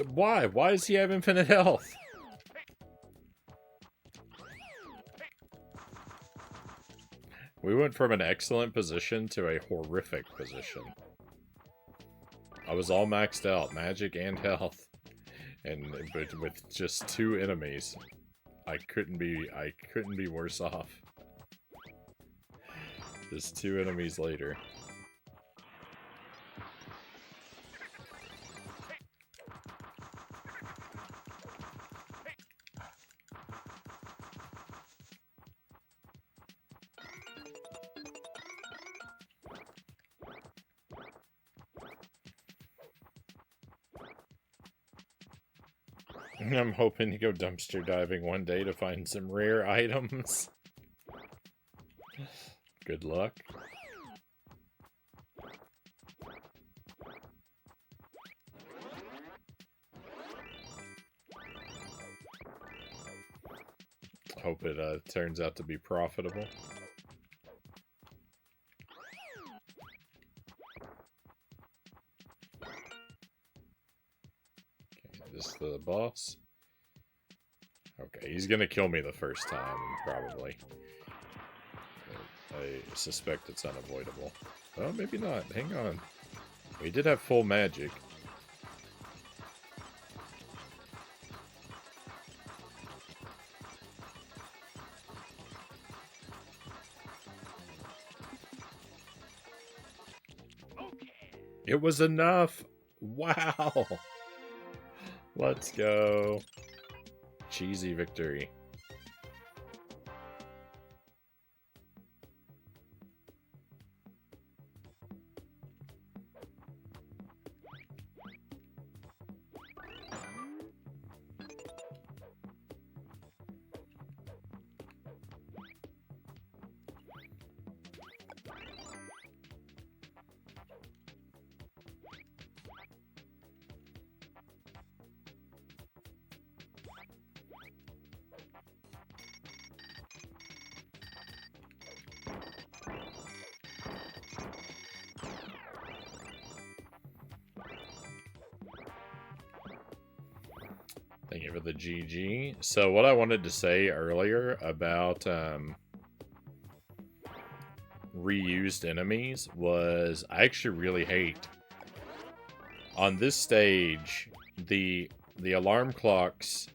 Why? Why does he have infinite health? We went from an excellent position to a horrific position. I was all maxed out, magic and health. But with just 2 enemies, I couldn't be worse off. Just 2 enemies later. I'm hoping to go dumpster diving one day to find some rare items. Good luck. Hope it turns out to be profitable. Okay, this is the boss. Okay, he's gonna kill me the first time, probably. I suspect it's unavoidable. Oh, maybe not. Hang on. We did have full magic. It was enough! Wow! Let's go. Cheesy victory. Thank you for the GG. So what I wanted to say earlier about reused enemies was I actually really hate on this stage the alarm clocks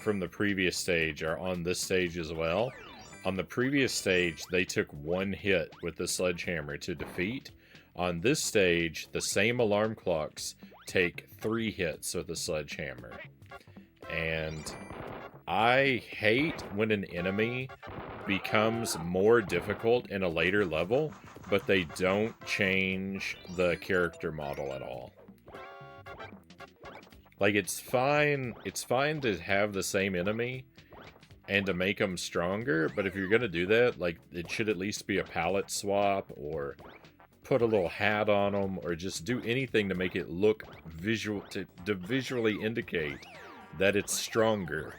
from the previous stage are on this stage as well. On the previous stage, they took 1 hit with the sledgehammer to defeat. On this stage, the same alarm clocks take 3 hits with the sledgehammer. And I hate when an enemy becomes more difficult in a later level, but they don't change the character model at all. Like, it's fine to have the same enemy and to make them stronger, but if you're gonna do that, like, it should at least be a palette swap, or put a little hat on them, or just do anything to make it look visual, to visually indicate that it's stronger.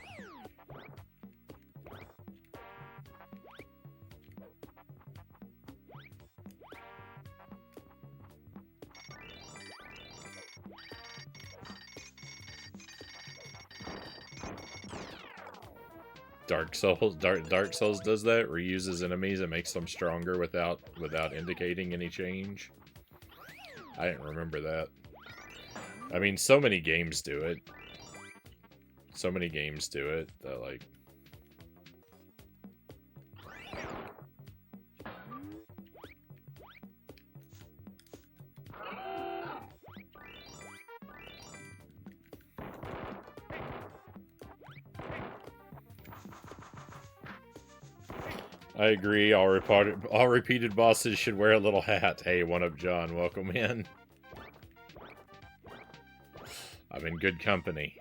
Dark Souls does that, reuses enemies and makes them stronger without indicating any change. I didn't remember that. I mean, so many games do it. So many games do it that, like... I agree. All repeated bosses should wear a little hat. Hey, one up, John. Welcome in. I'm in good company.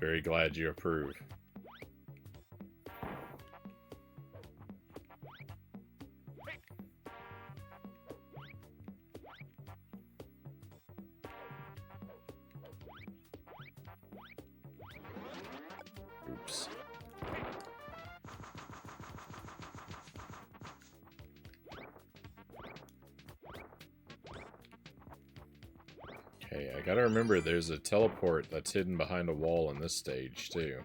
Very glad you approve. Oops. Hey, I gotta remember there's a teleport that's hidden behind a wall in this stage, too.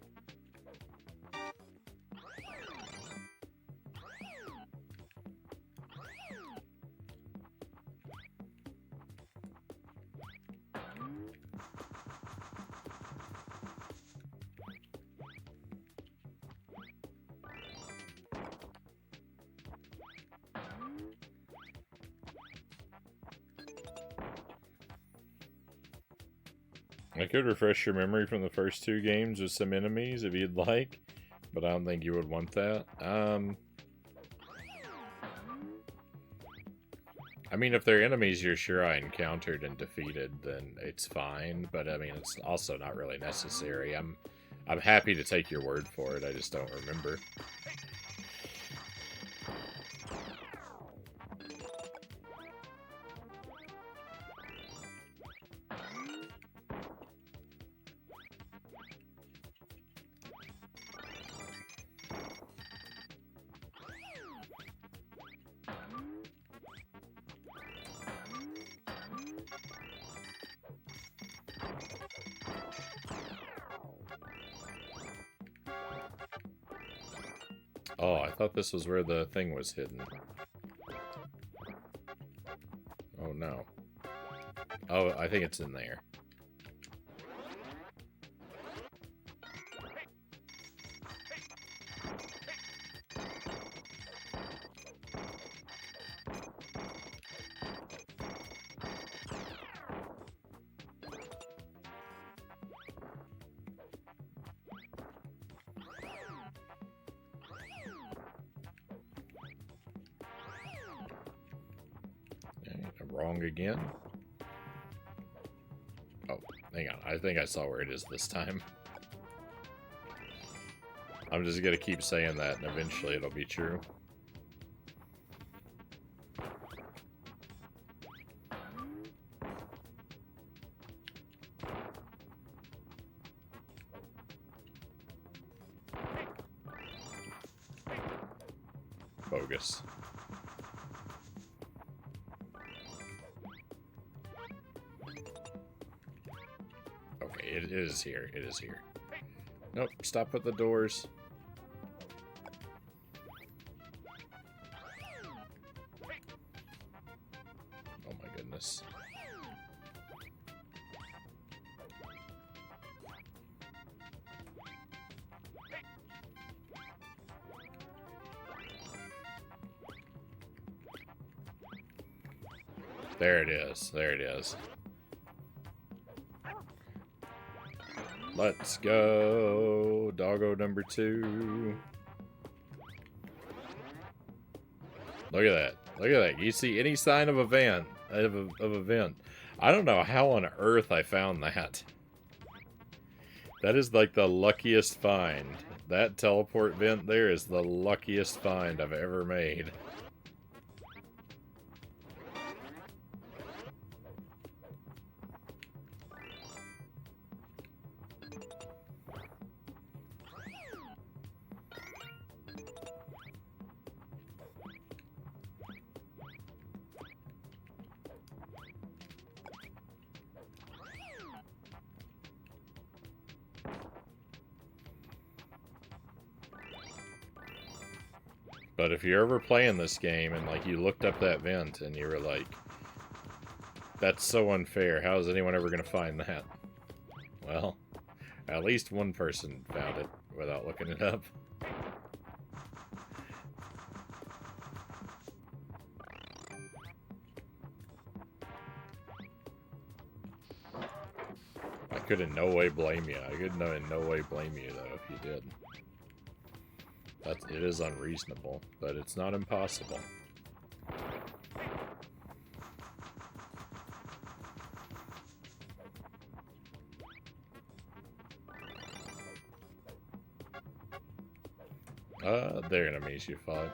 I could refresh your memory from the first two games with some enemies if you'd like, but I don't think you would want that. I mean, if they're enemies you're sure I encountered and defeated, then it's fine, but I mean, it's also not really necessary. I'm happy to take your word for it, I just don't remember. Oh, I thought this was where the thing was hidden. Oh, no. Oh, I think it's in there. I'm wrong again. Oh, hang on. I think I saw where it is this time. I'm just gonna keep saying that, and eventually it'll be true. Bogus. Okay, it is here. It is here. Nope, stop at the doors. Oh my goodness. There it is. There it is. Let's go. Doggo number 2. Look at that. Look at that. You see any sign of a vent? Of a vent. I don't know how on earth I found that. That is like the luckiest find. That teleport vent there is the luckiest find I've ever made. But if you're ever playing this game and like you looked up that vent and you were like, that's so unfair, how is anyone ever going to find that? Well, at least one person found it without looking it up. I could in no way blame you. I could in no way blame you, though, if you did. It is unreasonable, but it's not impossible. They're enemies you fought.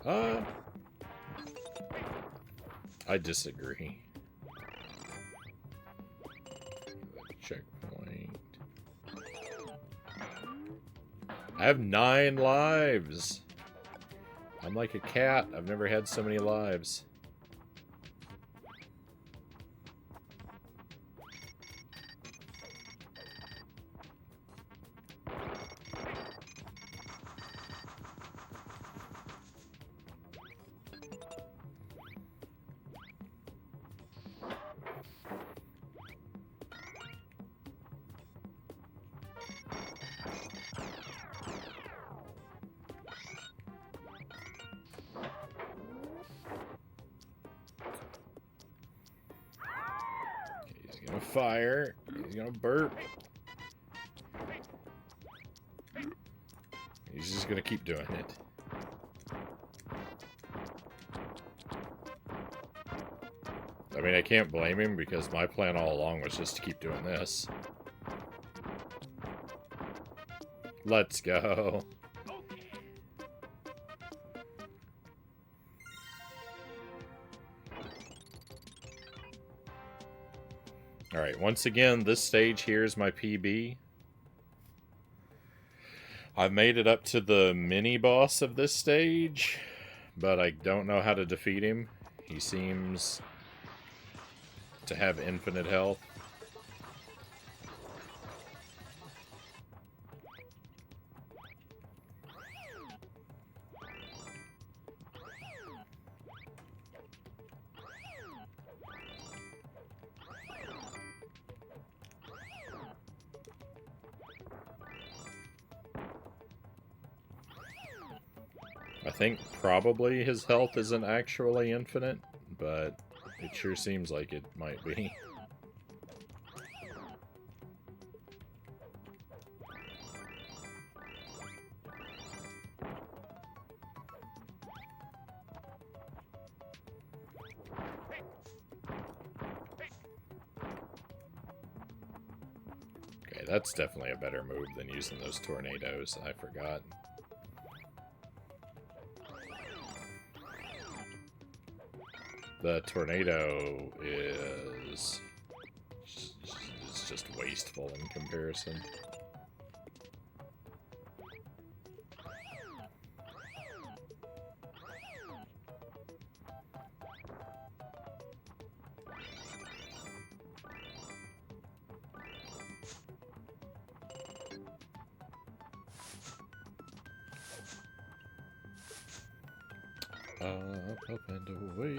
I disagree. Checkpoint. I have 9 lives. I'm like a cat. I've never had so many lives. He's gonna fire. He's gonna burp. He's just gonna keep doing it. I mean, I can't blame him because my plan all along was just to keep doing this. Let's go. Alright, once again, this stage here is my PB. I've made it up to the mini-boss of this stage, but I don't know how to defeat him. He seems to have infinite health. I think probably his health isn't actually infinite, but it sure seems like it might be. Okay, that's definitely a better move than using those tornadoes. I forgot. The tornado is just wasteful in comparison. Up and away.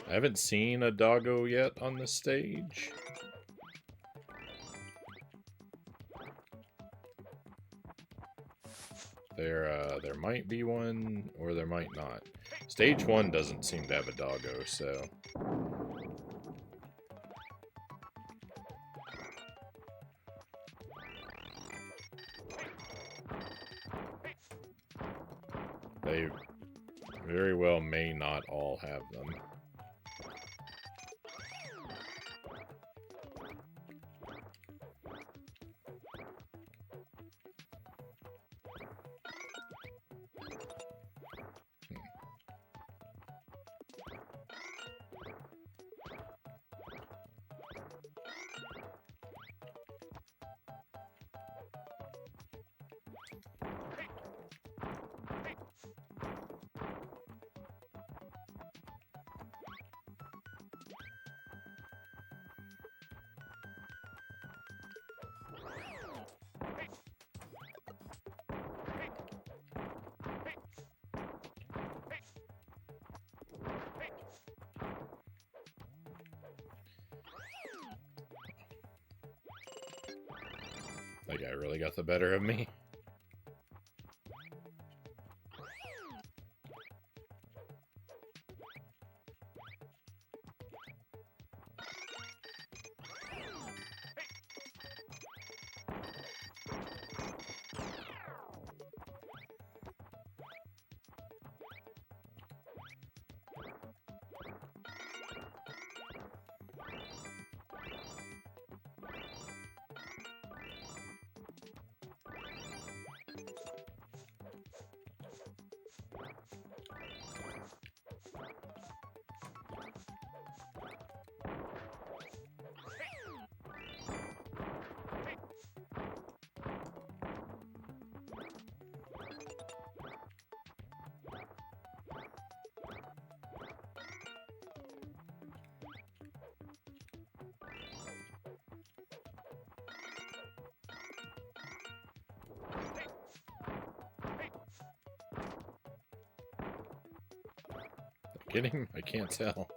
I haven't seen a doggo yet on this stage. There might be one, or there might not. Stage 1 doesn't seem to have a doggo, so... They very well may not all have them. That guy really got the better of me. Get him? I can't tell.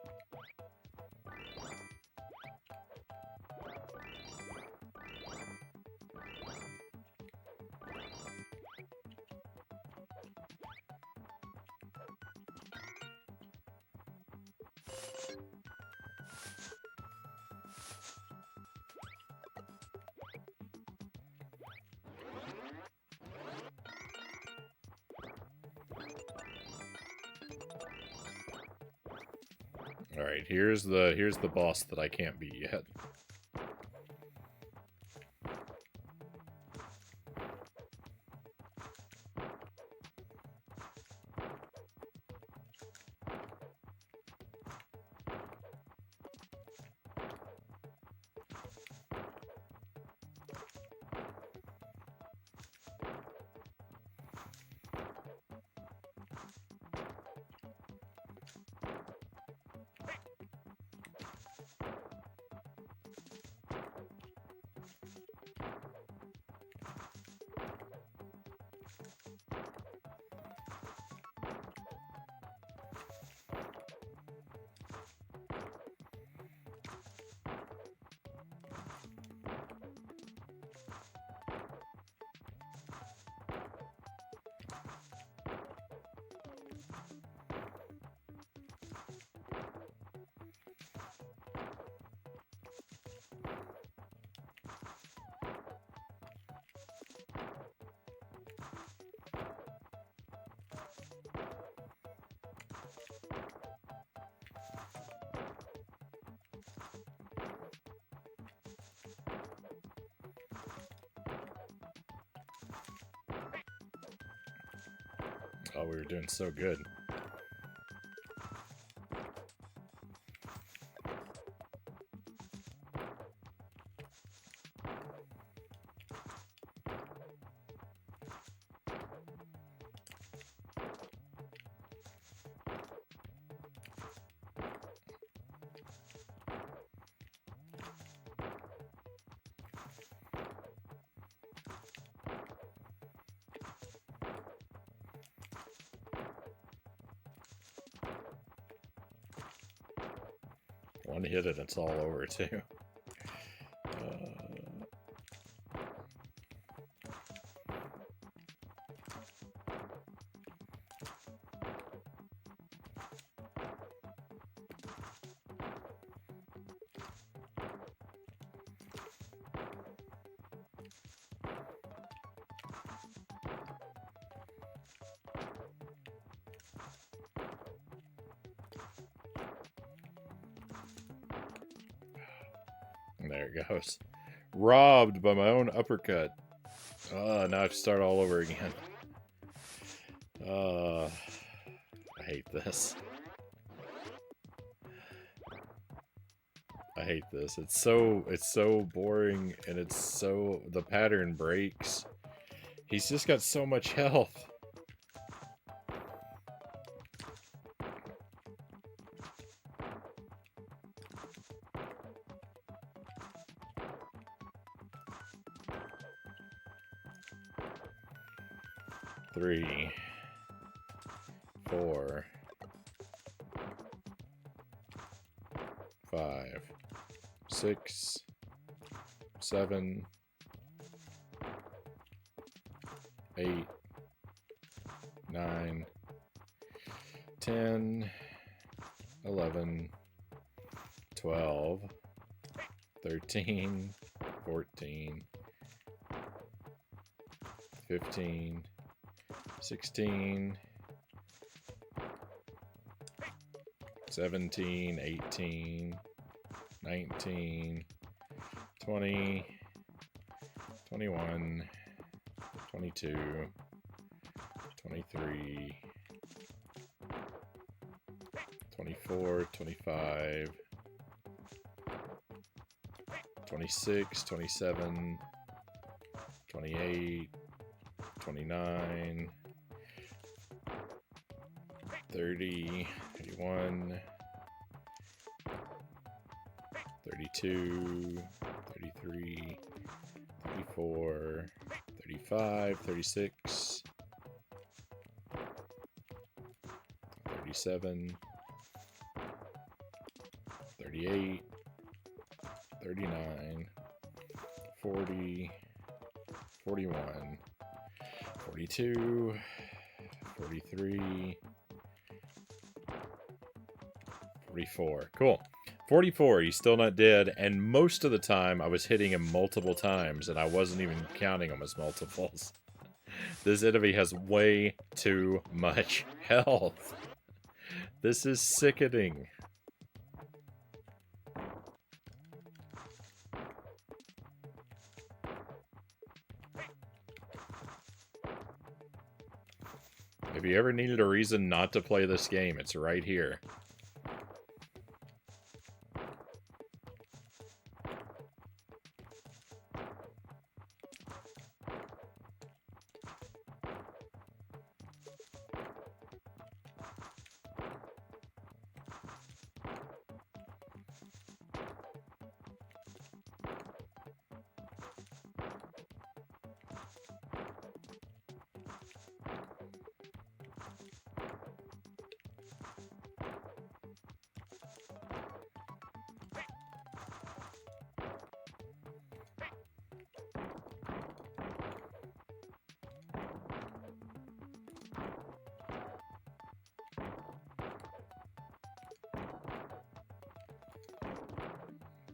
Alright, here's the boss that I can't beat yet. Oh, we were doing so good. One hit and it's all over, too. There it goes. Robbed by my own uppercut. Now I have to start all over again. I hate this. I hate this. It's so boring, and the pattern breaks. He's just got so much health. Three, 4, 5, 6, 7, 8, 9, 10, 11, 12, 13, 14, 15, 16, 17, 18, 19, 20, 21, 22, 23, 24, 25, 26, 27, 28, 29, 30, 31, 32, 33, 34, 35, 36, 37, 38, 39, 40, 41, 42, 43, 44. Cool. 44, he's still not dead, and most of the time I was hitting him multiple times, and I wasn't even counting them as multiples. This enemy has way too much health. This is sickening. If you ever needed a reason not to play this game, it's right here.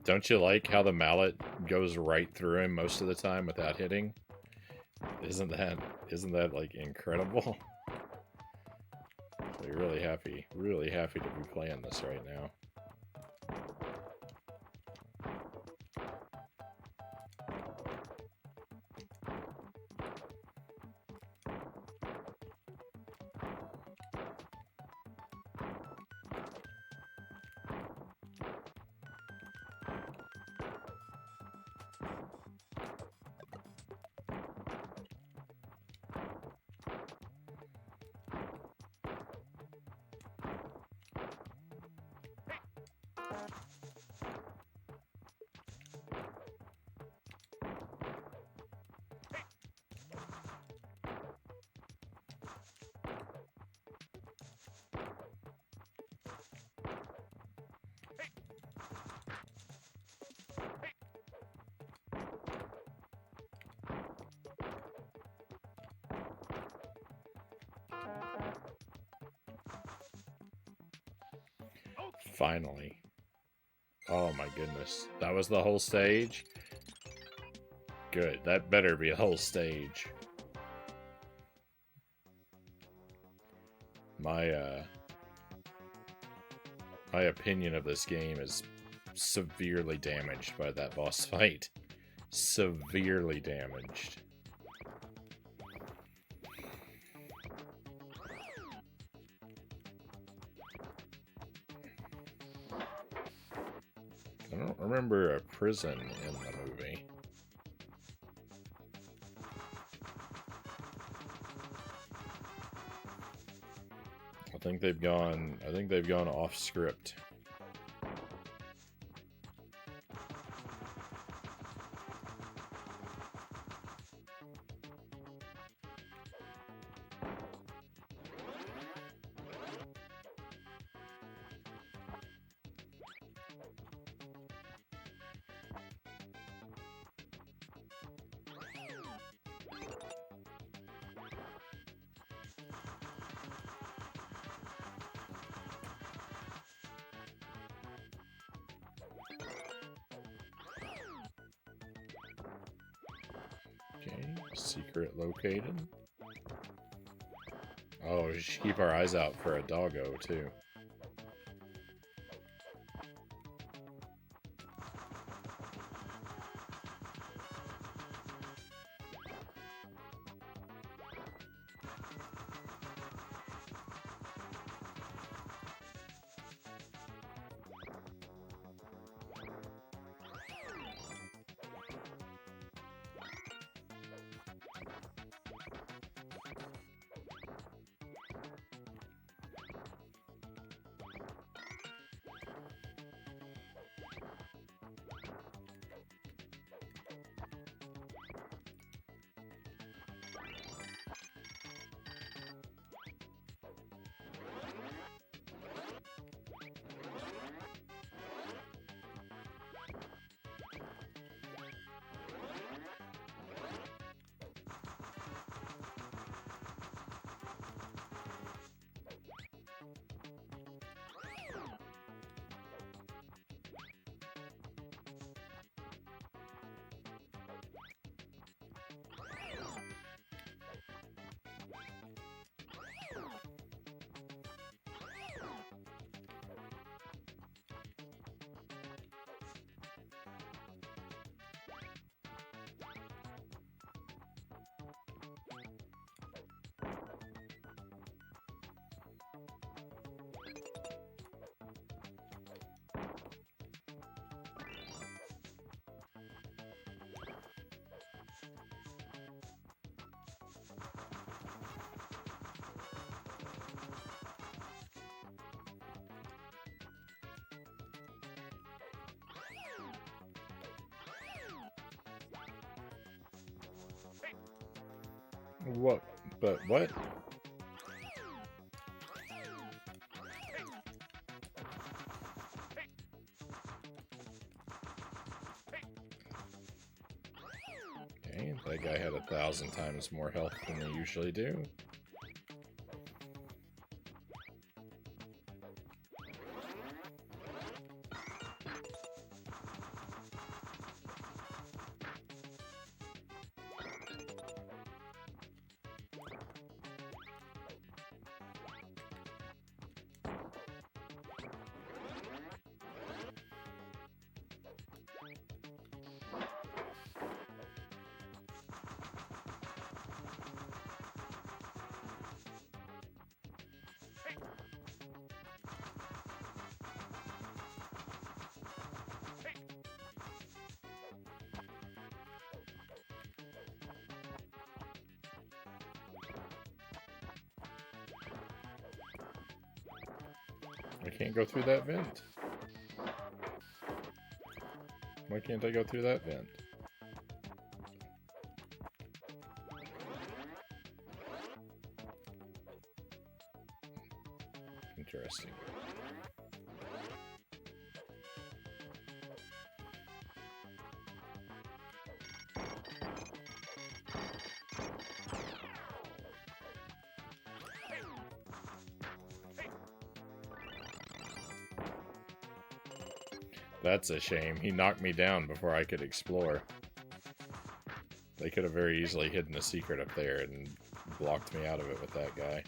Don't you like how the mallet goes right through him most of the time without hitting? Isn't that like incredible? So you're really happy to be playing this right now. Finally. Oh my goodness. That was the whole stage? Good. That better be a whole stage. My opinion of this game is severely damaged by that boss fight. Severely damaged. I don't remember a prison in the movie. I think they've gone off script. Secret located. Oh, we should keep our eyes out for a doggo, too. What? But what? Okay, that guy had 1,000 times more health than they usually do. I can't go through that vent. Why can't I go through that vent? Interesting. That's a shame. He knocked me down before I could explore. They could have very easily hidden a secret up there and blocked me out of it with that guy.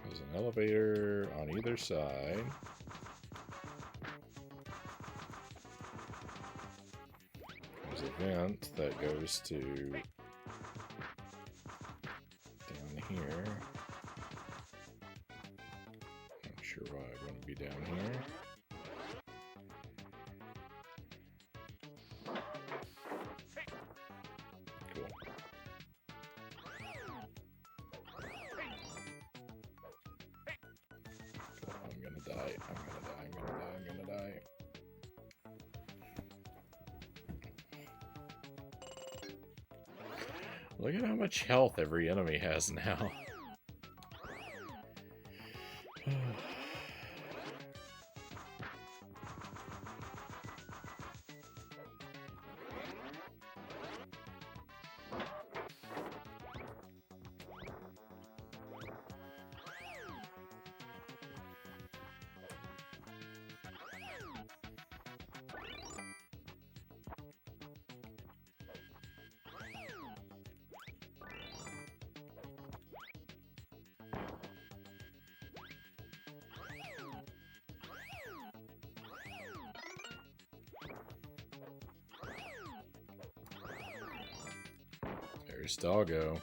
There's an elevator on either side. There's a vent that goes to down here. Not sure why I want to be down here. Cool. I'm gonna die. I'm gonna die. I'm gonna die. I'm gonna die. Look at how much health every enemy has now. There's Doggo.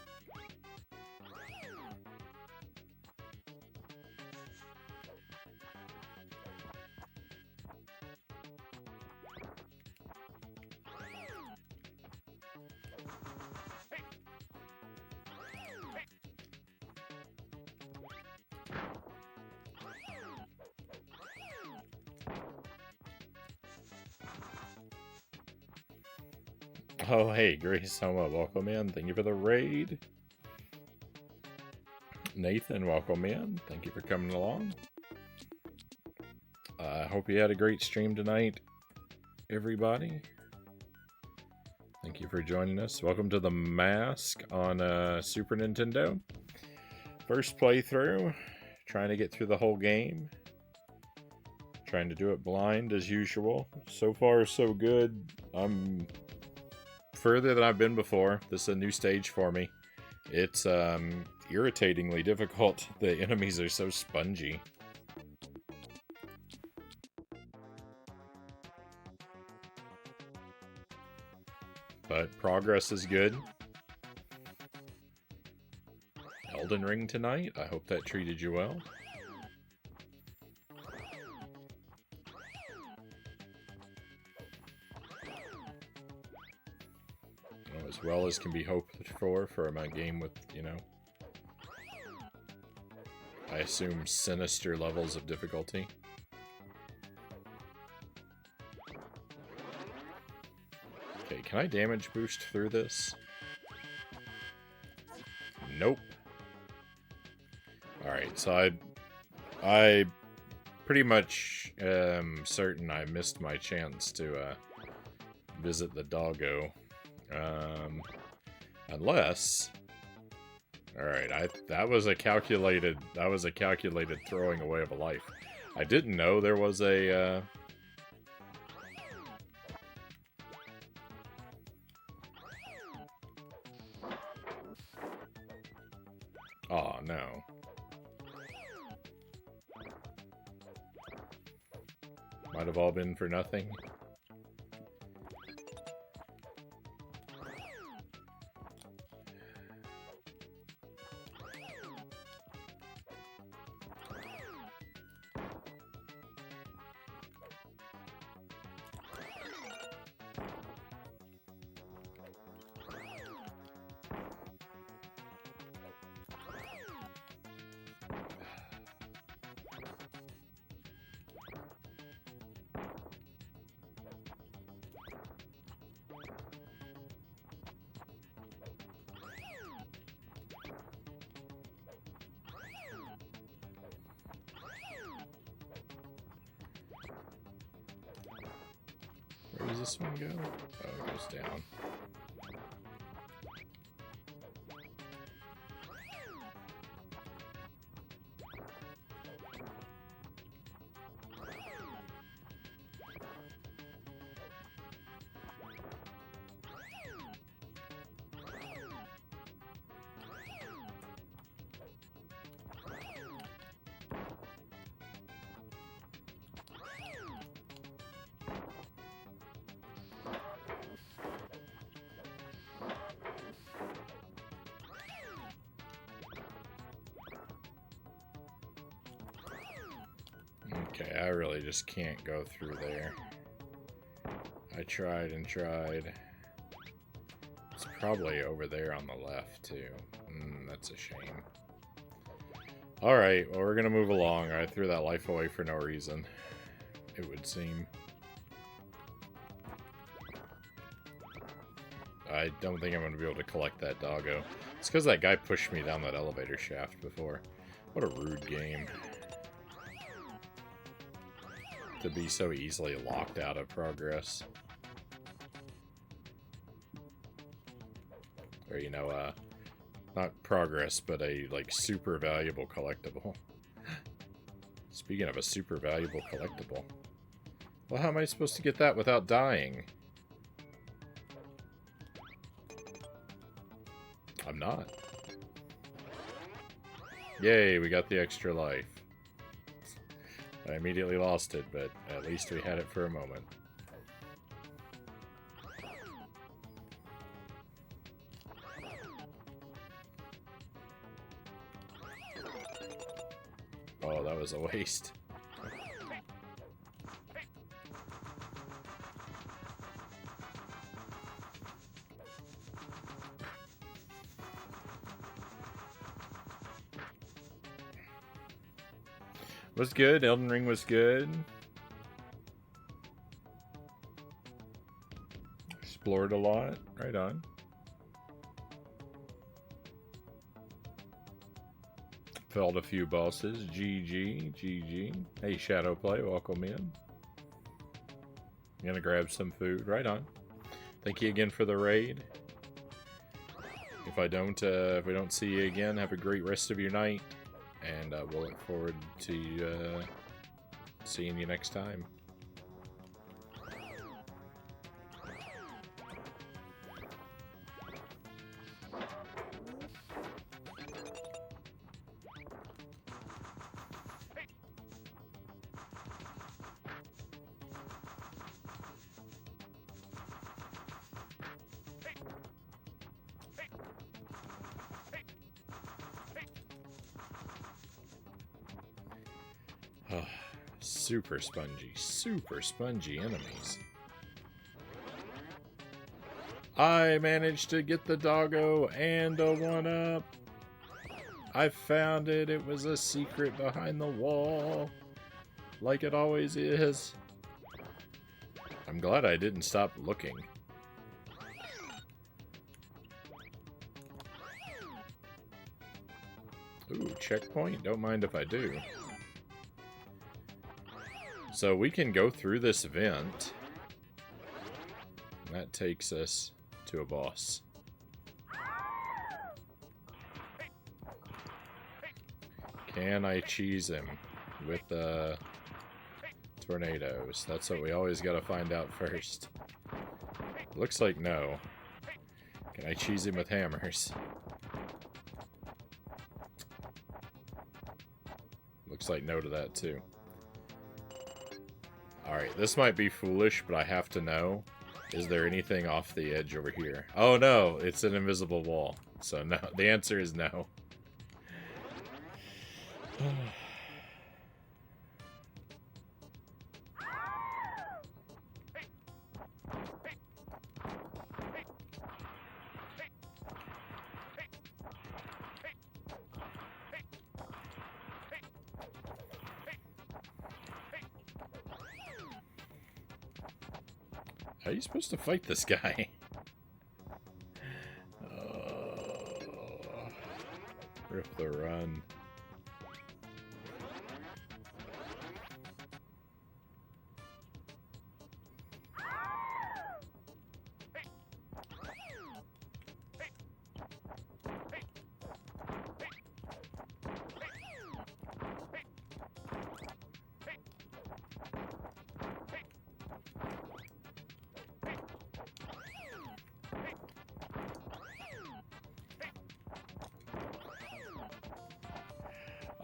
Oh, hey, Grace Homa, welcome in. Thank you for the raid. Nathan, welcome in. Thank you for coming along. I hope you had a great stream tonight, everybody. Thank you for joining us. Welcome to the Mask on Super Nintendo. First playthrough. Trying to get through the whole game. Trying to do it blind as usual. So far, so good. I'm further than I've been before. This is a new stage for me. It's irritatingly difficult. The enemies are so spongy. But progress is good. Elden Ring tonight. I hope that treated you well. As well as can be hoped for a game with, you know, I assume sinister levels of difficulty. Okay, can I damage boost through this? Nope. Alright, so I pretty much am certain I missed my chance to visit the Doggo. Unless, all right, that was a calculated throwing away of a life. I didn't know there was a oh no. Might have all been for nothing. Where does this one go? Oh, it goes down. Okay, I really just can't go through there. I tried and tried. It's probably over there on the left, too. That's a shame. Alright, well, we're gonna move along. I threw that life away for no reason, it would seem. I don't think I'm gonna be able to collect that Doggo. It's because that guy pushed me down that elevator shaft before. What a rude game. To be so easily locked out of progress. Or, you know, not progress, but a, like, super valuable collectible. Speaking of a super valuable collectible. Well, how am I supposed to get that without dying? I'm not. Yay, we got the extra life. I immediately lost it, but at least we had it for a moment. Oh, that was a waste. Was good. Elden Ring was good. Explored a lot. Right on. Felled a few bosses. GG. GG. Hey, Shadowplay. Welcome in. I'm gonna grab some food. Right on. Thank you again for the raid. If we don't see you again, have a great rest of your night. And we'll look forward to seeing you next time. Oh, super spongy enemies. I managed to get the doggo and a 1-up. I found it. It was a secret behind the wall. Like it always is. I'm glad I didn't stop looking. Ooh, checkpoint? Don't mind if I do. So we can go through this vent. That takes us to a boss. Can I cheese him with tornadoes? That's what we always gotta find out first. Looks like no. Can I cheese him with hammers? Looks like no to that too. Alright, this might be foolish, but I have to know. Is there anything off the edge over here? Oh no, it's an invisible wall. So no, the answer is no. How are you supposed to fight this guy? Rip the run.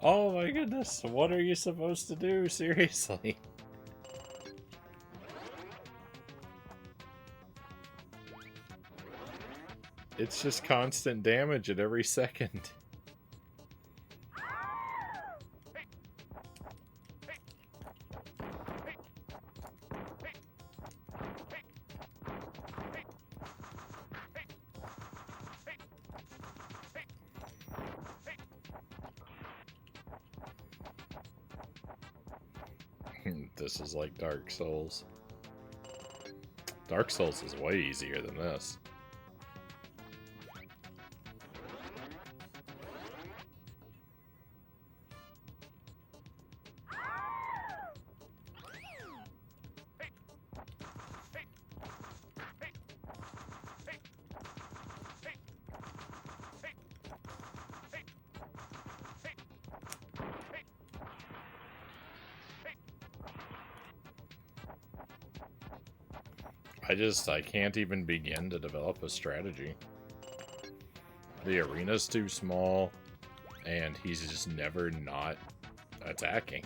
Oh my goodness, what are you supposed to do? Seriously? It's just constant damage at every second. This is like Dark Souls. Dark Souls is way easier than this. I can't even begin to develop a strategy. The arena's too small, and he's just never not attacking.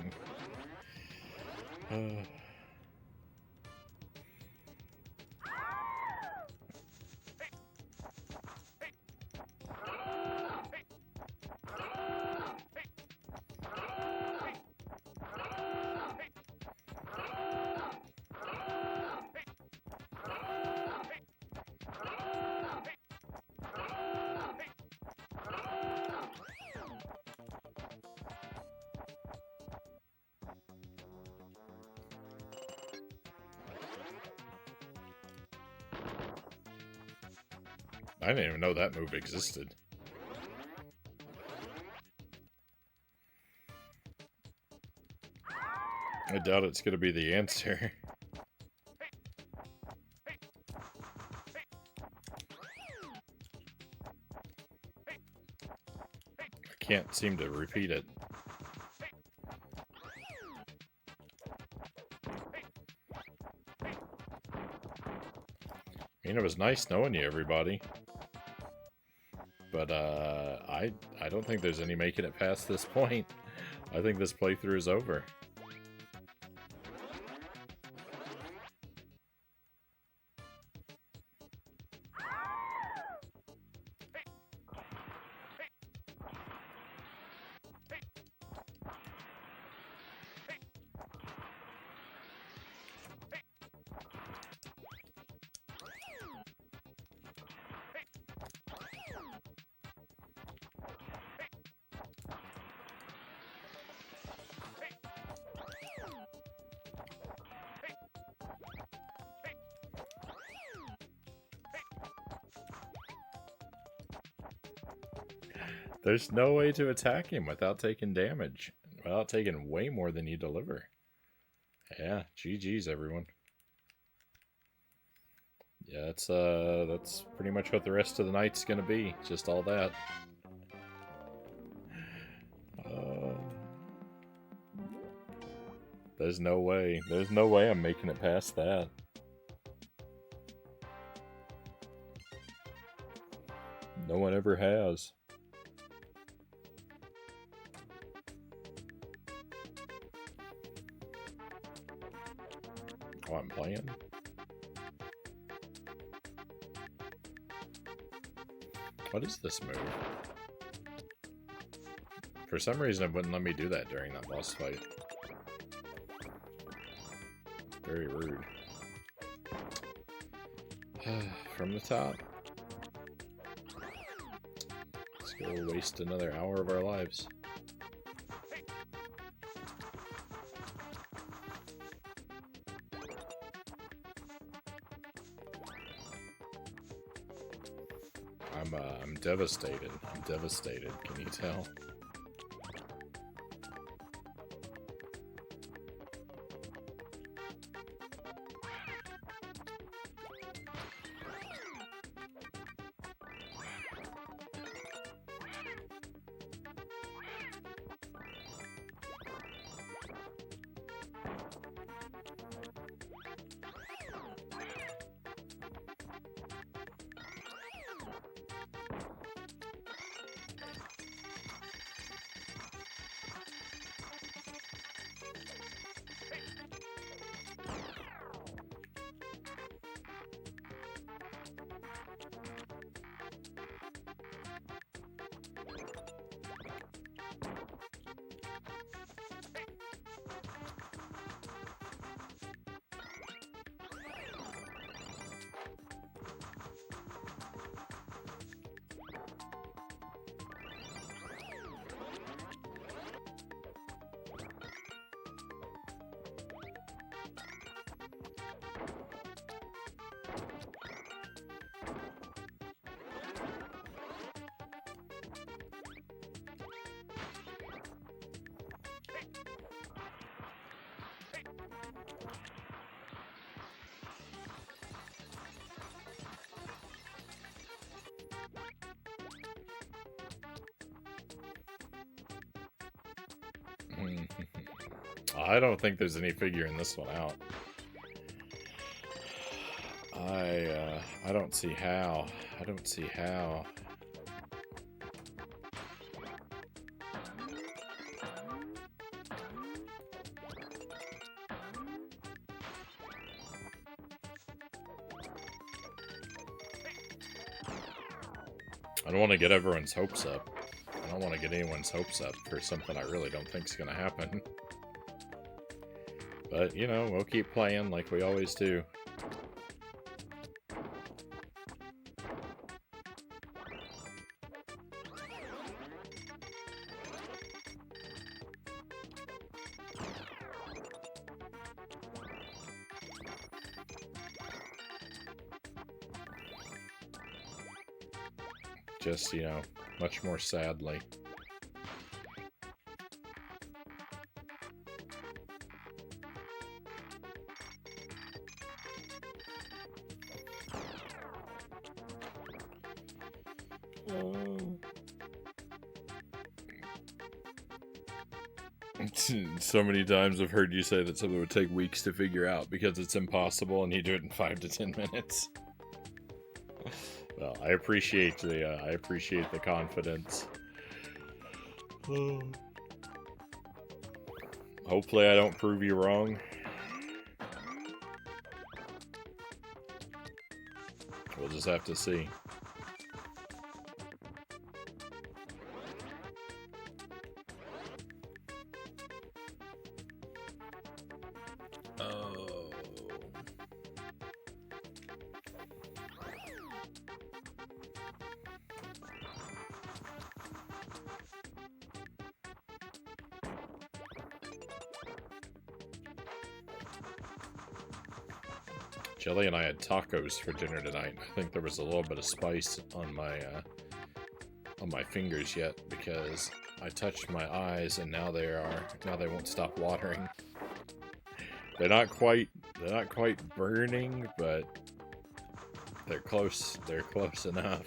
I didn't even know that move existed. I doubt it's going to be the answer. I can't seem to repeat it. I mean, it was nice knowing you, everybody. But, I don't think there's any making it past this point. I think this playthrough is over. There's no way to attack him without taking damage. Without taking way more than you deliver. Yeah, GG's everyone. Yeah, that's pretty much what the rest of the night's gonna be. Just all that. There's no way. There's no way I'm making it past that. No one ever has. Oh, I'm playing? What is this move? For some reason it wouldn't let me do that during that boss fight. Very rude. From the top. Let's go waste another hour of our lives. I'm devastated. I'm devastated. Can you tell? I don't think there's any figuring this one out. I don't see how. I don't see how. I don't want to get everyone's hopes up. I don't want to get anyone's hopes up for something I really don't think is going to happen. But, you know, we'll keep playing like we always do. Just, you know, much more sadly. So many times I've heard you say that something would take weeks to figure out because it's impossible and you do it in 5 to 10 minutes. Well, I appreciate the confidence. Hopefully I don't prove you wrong. We'll just have to see. Jelly and I had tacos for dinner tonight. I think there was a little bit of spice on my fingers yet because I touched my eyes and now they won't stop watering. They're not quite burning, but they're close enough.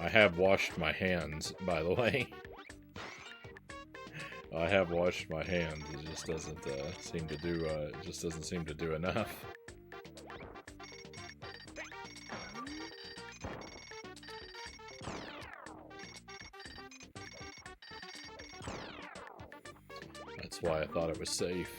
I have washed my hands, by the way. I have washed my hands. It just doesn't seem to do. It just doesn't seem to do enough. That's why I thought it was safe.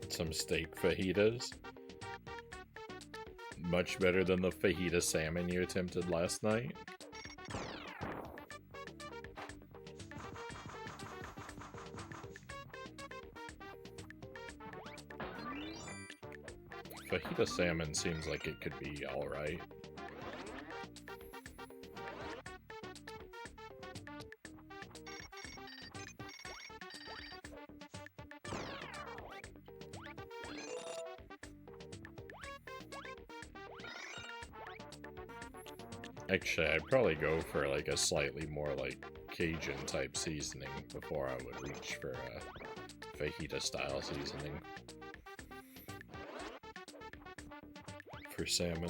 Some steak fajitas. Much better than the fajita salmon you attempted last night. Fajita salmon seems like it could be alright. Actually, I'd probably go for like a slightly more like Cajun type seasoning before I would reach for a fajita style seasoning for salmon.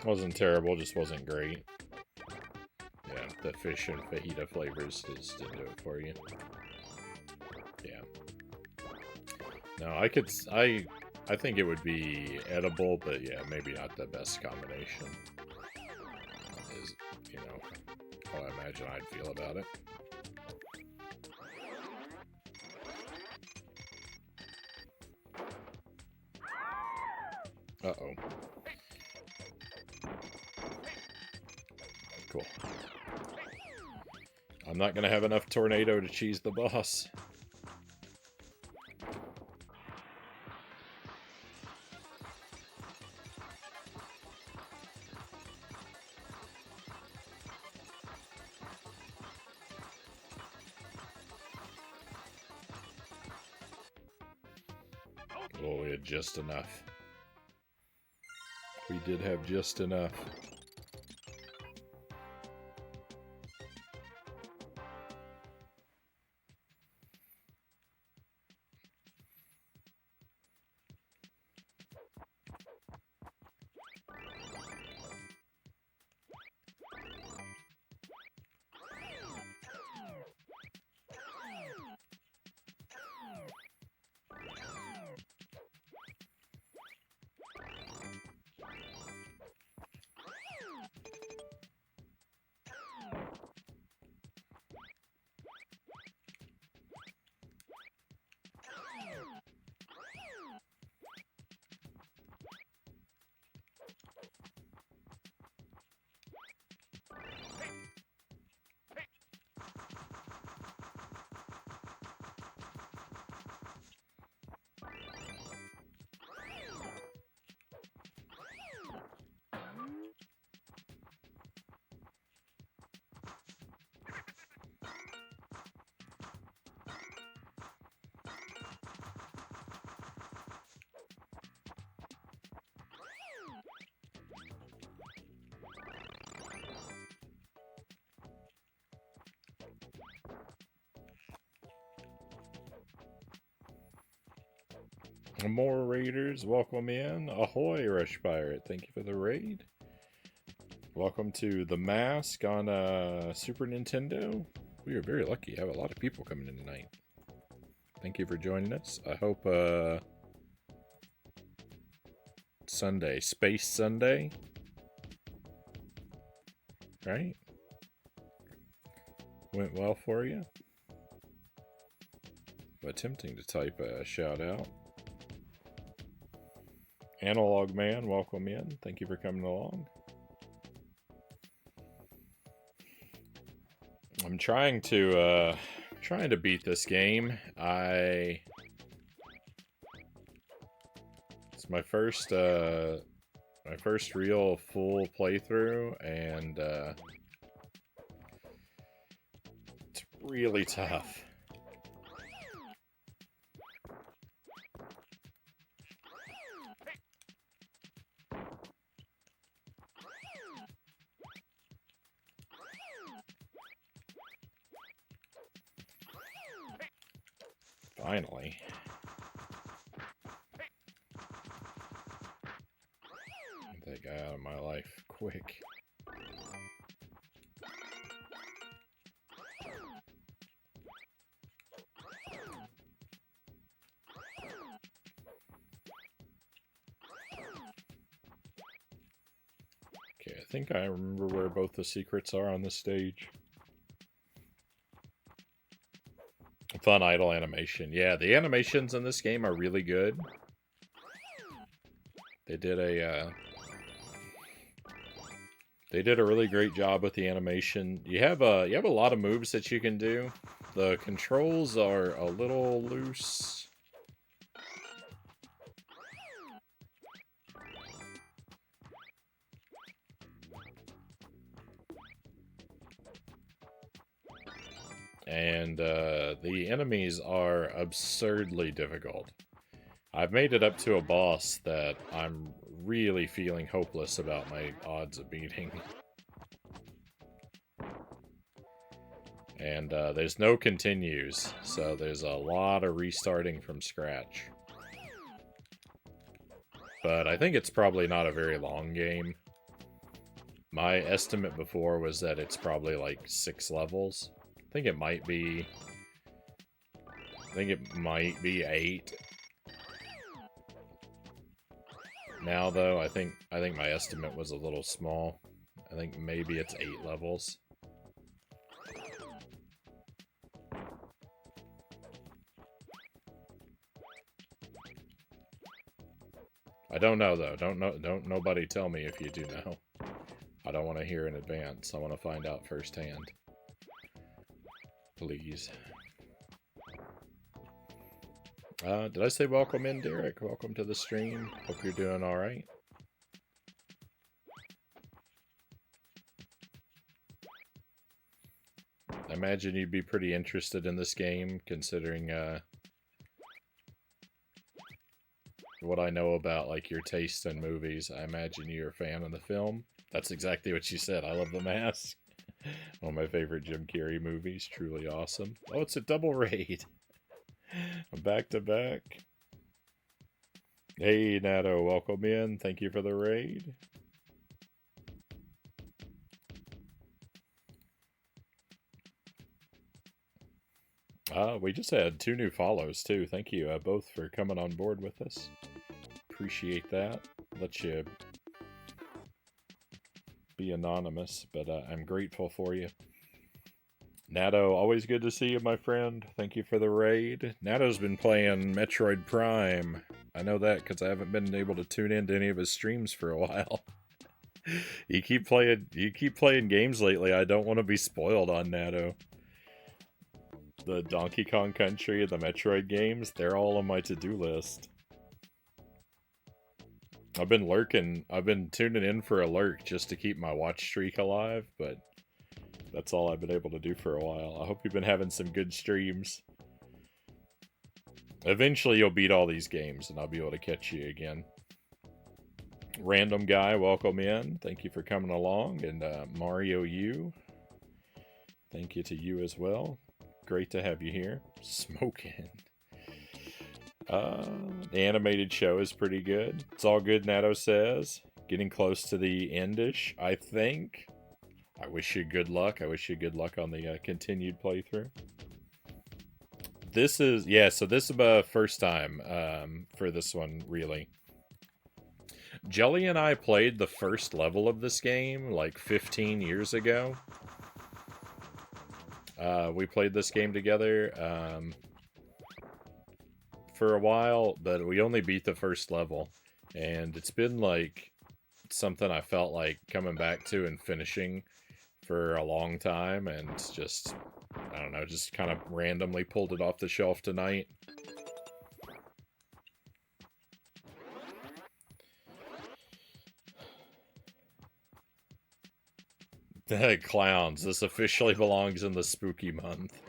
Wasn't terrible, just wasn't great. Yeah, the fish and fajita flavors just didn't do it for you. Yeah. No, I think it would be edible, but yeah, maybe not the best combination. Is, you know, how I imagine I'd feel about it. Uh-oh. Cool. I'm not gonna have enough tornado to cheese the boss. Oh, we had just enough. We did have just enough. More raiders, welcome in. Ahoy, Rush Pirate. Thank you for the raid. Welcome to The Mask on Super Nintendo. We are very lucky to have a lot of people coming in tonight. Thank you for joining us. I hope Sunday, Space Sunday, right? Went well for you. Attempting to type a shout out. Analog Man, welcome in. Thank you for coming along. I'm trying to beat this game. It's my first real full playthrough, and it's really tough. Finally. Get that guy out of my life quick. Okay, I think I remember where both the secrets are on this stage. Fun idle animation. Yeah, the animations in this game are really good. They did a really great job with the animation. You have a lot of moves that you can do. The controls are a little loose. And the enemies are absurdly difficult. I've made it up to a boss that I'm really feeling hopeless about my odds of beating. And there's no continues, so there's a lot of restarting from scratch. But I think it's probably not a very long game. My estimate before was that it's probably like 6 levels. I think it might be 8. Now though, I think my estimate was a little small. I think maybe it's 8 levels. I don't know though. Don't nobody tell me if you do know. I don't want to hear in advance. I want to find out firsthand. Please. Did I say welcome in, Derek? Welcome to the stream. Hope you're doing alright. I imagine you'd be pretty interested in this game, considering what I know about like your taste in movies. I imagine you're a fan of the film. That's exactly what she said. I love The Mask. One of my favorite Jim Carrey movies. Truly awesome. Oh, it's a double raid. Back to back. Hey, Nato, welcome in. Thank you for the raid. We just had 2 new follows, too. Thank you both for coming on board with us. Appreciate that. Let you be anonymous, but I'm grateful for you. Nato, always good to see you, my friend. Thank you for the raid. Nato's been playing Metroid Prime. I know that because I haven't been able to tune into any of his streams for a while. You keep playing games lately. I don't want to be spoiled on Nato. The Donkey Kong Country and the Metroid games, they're all on my to-do list. I've been lurking. I've been tuning in for a lurk just to keep my watch streak alive, but that's all I've been able to do for a while. I hope you've been having some good streams. Eventually you'll beat all these games and I'll be able to catch you again. Random Guy, welcome in. Thank you for coming along. And Mario U, thank you to you as well. Great to have you here. Smoking. Uh, the animated show is pretty good. It's all good, Nato says. Getting close to the endish, I think. I wish you good luck. I wish you good luck on the continued playthrough. This is, yeah, so this is the first time for this one, really. Jelly and I played the first level of this game like 15 years ago. We played this game together for a while, but we only beat the first level. And it's been like something I felt like coming back to and finishing for a long time, and just, I don't know, just kind of randomly pulled it off the shelf tonight. The clowns, this officially belongs in the spooky month.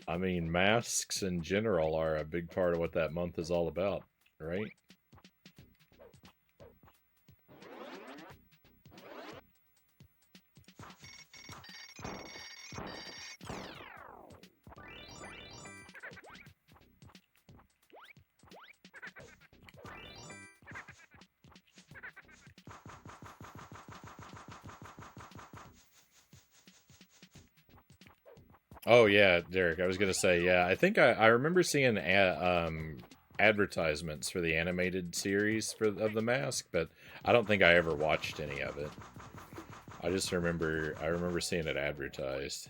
I mean, masks in general are a big part of what that month is all about, right? Oh yeah, Derek. I was gonna say, yeah. I think I remember seeing advertisements for the animated series of the Mask, but I don't think I ever watched any of it. I just remember seeing it advertised,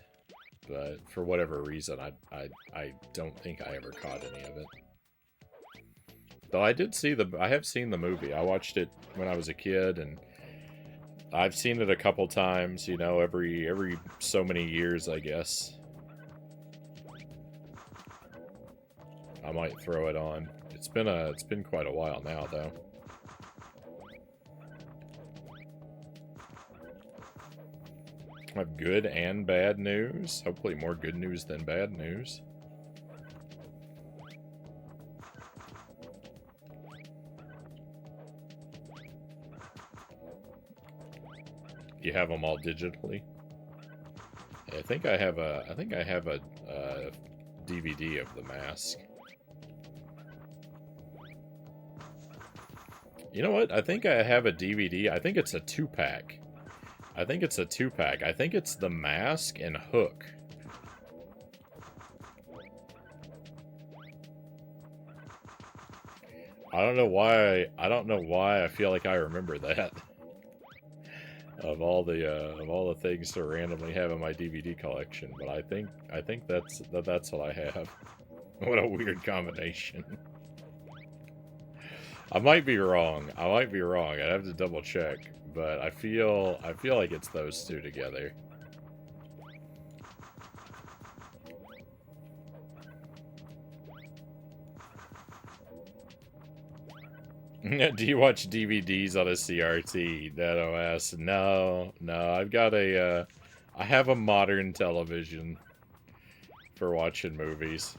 but for whatever reason, I don't think I ever caught any of it. Though I have seen the movie. I watched it when I was a kid, and I've seen it a couple times. You know, every so many years, I guess. I might throw it on. It's been quite a while now, though. I have good and bad news. Hopefully more good news than bad news. You have them all digitally. I think I have a DVD of the Mask. You know what? I think I have a DVD. I think it's a 2-pack. I think it's a 2-pack. I think it's The Mask and Hook. I don't know why I feel like I remember that. Of all the things to randomly have in my DVD collection, but I think that's what I have. What a weird combination. I might be wrong. I'd have to double check, but I feel like it's those two together. Do you watch DVDs on a CRT? That OS? No. I have a modern television for watching movies.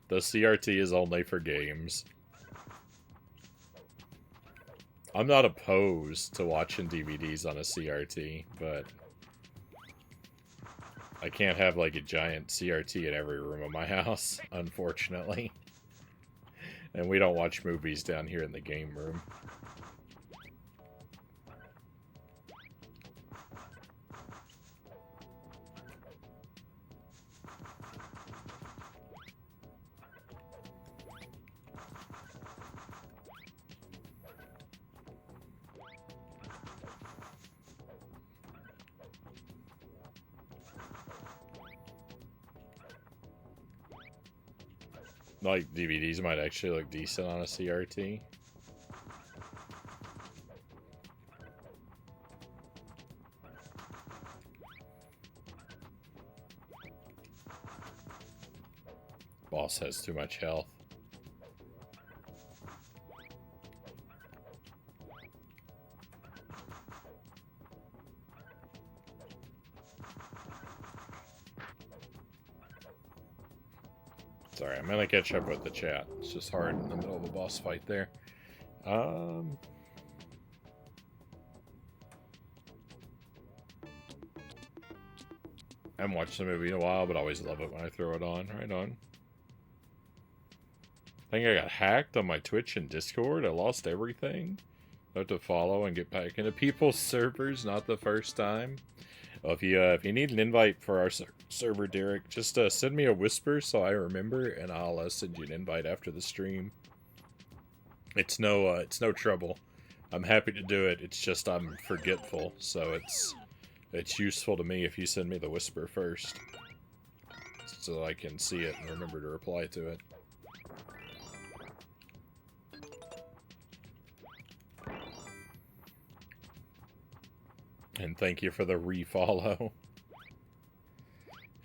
The CRT is only for games. I'm not opposed to watching DVDs on a CRT, but I can't have like a giant CRT in every room of my house, unfortunately. And we don't watch movies down here in the game room. Like, DVDs might actually look decent on a CRT. Boss has too much health. Sorry, I'm gonna catch up with the chat. It's just hard in the middle of a boss fight there. haven't watched the movie in a while, but I always love it when I throw it on. Right on. I think I got hacked on my Twitch and Discord. I lost everything. I have to follow and get back into people's servers. Not the first time. Well, if you need an invite for our server, Derek, just send me a whisper so I remember, and I'll send you an invite after the stream. It's no trouble. I'm happy to do it. It's just I'm forgetful, so it's useful to me if you send me the whisper first, so I can see it and remember to reply to it. And thank you for the refollow.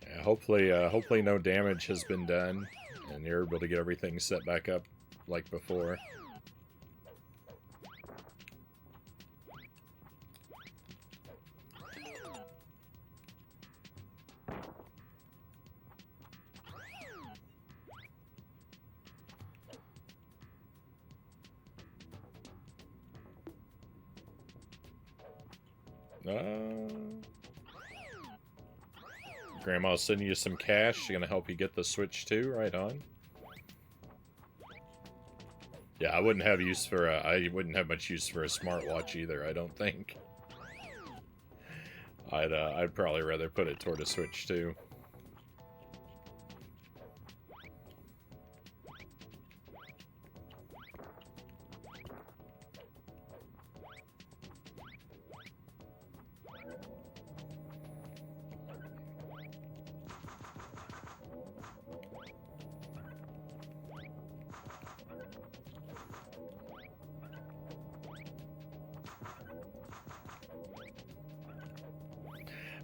Yeah, hopefully no damage has been done, and you're able to get everything set back up like before. Grandma's sending you some cash. She's gonna help you get the Switch too. Right on. Yeah, I wouldn't have use for I wouldn't have much use for a smartwatch either. I don't think. I'd probably rather put it toward a Switch too.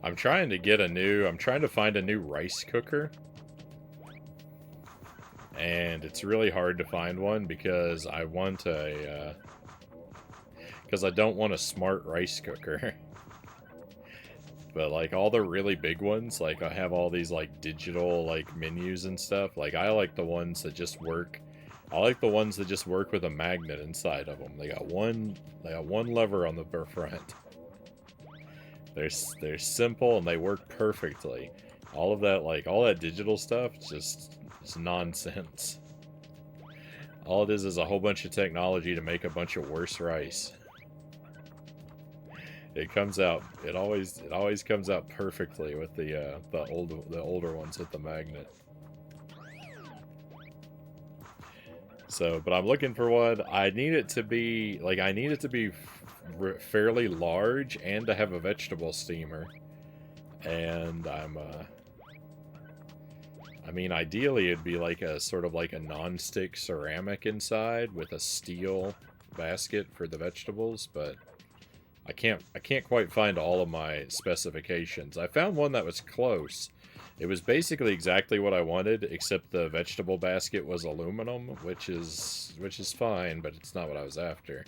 I'm trying to find a new rice cooker. And it's really hard to find one because I want because I don't want a smart rice cooker. But like all the really big ones, like I have all these like digital like menus and stuff. Like I like the ones that just work. I like the ones that just work with a magnet inside of them. They got one lever on the front. They're simple and they work perfectly. All that digital stuff is nonsense. All it is a whole bunch of technology to make a bunch of worse rice. It always comes out perfectly with the older ones with the magnet. So, but I'm looking for one. I need it to be fairly large and to have a vegetable steamer. And I mean, ideally it'd be like a sort of like a non-stick ceramic inside with a steel basket for the vegetables, but I can't quite find all of my specifications. I found one that was close. It was basically exactly what I wanted, except the vegetable basket was aluminum, which is fine, but it's not what I was after.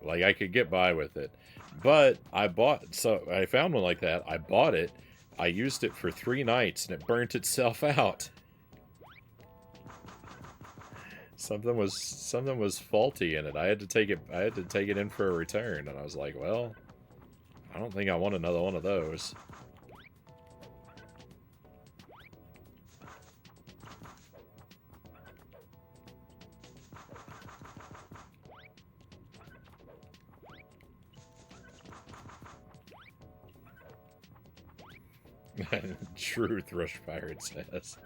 Like I could get by with it. But I found one like that. I bought it. I used it for 3 nights and it burnt itself out. Something was faulty in it. I had to take it in for a return, and I was like, well, I don't think I want another one of those. Truth, Rush Pirate says.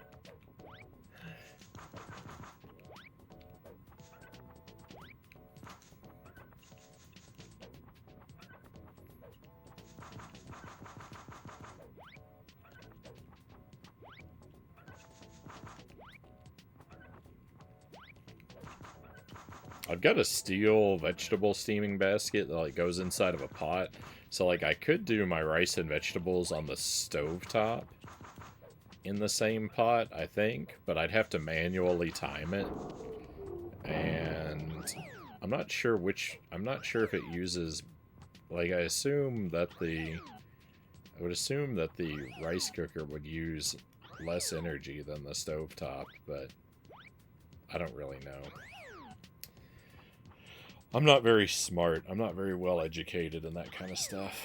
I've got a steel vegetable steaming basket that like goes inside of a pot. So like I could do my rice and vegetables on the stovetop in the same pot, I think, but I'd have to manually time it. And I'm not sure if it uses, like I would assume that the rice cooker would use less energy than the stovetop, but I don't really know. I'm not very smart. I'm not very well educated in that kind of stuff.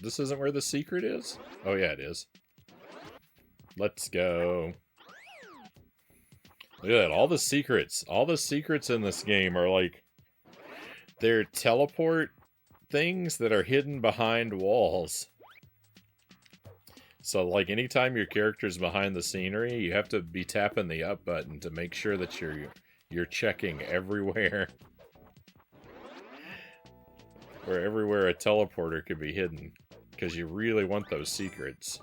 This isn't where the secret is? Oh yeah, it is. Let's go. Look at that, all the secrets in this game are like, they're teleport things that are hidden behind walls. So like anytime your character's behind the scenery, you have to be tapping the up button to make sure that you're checking everywhere. Or everywhere a teleporter could be hidden. Because you really want those secrets.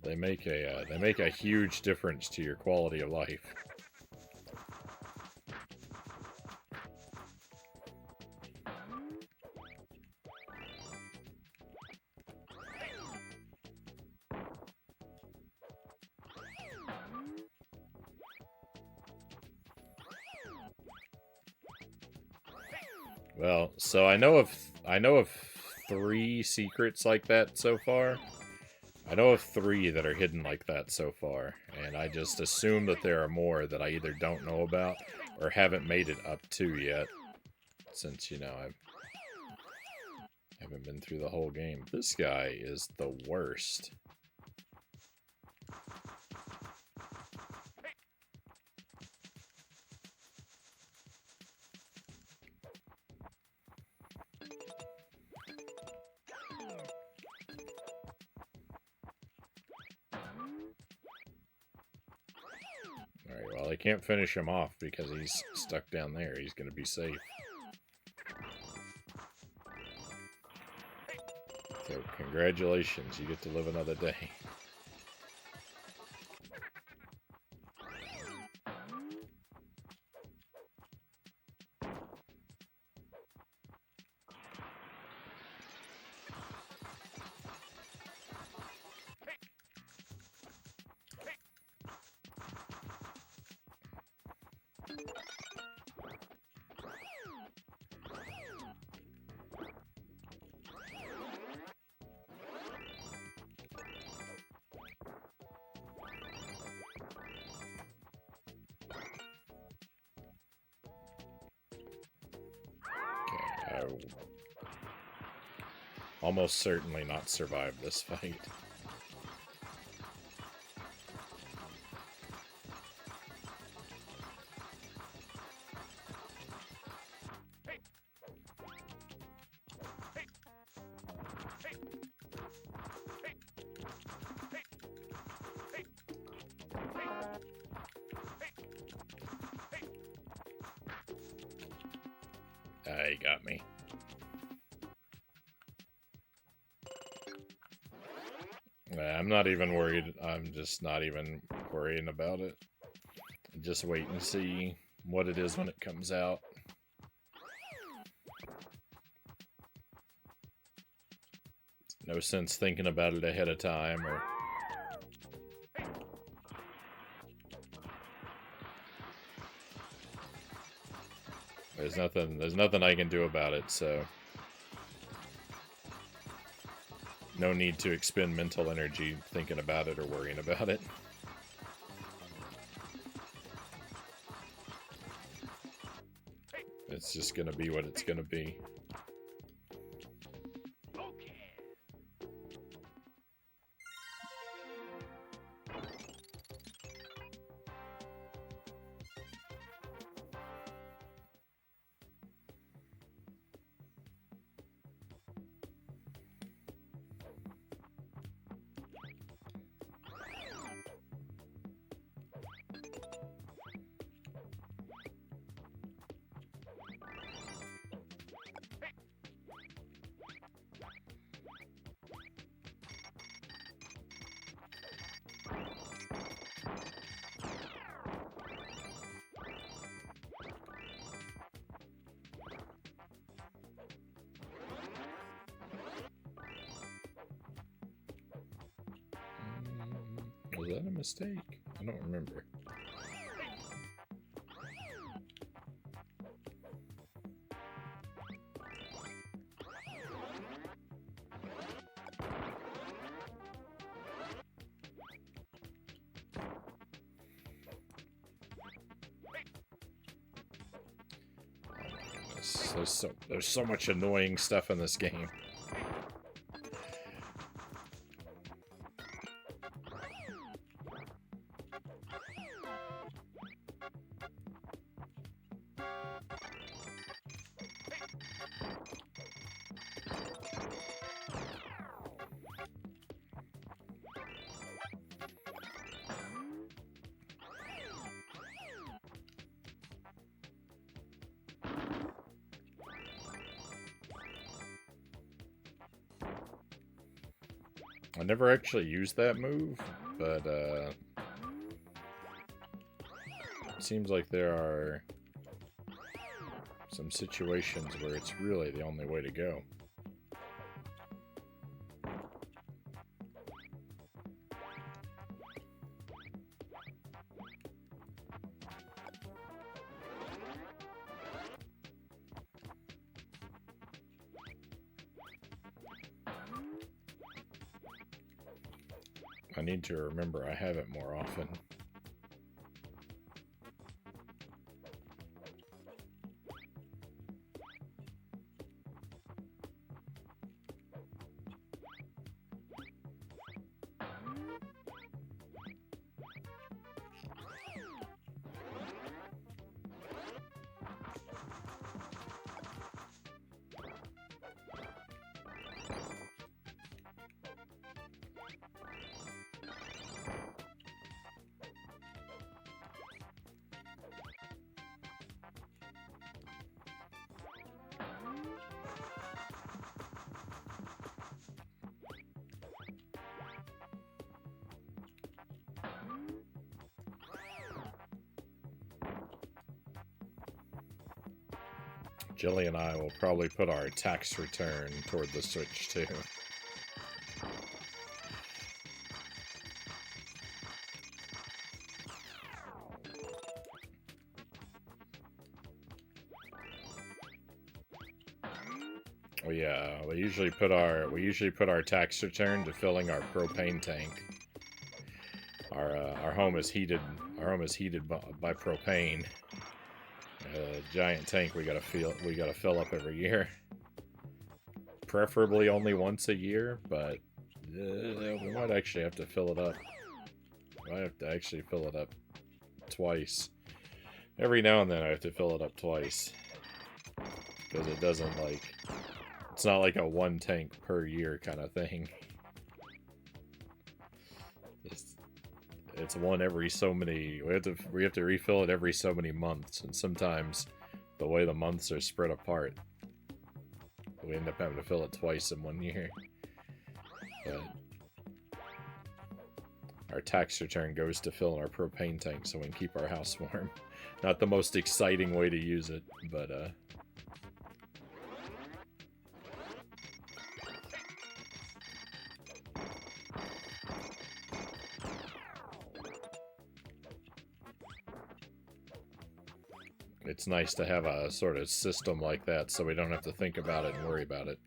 They make a huge difference to your quality of life. Well, so I know of 3 secrets like that so far. I know of 3 that are hidden like that so far, and I just assume that there are more that I either don't know about or haven't made it up to yet. Since, you know, I haven't been through the whole game. This guy is the worst. Alright, well, I can't finish him off because he's stuck down there. He's going to be safe. So, congratulations, you get to live another day. I will almost certainly not survive this fight. He got me. I'm not even worried. I'm just not even worrying about it. Just wait and see what it is when it comes out. No sense thinking about it ahead of time or... There's nothing I can do about it, so... No need to expend mental energy thinking about it or worrying about it. It's just gonna be what it's gonna be. Was that a mistake? I don't remember. goodness. There's so much annoying stuff in this game. I never actually used that move, but it seems like there are some situations where it's really the only way to go. I need to remember I have it more often. Jilly and I will probably put our tax return toward the Switch, too. Oh yeah, we usually put our tax return to filling our propane tank. Our home is heated. Our home is heated by propane. Giant tank we gotta fill up every year. Preferably only once a year, but we might actually have to fill it up. We might have to actually fill it up twice. Every now and then I have to fill it up twice. Because it doesn't like... It's not like a one tank per year kind of thing. It's one every so many... We have to refill it every so many months, and sometimes the way the months are spread apart, we end up having to fill it twice in 1 year. But our tax return goes to fill our propane tank so we can keep our house warm. Not the most exciting way to use it, but it's nice to have a sort of system like that so we don't have to think about it and worry about it.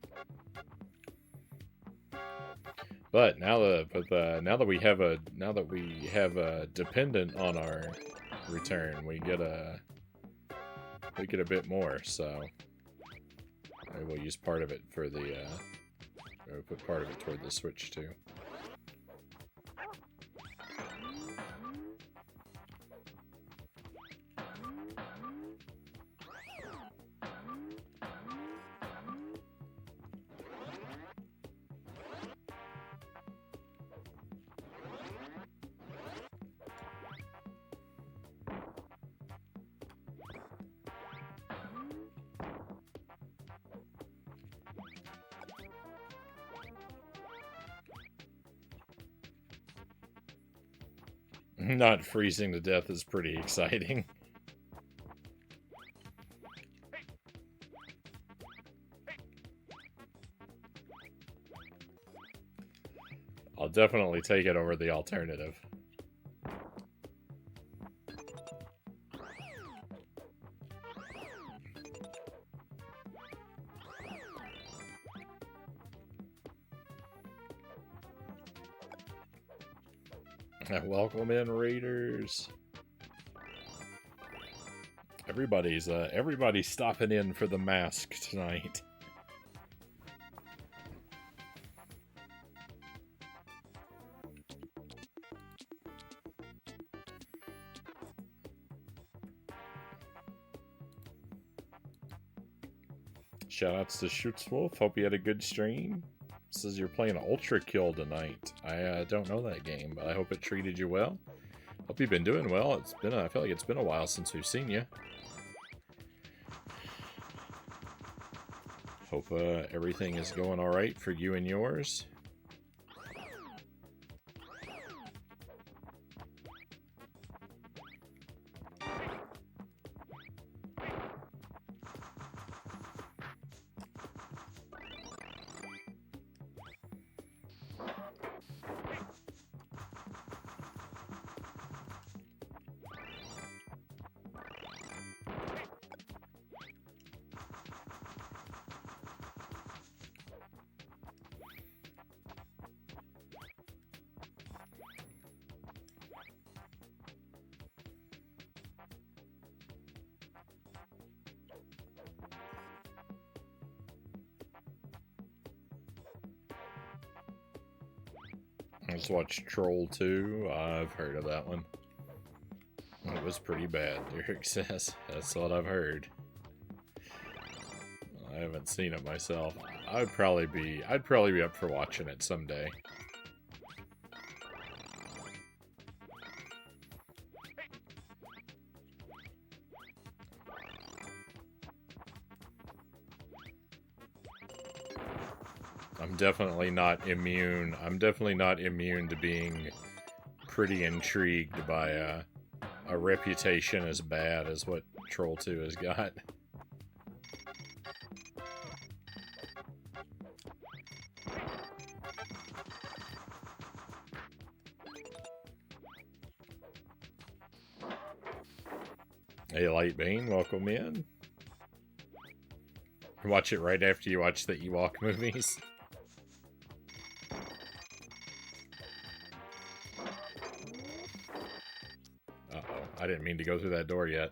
But now that we have a dependent on our return, we get a bit more, so maybe we'll use part of it for the we'll put part of it toward the Switch too. Not freezing to death is pretty exciting. I'll definitely take it over the alternative. Welcome in, Raiders. Everybody's stopping in for the mask tonight. Shoutouts to Schutzwolf. Hope you had a good stream. Says you're playing Ultra Kill tonight. I don't know that game, but I hope it treated you well. Hope you've been doing well. I feel like it's been a while since we've seen you. Hope everything is going all right for you and yours. I just watched Troll 2. I've heard of that one. It was pretty bad, Derek says. That's what I've heard. I haven't seen it myself. I'd probably be up for watching it someday. I'm definitely not immune to being pretty intrigued by a reputation as bad as what Troll 2 has got. Hey, Lightbane, welcome in. Watch it right after you watch the Ewok movies. I didn't mean to go through that door yet.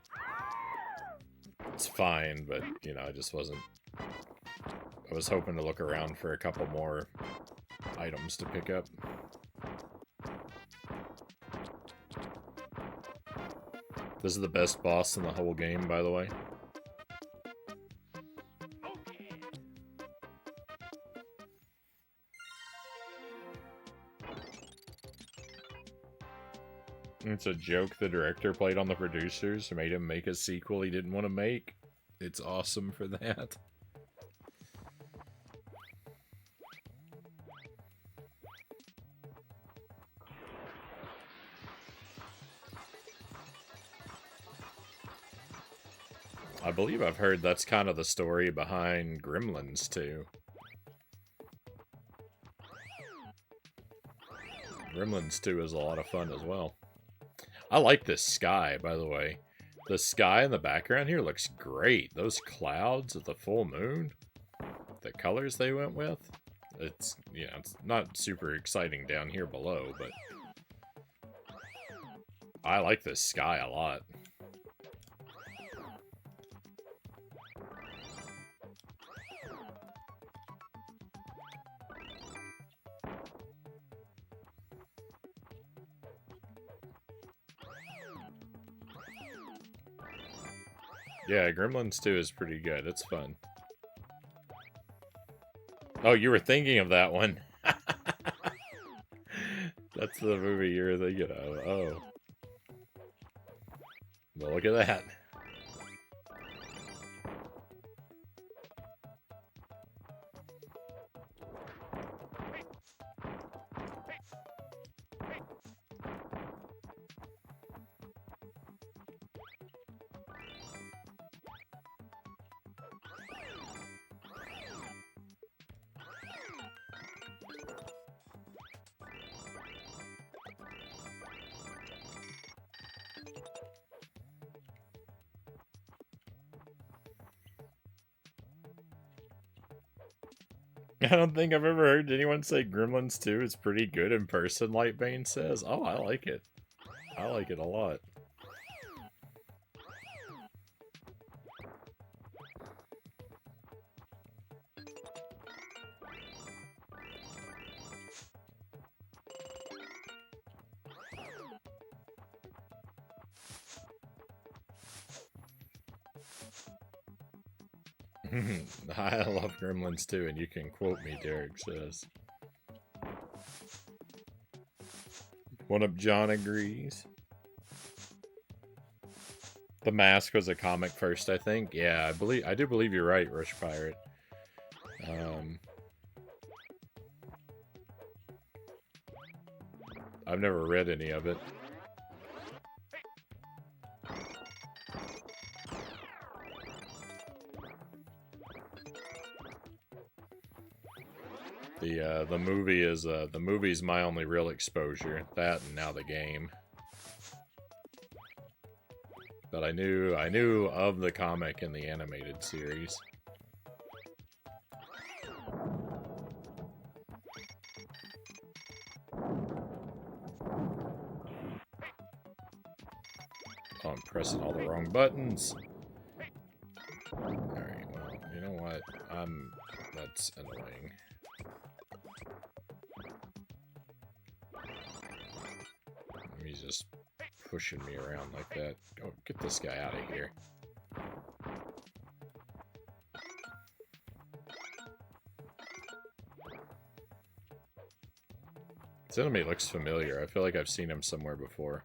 It's fine, but, you know, I just wasn't... I was hoping to look around for a couple more items to pick up. This is the best boss in the whole game, by the way. It's a joke the director played on the producers, made him make a sequel he didn't want to make. It's awesome for that. I believe I've heard that's kind of the story behind Gremlins 2. Gremlins 2 is a lot of fun as well. I like this sky, by the way. The sky in the background here looks great. Those clouds at the full moon, the colors they went with. It's, you know, it's not super exciting down here below, but I like this sky a lot. Yeah, Gremlins 2 is pretty good. It's fun. Oh, you were thinking of that one. That's the movie you were thinking of. Oh. Well, look at that. I don't think I've ever heard anyone say Gremlins 2 is pretty good in person, Lightbane says. Oh, I like it. I like it a lot. I love Gremlins too, and you can quote me, Derek says. One up John agrees. The Mask was a comic first, I think. Yeah, I do believe you're right, Rush Pirate. I've never read any of it. The movie's my only real exposure. That and now the game. But I knew of the comic and the animated series. Oh, I'm pressing all the wrong buttons. Alright, well, you know what? That's annoying. He's just pushing me around like that. Oh, get this guy out of here. This enemy looks familiar. I feel like I've seen him somewhere before.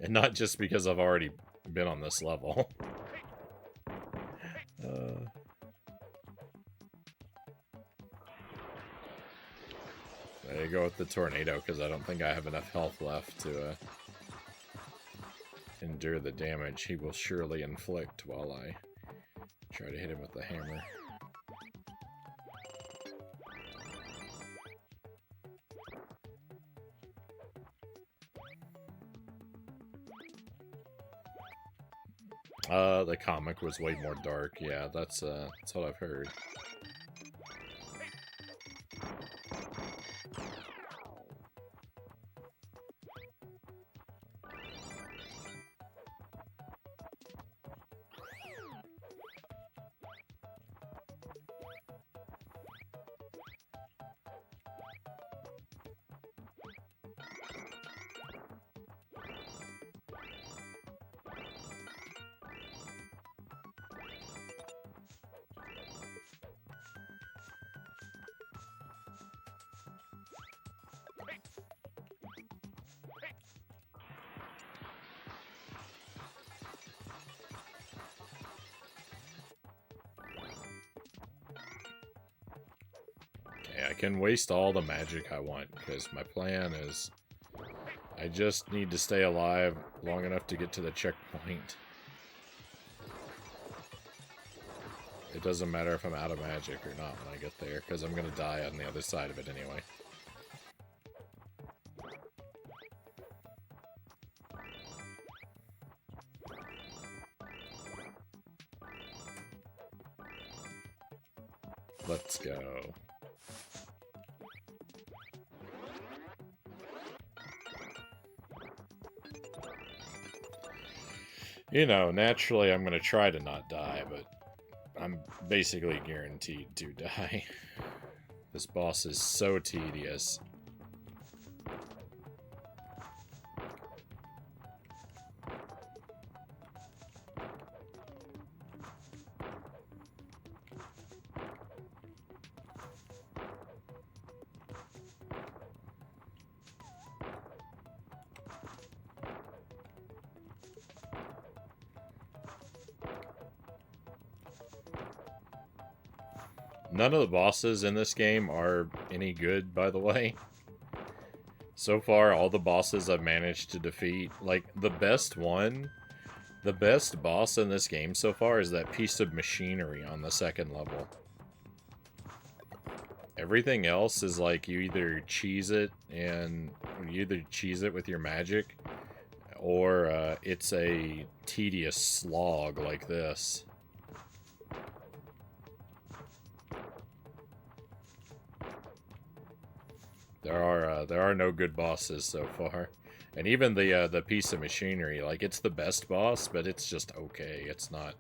And not just because I've already been on this level. There you go with the tornado, because I don't think I have enough health left to endure the damage he will surely inflict while I try to hit him with the hammer. The comic was way more dark. Yeah, that's what I've heard. I can waste all the magic I want, because my plan is I just need to stay alive long enough to get to the checkpoint. It doesn't matter if I'm out of magic or not when I get there, because I'm going to die on the other side of it anyway. Let's go. You know, naturally I'm going to try to not die, but I'm basically guaranteed to die. This boss is so tedious. None of the bosses in this game are any good, by the way. So far, all the bosses I've managed to defeat, like, the best boss in this game so far is that piece of machinery on the second level. Everything else is like you either cheese it with your magic, or it's a tedious slog like this. There are no good bosses so far, and even the piece of machinery, like it's the best boss, but it's just okay. It's not.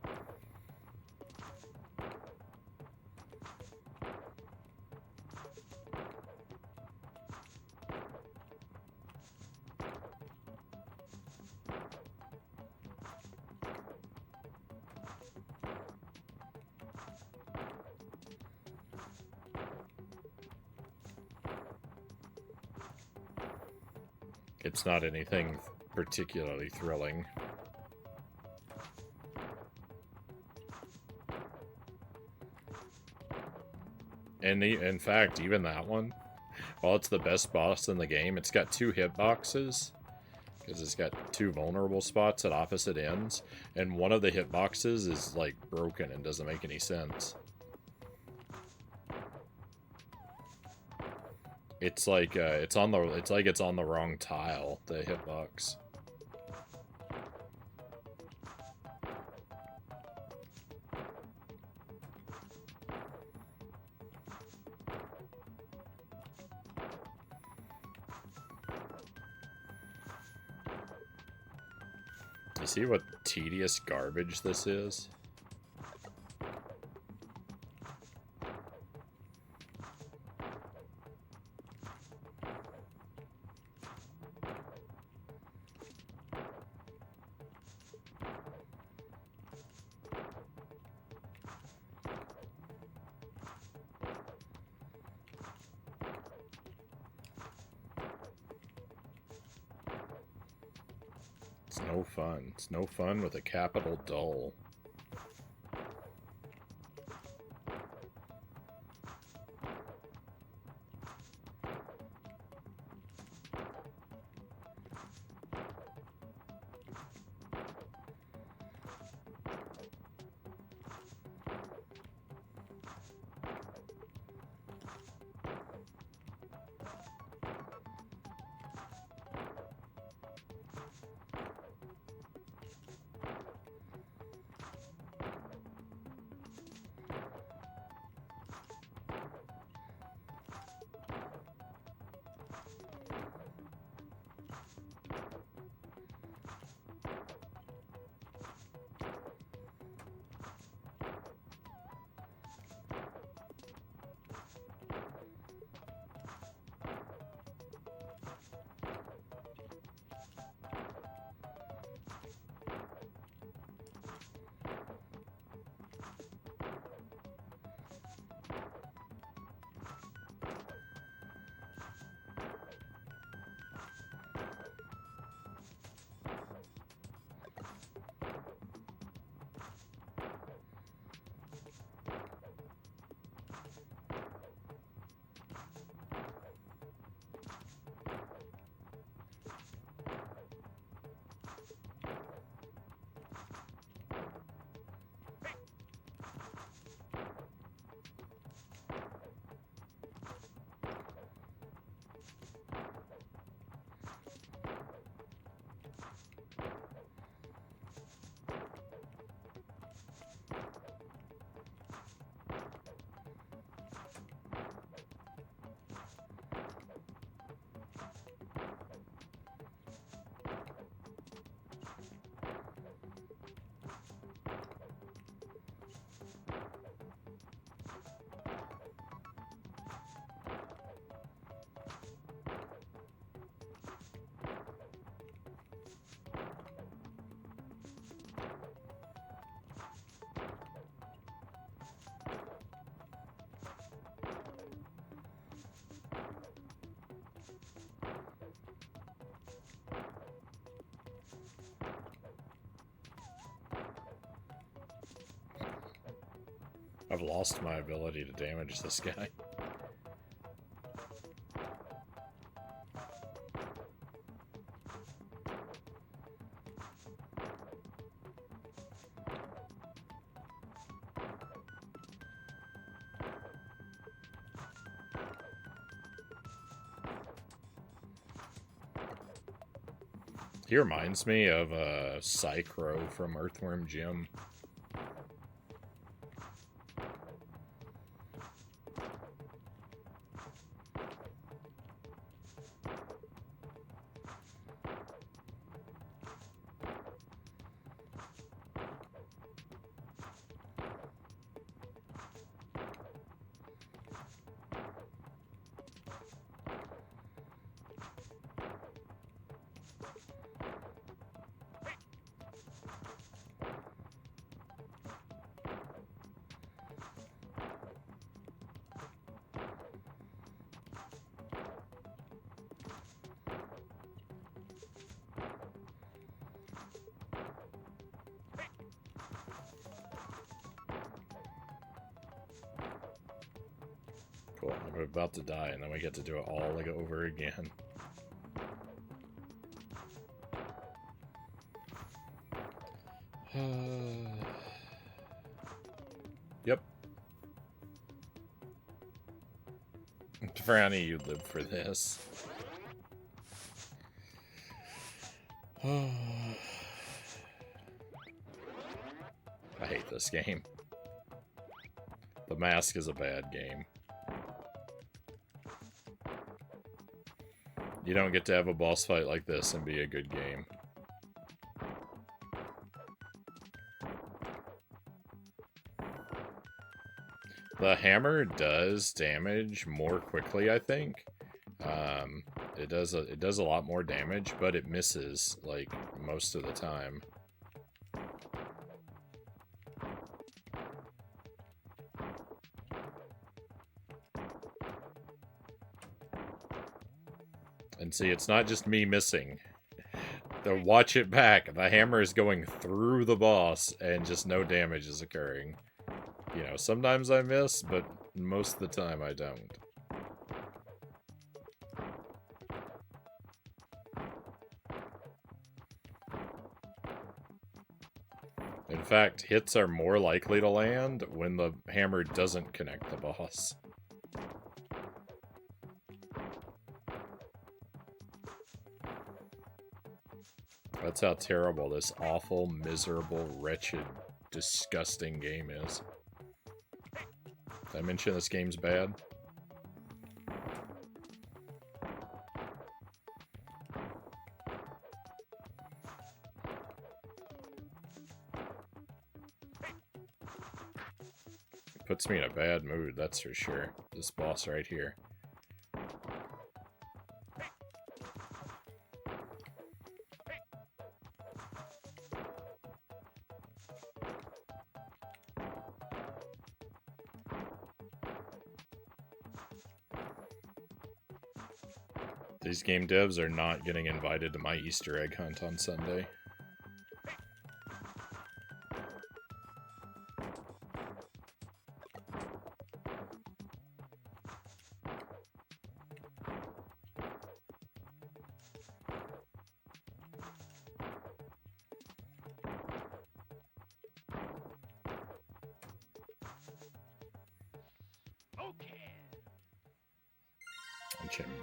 It's not anything particularly thrilling. And in fact, even that one, while it's the best boss in the game, it's got 2 hitboxes. Because it's got 2 vulnerable spots at opposite ends. And one of the hitboxes is, like, broken and doesn't make any sense. It's like, it's on the wrong tile, the hitbox. You see what tedious garbage this is? It's no fun. It's no fun with a capital dull. I've lost my ability to damage this guy. He reminds me of Psychro from Earthworm Jim. I'm about to die, and then we get to do it all over again. Yep. Frownie, you live for this. I hate this game. The Mask is a bad game. You don't get to have a boss fight like this and be a good game. The hammer does damage more quickly, I think. It does a lot more damage, but it misses, like, most of the time. And see, it's not just me missing. Watch it back. The hammer is going through the boss, and just no damage is occurring. You know, sometimes I miss, but most of the time I don't. In fact, hits are more likely to land when the hammer doesn't connect the boss. That's how terrible this awful, miserable, wretched, disgusting game is. Did I mention this game's bad? It puts me in a bad mood, that's for sure. This boss right here. These game devs are not getting invited to my Easter egg hunt on Sunday.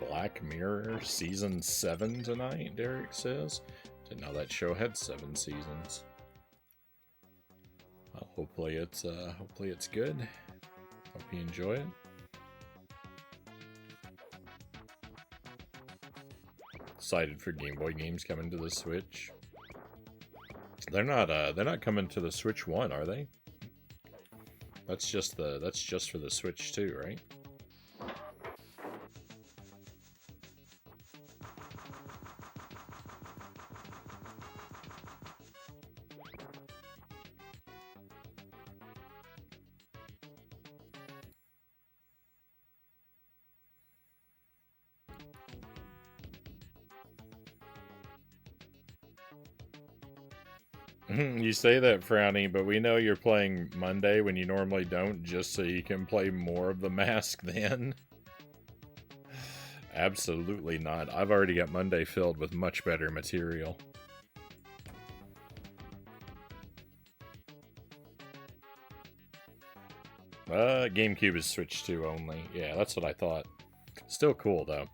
Black Mirror Season 7 tonight, Derek says. Didn't know that show had 7 seasons. Well, hopefully it's good. Hope you enjoy it. Excited for Game Boy games coming to the Switch. They're not coming to the Switch 1, are they? That's just for the Switch 2, right? You say that, Frownie, but we know you're playing Monday when you normally don't, just so you can play more of the Mask then. Absolutely not. I've already got Monday filled with much better material. GameCube is Switch 2 only. Yeah, that's what I thought. Still cool, though.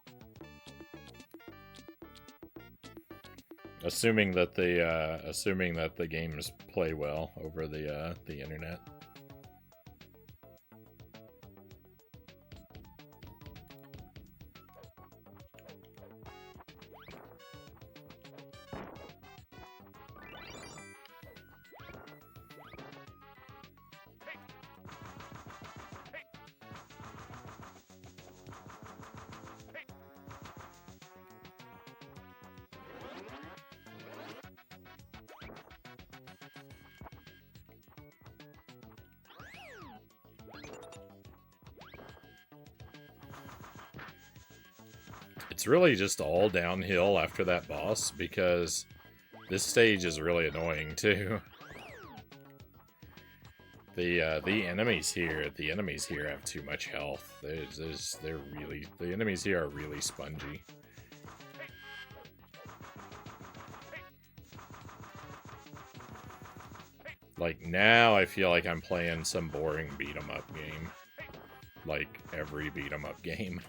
Assuming that the games play well over the internet. It's really just all downhill after that boss, because this stage is really annoying, too. The enemies here have too much health. The enemies here are really spongy. Like, now I feel like I'm playing some boring beat-em-up game. Like, every beat-em-up game.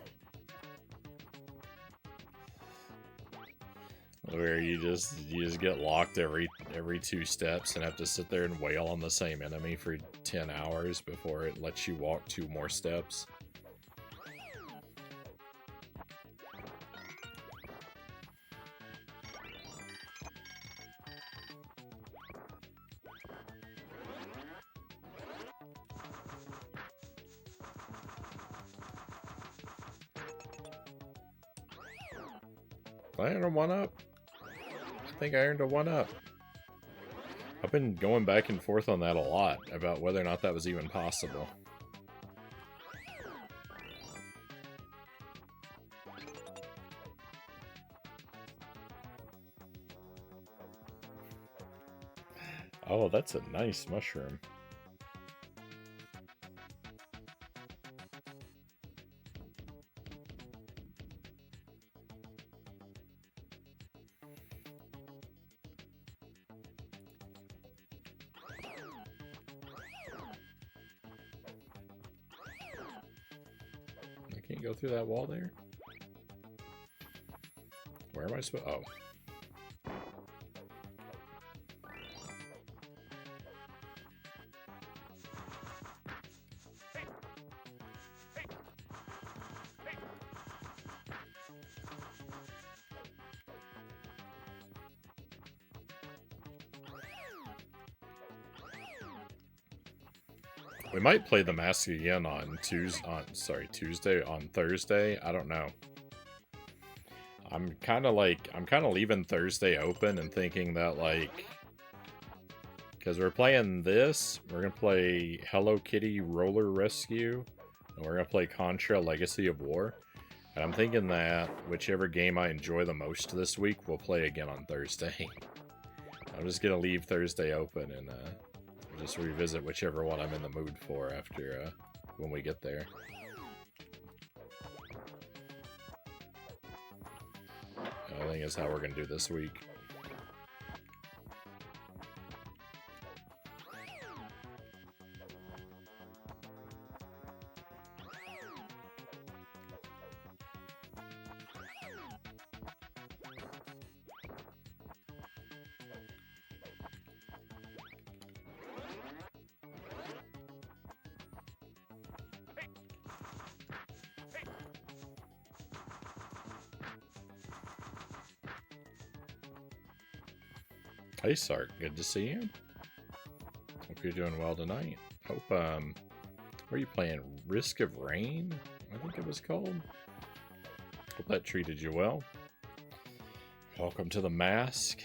Where you just get locked every 2 steps and have to sit there and wail on the same enemy for 10 hours before it lets you walk 2 more steps. I earned a 1-up. I think I earned a 1-up. I've been going back and forth on that a lot, about whether or not that was even possible. Oh, that's a nice mushroom. I can't go through that wall there. Where am I supposed? Oh. We might play the mask again on Thursday. I don't know. I'm kind of leaving Thursday open and thinking that, like, because we're playing this, we're gonna play Hello Kitty Roller Rescue, and we're gonna play Contra Legacy of War. And I'm thinking that whichever game I enjoy the most this week, we'll play again on Thursday. I'm just gonna leave Thursday open and just revisit whichever one I'm in the mood for after when we get there. I think that's how we're gonna do this week. Hey Sark, good to see you. Hope you're doing well tonight. Hope, where are you playing? Risk of Rain? I think it was called. Hope that treated you well. Welcome to the mask.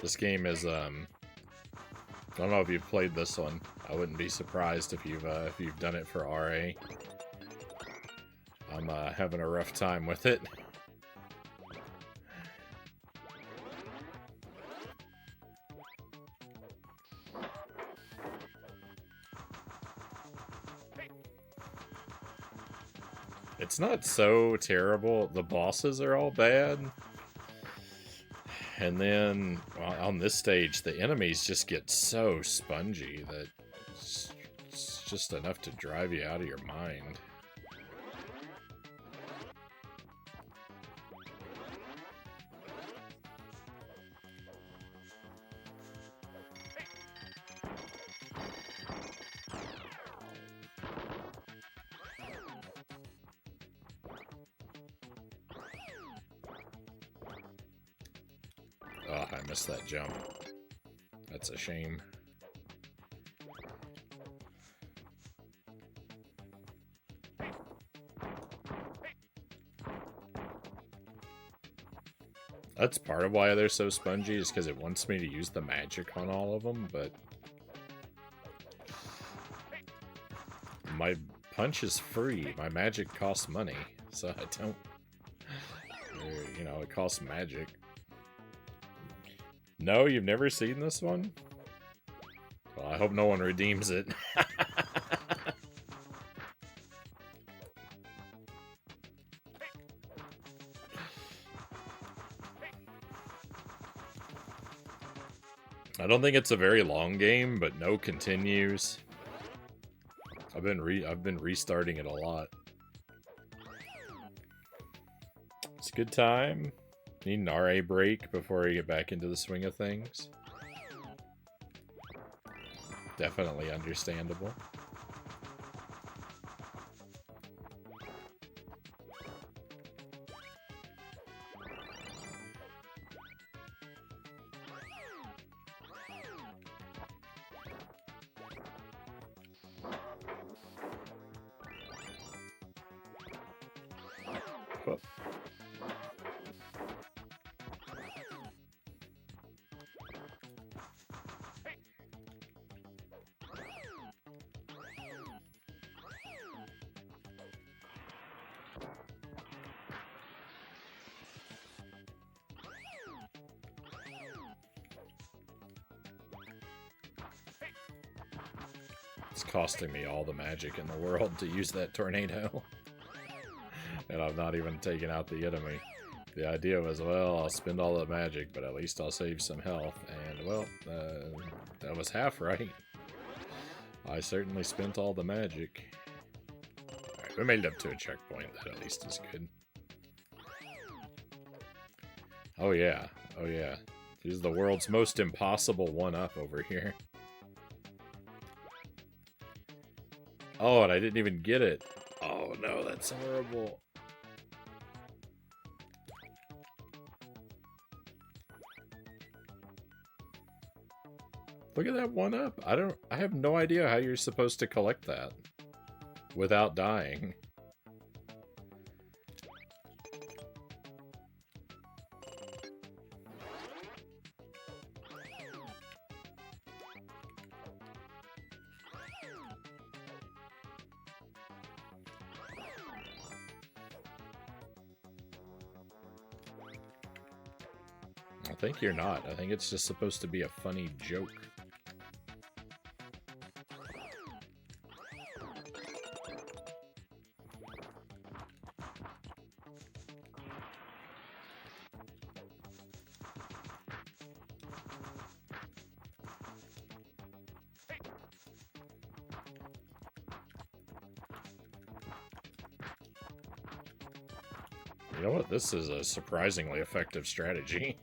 This game is, I don't know if you've played this one. I wouldn't be surprised if you've done it for RA. I'm having a rough time with it. It's not so terrible. The bosses are all bad. And then, on this stage, the enemies just get so spongy that it's just enough to drive you out of your mind. Oh, I missed that jump. That's a shame. That's part of why they're so spongy, is because it wants me to use the magic on all of them, but my punch is free. My magic costs money. so I don't... You know, it costs magic. No, you've never seen this one? Well, I hope no one redeems it. I don't think it's a very long game, but no continues. I've been restarting it a lot. It's a good time. Need an RA break before I get back into the swing of things. Definitely understandable. Well, it's costing me all the magic in the world to use that tornado. And I've not even taken out the enemy. The idea was, well, I'll spend all the magic, but at least I'll save some health. And, well, that was half right. I certainly spent all the magic. Alright, we made it up to a checkpoint. That at least is good. Oh yeah, oh yeah. This is the world's most impossible one-up over here. Oh, and I didn't even get it. Oh no, that's horrible. Look at that one up. I have no idea how you're supposed to collect that without dying. I think you're not. I think it's just supposed to be a funny joke. You know what? This is a surprisingly effective strategy.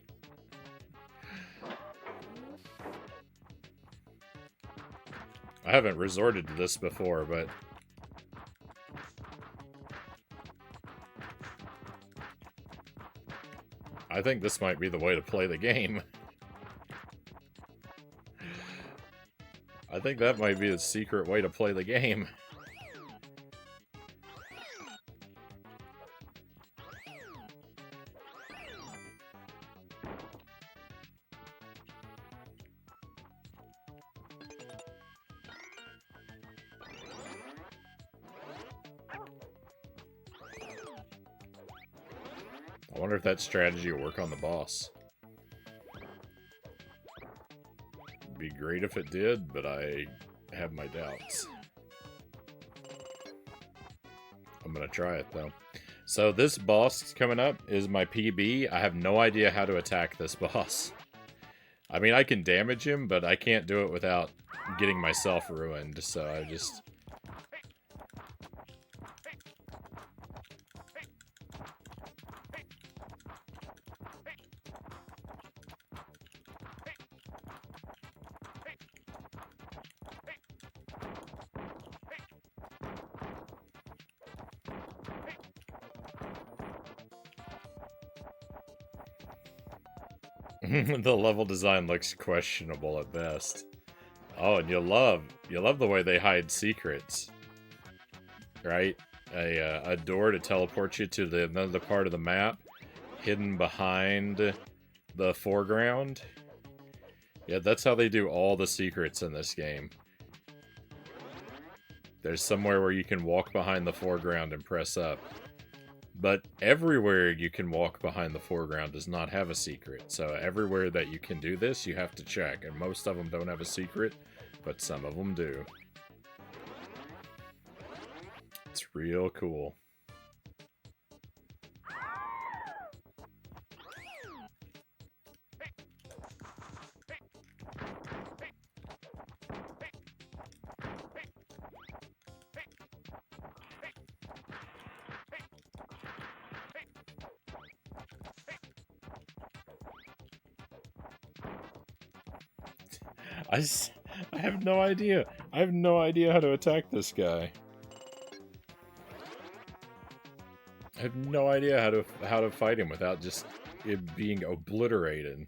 I haven't resorted to this before, but I think this might be the way to play the game. I think that might be the secret way to play the game. I wonder if that strategy will work on the boss. It'd be great if it did, but I have my doubts. I'm gonna try it, though. So this boss coming up is my PB. I have no idea how to attack this boss. I mean, I can damage him, but I can't do it without getting myself ruined, so I just... The level design looks questionable at best. Oh, and you love the way they hide secrets, right? A door to teleport you to another part of the map, hidden behind the foreground. Yeah, that's how they do all the secrets in this game. There's somewhere where you can walk behind the foreground and press up. But everywhere you can walk behind the foreground does not have a secret. So everywhere that you can do this, you have to check. And most of them don't have a secret, but some of them do. It's real cool. I have no idea. I have no idea how to attack this guy. I have no idea how to fight him without just it being obliterated.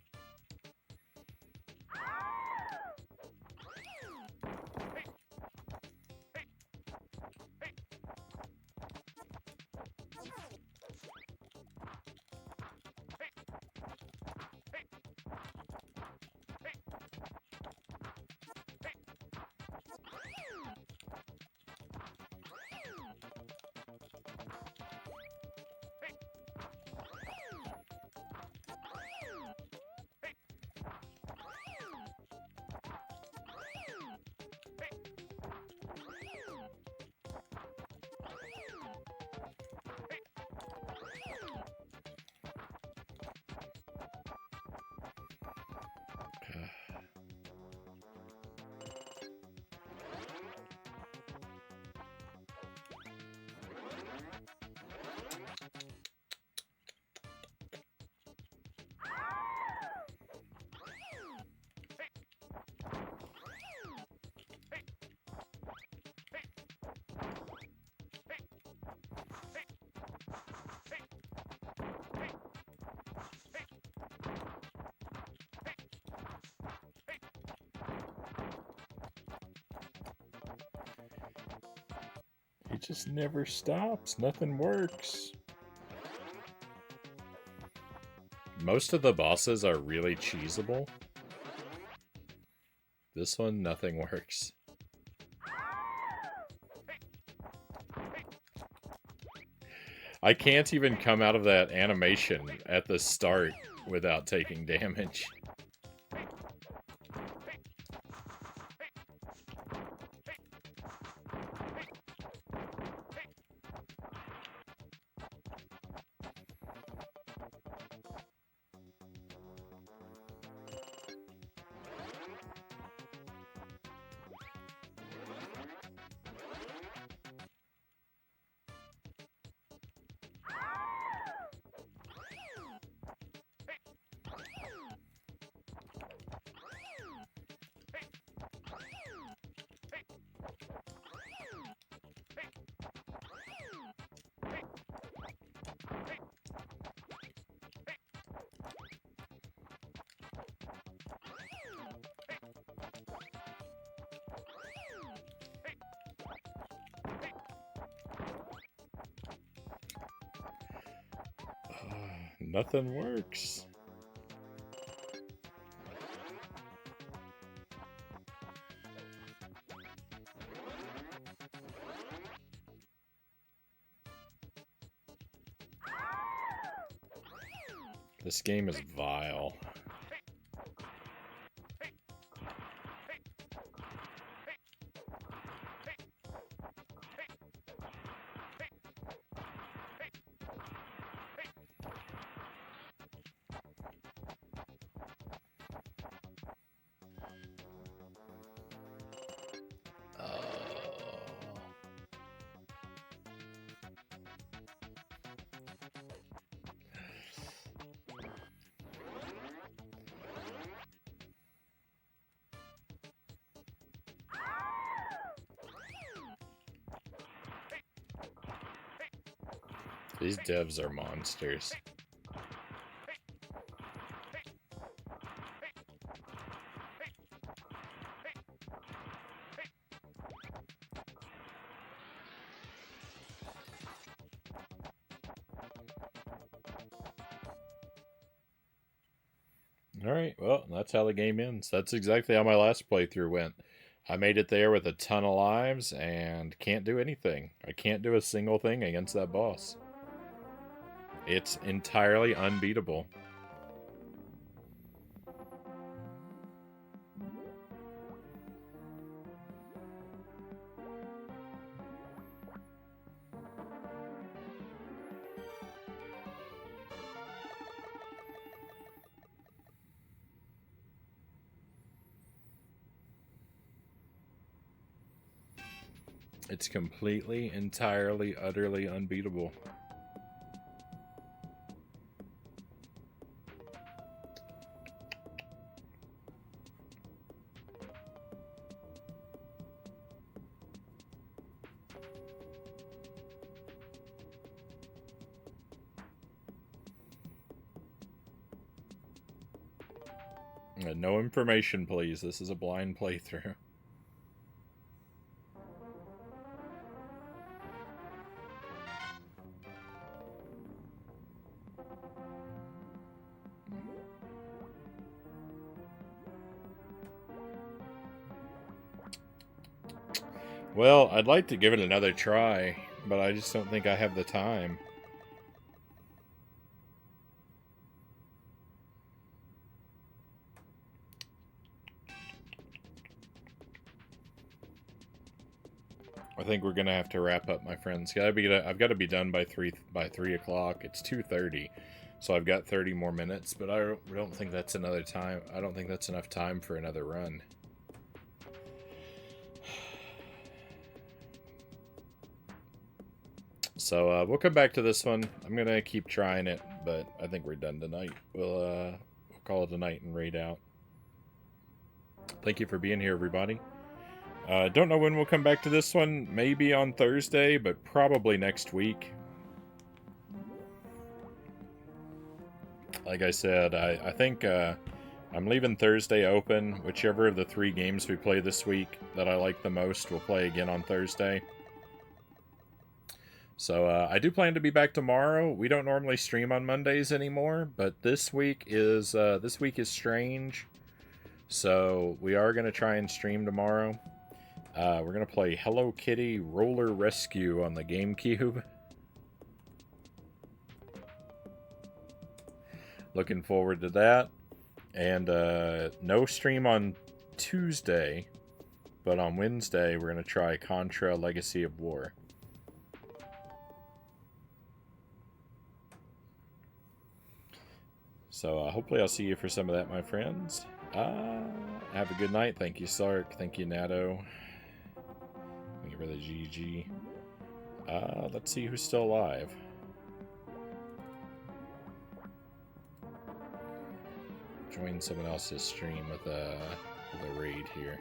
He just never stops. Nothing works. Most of the bosses are really cheesable. This one, nothing works. I can't even come out of that animation at the start without taking damage. Nothing works. This game is vile. These devs are monsters. Alright, well, that's how the game ends. That's exactly how my last playthrough went. I made it there with a ton of lives and can't do anything. I can't do a single thing against that boss. It's entirely unbeatable. It's completely, entirely, utterly unbeatable. No information, please. This is a blind playthrough. Well, I'd like to give it another try, but I just don't think I have the time. I think we're gonna have to wrap up, my friends. I've got to be done by 3 o'clock. It's 2:30, so I've got 30 more minutes. But I don't think that's another time. I don't think that's enough time for another run. So we'll come back to this one. I'm gonna keep trying it, but I think we're done tonight. We'll call it a night and raid out. Thank you for being here, everybody. Don't know when we'll come back to this one. Maybe on Thursday, but probably next week. Like I said, I think I'm leaving Thursday open. Whichever of the 3 games we play this week that I like the most, we'll play again on Thursday. So I do plan to be back tomorrow. We don't normally stream on Mondays anymore, but this week is strange. So we are going to try and stream tomorrow. We're going to play Hello Kitty Roller Rescue on the GameCube. Looking forward to that. And no stream on Tuesday, but on Wednesday we're going to try Contra Legacy of War. So hopefully I'll see you for some of that, my friends. Have a good night. Thank you, Sark. Thank you, Natto. Thank you for the GG. Let's see who's still alive. Join someone else's stream with a raid here.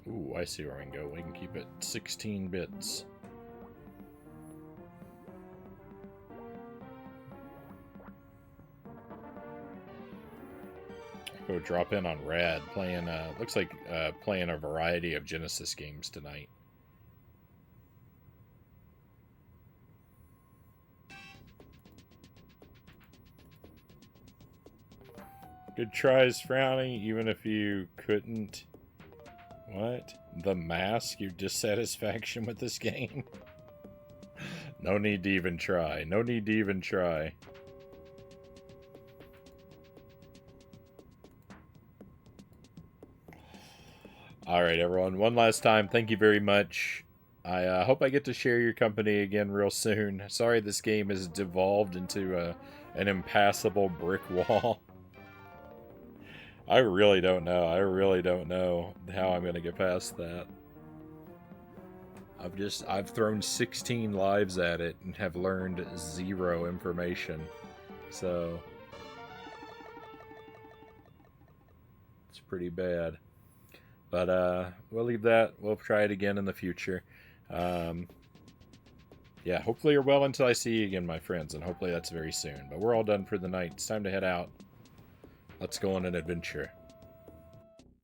Ooh, I see where we can go. We can keep it 16 bits. Go drop in on Rad, playing, looks like playing a variety of Genesis games tonight. Good tries, Frownie, even if you couldn't... What? The Mask? Your dissatisfaction with this game? No need to even try. No need to even try. Alright, everyone. One last time, thank you very much. I hope I get to share your company again real soon. Sorry this game has devolved into an impassable brick wall. I really don't know. I really don't know how I'm going to get past that. I've thrown 16 lives at it and have learned 0 information. So... It's pretty bad. But we'll leave that. We'll try it again in the future. Yeah, hopefully you're well until I see you again, my friends, and hopefully that's very soon. But we're all done for the night. It's time to head out. Let's go on an adventure.